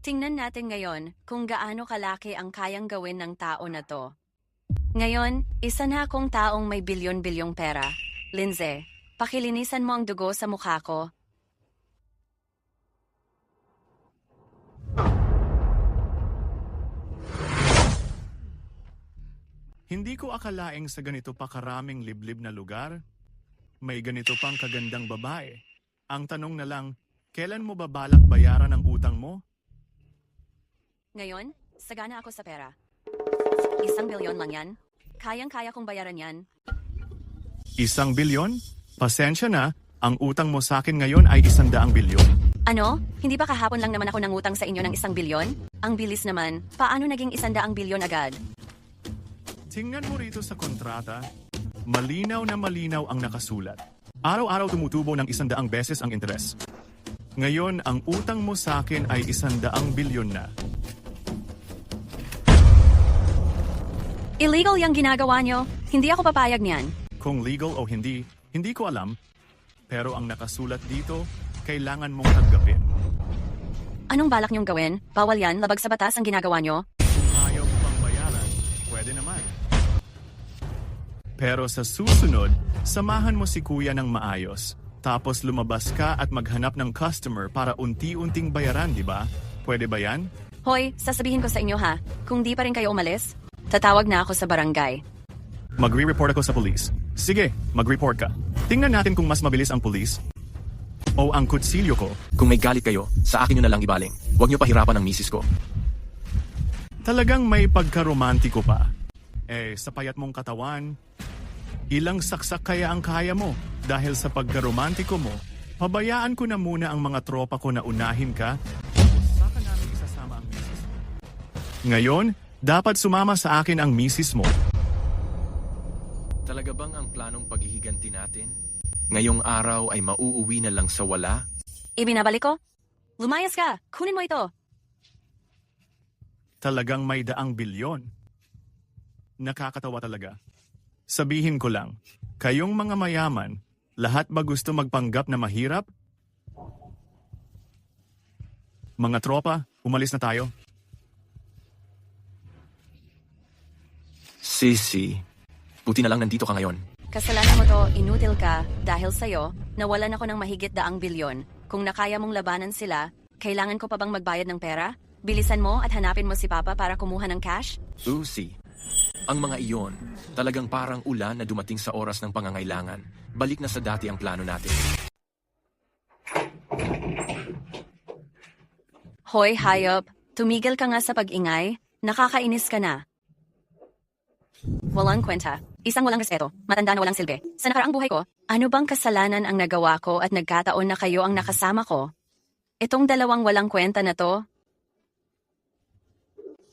C: Tingnan natin ngayon kung gaano kalaki ang kayang gawin ng tao na to. Ngayon, isa na akong taong may bilyon-bilyong pera. Lindsay, pakilinisan mo ang dugo sa mukha ko.
L: Hindi ko akalaing sa ganito pa karaming liblib na lugar. May ganito pang kagandang babae. Ang tanong na lang, kailan mo babalak bayaran ang utang mo?
C: Ngayon, sagana ako sa pera. 1 bilyon lang yan. Kayang-kaya kong bayaran yan.
L: 1 bilyon? Pasensya na, ang utang mo sa akin ngayon ay 100 bilyon.
C: Ano? Hindi ba kahapon lang naman ako nangutang sa inyo ng 1 bilyon? Ang bilis naman, paano naging 100 bilyon agad?
L: Tingnan mo rito sa kontrata. Malinaw na malinaw ang nakasulat. Araw-araw tumutubo ng 100 beses ang interes. Ngayon, ang utang mo sa akin ay 100 bilyon na.
C: Illegal yung ginagawa nyo. Hindi ako papayag niyan.
L: Kung legal o hindi, hindi ko alam. Pero ang nakasulat dito, kailangan mong tanggapin.
C: Anong balak nyong gawin? Bawal yan, labag sa batas ang ginagawa nyo.
L: Kung ayaw mo pang bayaran, pwede naman. Pero sa susunod, samahan mo si kuya ng maayos. Tapos lumabas ka at maghanap ng customer para unti-unting bayaran, di ba? Pwede ba yan?
C: Hoy, sasabihin ko sa inyo ha, kung di pa rin kayo umalis, tatawag na ako sa barangay.
L: Magre-report ako sa police. Sige, mag-report ka. Tingnan natin kung mas mabilis ang police o ang kutsilyo ko.
E: Kung may galit kayo, sa akin nyo na lang ibaling. Huwag nyo pahirapan ang misis ko.
L: Talagang may pagkaromantiko pa. Sa payat mong katawan, ilang saksak kaya ang kaya mo? Dahil sa pagkaromantiko mo, pabayaan ko na muna ang mga tropa ko na unahin ka, saka namin isasama ang misis mo. Ngayon, dapat sumama sa akin ang misis mo.
E: Talaga bang ang planong paghihiganti natin? Ngayong araw ay mauuwi na lang sa wala?
C: Ibinabalik ko? Lumayas ka! Kunin mo ito!
L: Talagang may 100 bilyon. Nakakatawa talaga. Sabihin ko lang, kayong mga mayaman, lahat ba gusto magpanggap na mahirap? Mga tropa, umalis na tayo.
E: Sisi, buti na lang nandito ka ngayon.
C: Kasalanan mo to, inutil ka, dahil sa'yo, nawalan ako ng mahigit 100 bilyon. Kung nakaya mong labanan sila, kailangan ko pa bang magbayad ng pera? Bilisan mo at hanapin mo si Papa para kumuha ng cash?
E: Lucy, ang mga iyon, talagang parang ulan na dumating sa oras ng pangangailangan. Balik na sa dati ang plano natin.
C: Hoy, hayop, tumigil ka nga sa pag-ingay, nakakainis ka na. Walang kwenta, isang walang respeto, matanda na walang silbi. Sa nakaraang buhay ko, ano bang kasalanan ang nagawa ko at nagkataon na kayo ang nakasama ko? Itong dalawang walang kwenta na to?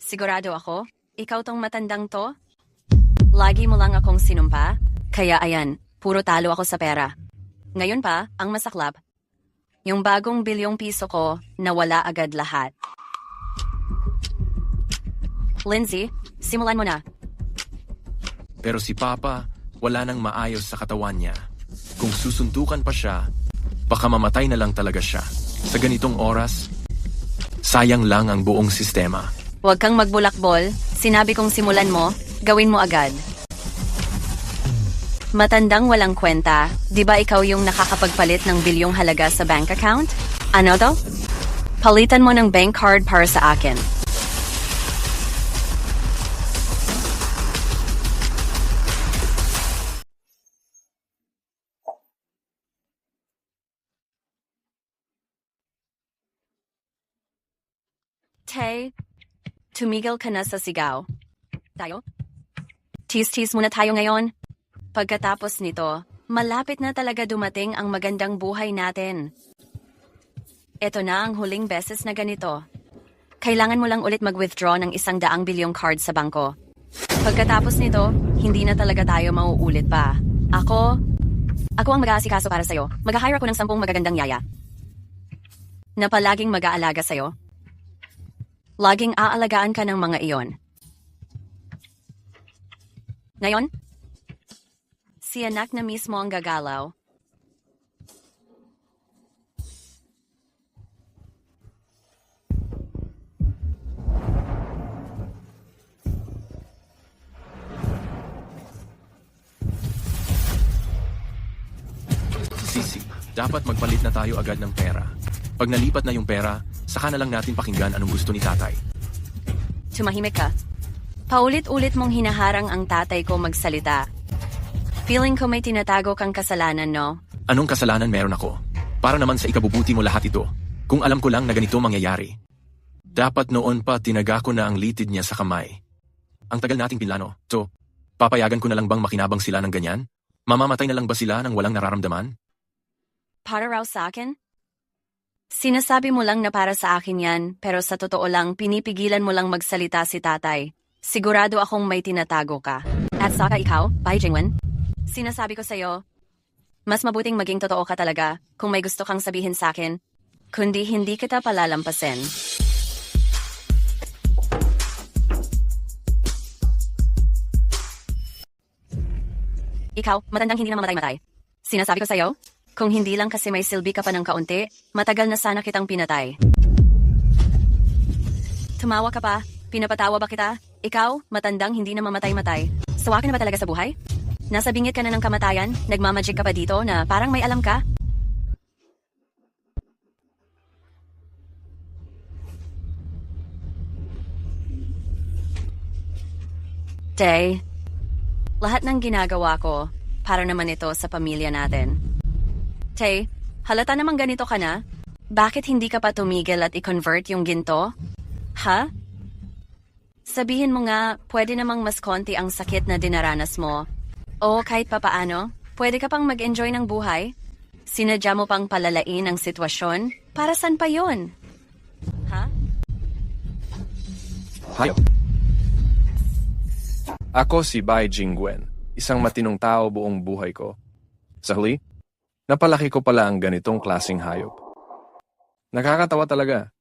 C: Sigurado ako, ikaw tong matandang to? Lagi mo lang akong sinumpa, kaya ayan, puro talo ako sa pera. Ngayon pa, ang masaklap, yung bagong bilyong piso ko, nawala agad lahat. Lindsay, simulan mo na.
E: Pero si Papa, wala nang maayos sa katawan niya. Kung susuntukan pa siya, baka mamatay na lang talaga siya. Sa ganitong oras, sayang lang ang buong sistema.
C: Huwag kang magbulakbol, sinabi kong simulan mo, gawin mo agad. Matandang walang kwenta, di ba ikaw yung nakakapagpalit ng bilyong halaga sa bank account? Ano to? Palitan mo ng bank card para sa akin. Tay, tumigil ka na sa sigaw. Tayo? Tis-tis muna tayo ngayon. Pagkatapos nito, malapit na talaga dumating ang magandang buhay natin. Ito na ang huling beses na ganito. Kailangan mo lang ulit mag-withdraw ng 100 bilyong card sa bangko. Pagkatapos nito, hindi na talaga tayo mauulit pa. Ako ang mag-aasikaso para sa'yo. Mag-hire ako ng 10 magagandang yaya. Na palaging mag-aalaga sa'yo. Laging aalagaan ka ng mga iyon. Ngayon, si anak na mismo ang gagalaw.
E: Sisi, dapat magpalit na tayo agad ng pera. Pag nalipat na yung pera, saka na lang natin pakinggan anong gusto ni tatay.
C: Tumahimik ka. Paulit-ulit mong hinaharang ang tatay ko magsalita. Feeling ko may tinatago kang kasalanan, no?
E: Anong kasalanan meron ako? Para naman sa ikabubuti mo lahat ito. Kung alam ko lang na ganito mangyayari. Dapat noon pa tinaga ko na ang litid niya sa kamay. Ang tagal nating pinlano. So, papayagan ko na lang bang makinabang sila ng ganyan? Mamamatay na lang ba sila nang walang nararamdaman?
C: Para raw sa akin? Sinasabi mo lang na para sa akin yan, pero sa totoo lang, pinipigilan mo lang magsalita si tatay. Sigurado akong may tinatago ka. At saka ikaw, Bai Jingwen, sinasabi ko sa'yo, mas mabuting maging totoo ka talaga kung may gusto kang sabihin sa akin, kundi hindi kita palalampasin. Ikaw, matandang hindi na mamatay-matay. Sinasabi ko sa'yo, kung hindi lang kasi may silbi ka pa ng kaunti, matagal na sana kitang pinatay. Tumawa ka pa? Pinapatawa ba kita? Ikaw, matandang hindi na mamatay-matay. Sawa ka na ba talaga sa buhay? Nasa bingit ka na ng kamatayan? Nagmamagic ka pa dito na parang may alam ka? Tay, lahat ng ginagawa ko, para naman ito sa pamilya natin. Tay, halata namang ganito ka na? Bakit hindi ka pa tumigil at i-convert yung ginto? Ha? Sabihin mo nga, pwede namang mas konti ang sakit na dinaranas mo. O kahit papaano, pwede ka pang mag-enjoy ng buhay? Sinadya mo pang palalain ang sitwasyon? Para saan pa yun? Ha?
B: Hayop. Ako si Bai Jingwen, isang matinong tao buong buhay ko. Sa huli, napalaki ko pala ang ganitong klaseng hayop. Nakakatawa talaga.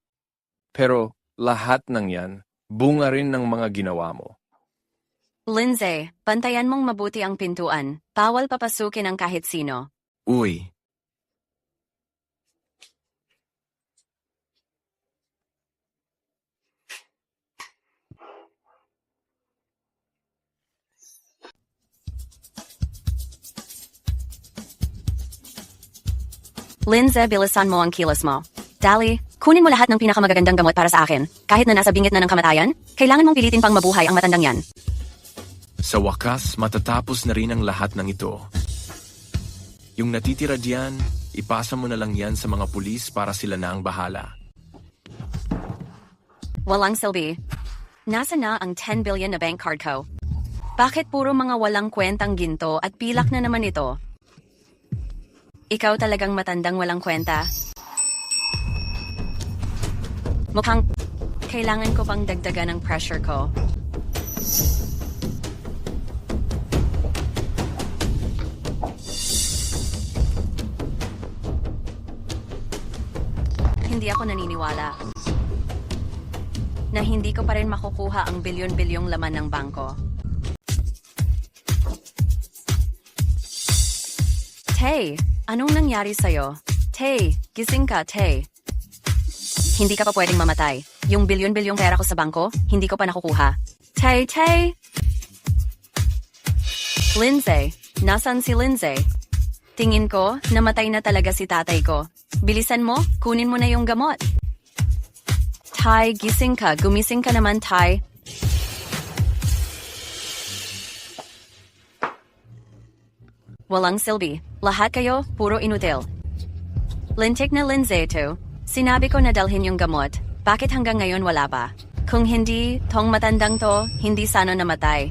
B: Pero lahat ng yan, bunga rin ng mga ginawa mo.
C: Lindsay, bantayan mong mabuti ang pintuan. Bawal papasukin ang kahit sino.
E: Uy,
C: Lindsay, bilisan mo ang kilos mo. Dali, kunin mo lahat ng pinakamagagandang gamot para sa akin. Kahit na nasa bingit na ng kamatayan, kailangan mong pilitin pang mabuhay ang matandang yan.
E: sa wakas matatapos na rin ang lahat ng ito. Yung natitira diyan, ipasa mo na lang yan sa mga pulis para sila na ang bahala.
C: Walang silbi. Nasa na ang 10 billion na bank card ko? Bakit puro mga walang kwentang ginto at pilak na naman ito? Ikaw talagang matandang walang kwenta. Mukhang kailangan ko pang dagdagan ang pressure ko. Hindi ako naniniwala na hindi ko pa rin makukuha ang bilyon-bilyong laman ng bangko. Tay, anong nangyari sa'yo? Tay, gising ka, Tay. Hindi ka pa pwedeng mamatay. Yung bilyon-bilyong pera ko sa bangko, hindi ko pa nakukuha. Tay, Tay! Lindsay, nasan si Lindsay? Tingin ko, namatay na talaga si tatay ko. Bilisan mo, kunin mo na yung gamot. Tay, gising ka. Gumising ka naman, Tay. Walang silbi. Lahat kayo, puro inutil. Lintik na Lindsay ito. Sinabi ko na dalhin yung gamot. Bakit hanggang ngayon wala pa? Kung hindi, tong matandang to, hindi sana namatay.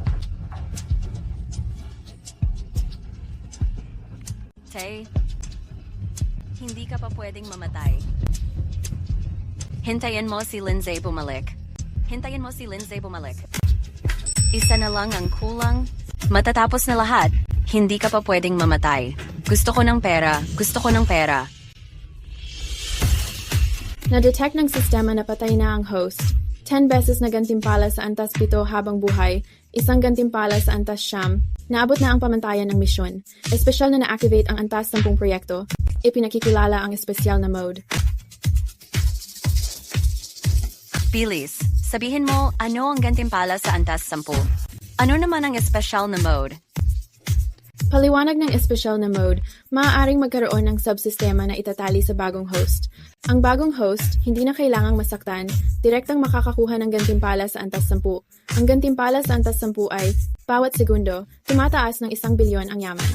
C: Tay, hindi ka pa pwedeng mamatay. Hintayin mo si Lindsay bumalik. Hintayin mo si Lindsay bumalik. Isa na lang ang kulang. Matatapos na lahat. Hindi ka pa pwedeng mamatay. Gusto ko ng pera. Gusto ko ng pera.
A: Na-detect ng sistema na patay na ang host. 10 beses na gantimpala sa antas pito habang buhay, isang gantimpala sa Antas Siyam, naabot na ang pamantayan ng misyon. Espesyal na na-activate ang Antas 10 proyekto. Ipinakikilala ang espesyal na mode.
C: Bilis, sabihin mo ano ang gantimpala sa Antas 10? Ano naman ang espesyal na mode?
A: Paliwanag ng espesyal na mode, maaaring magkaroon ng subsistema na itatali sa bagong host. Ang bagong host, hindi na kailangang masaktan, direktang makakakuha ng gantimpala sa Antas 10. Ang gantimpala sa Antas 10 ay, bawat segundo, tumataas ng 1 bilyon ang yaman.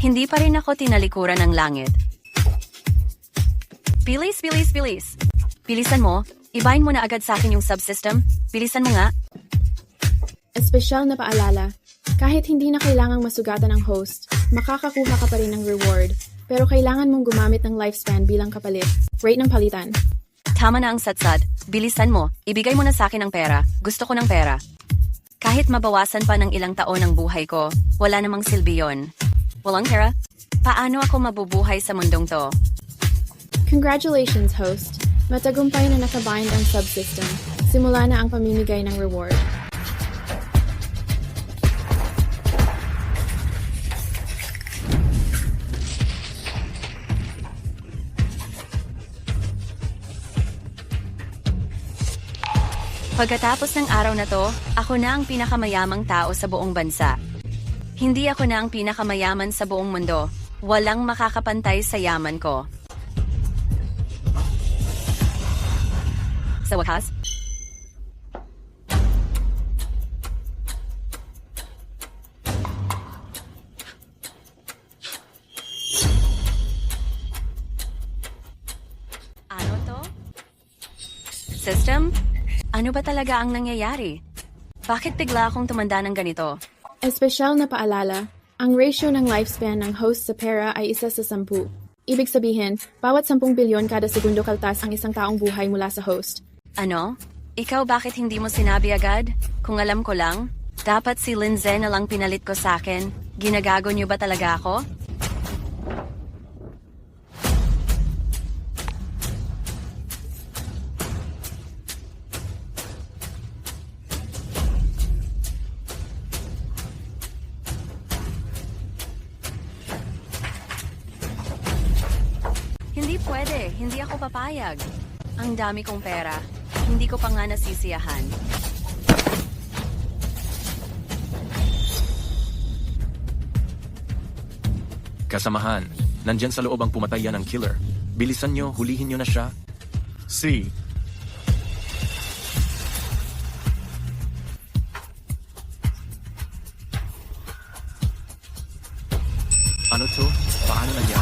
C: Hindi pa rin ako tinalikuran ng langit. Bilis, bilis, bilis. Bilisan mo, ibahin mo na agad sa akin yung subsystem. Bilisan mo nga.
A: Espesyal na paalala, kahit hindi na kailangang masugatan ang host, makakakuha ka pa rin ng reward, pero kailangan mong gumamit ng lifespan bilang kapalit. Rate ng palitan.
C: Tama na ang satsat. Bilisan mo, ibigay mo na sa akin ang pera. Gusto ko ng pera. Kahit mabawasan pa ng ilang taon ang buhay ko, wala namang silbi yun. Walang pera? Paano ako mabubuhay sa mundong to?
A: Congratulations, host! Matagumpay na nakabind ang subsystem. Simula na ang pamimigay ng reward.
C: Pagkatapos ng araw na to, ako na ang pinakamayamang tao sa buong bansa. Hindi ako na ang pinakamayaman sa buong mundo. Walang makakapantay sa yaman ko. Sa wakas, ano to? System? Ano ba talaga ang nangyayari? Bakit bigla akong tumanda ng ganito?
A: Espesyal na paalala, ang ratio ng lifespan ng host sa pera ay 1 sa 10. Ibig sabihin, bawat 10 bilyon kada segundo kaltas ang isang taong buhay mula sa host.
C: Ano? Ikaw bakit hindi mo sinabi agad? Kung alam ko lang, dapat si Lindsay na lang pinalit ko sa akin. Ginagago niyo ba talaga ako? Hindi pwede. Hindi ako papayag. Ang dami kong pera. Hindi ko pa nga nasisiyahan.
E: Kasamahan, nandyan sa loob ang pumatayan ng killer. Bilisan nyo, hulihin nyo na siya.
L: C.
E: Ano to? Paano nangyari?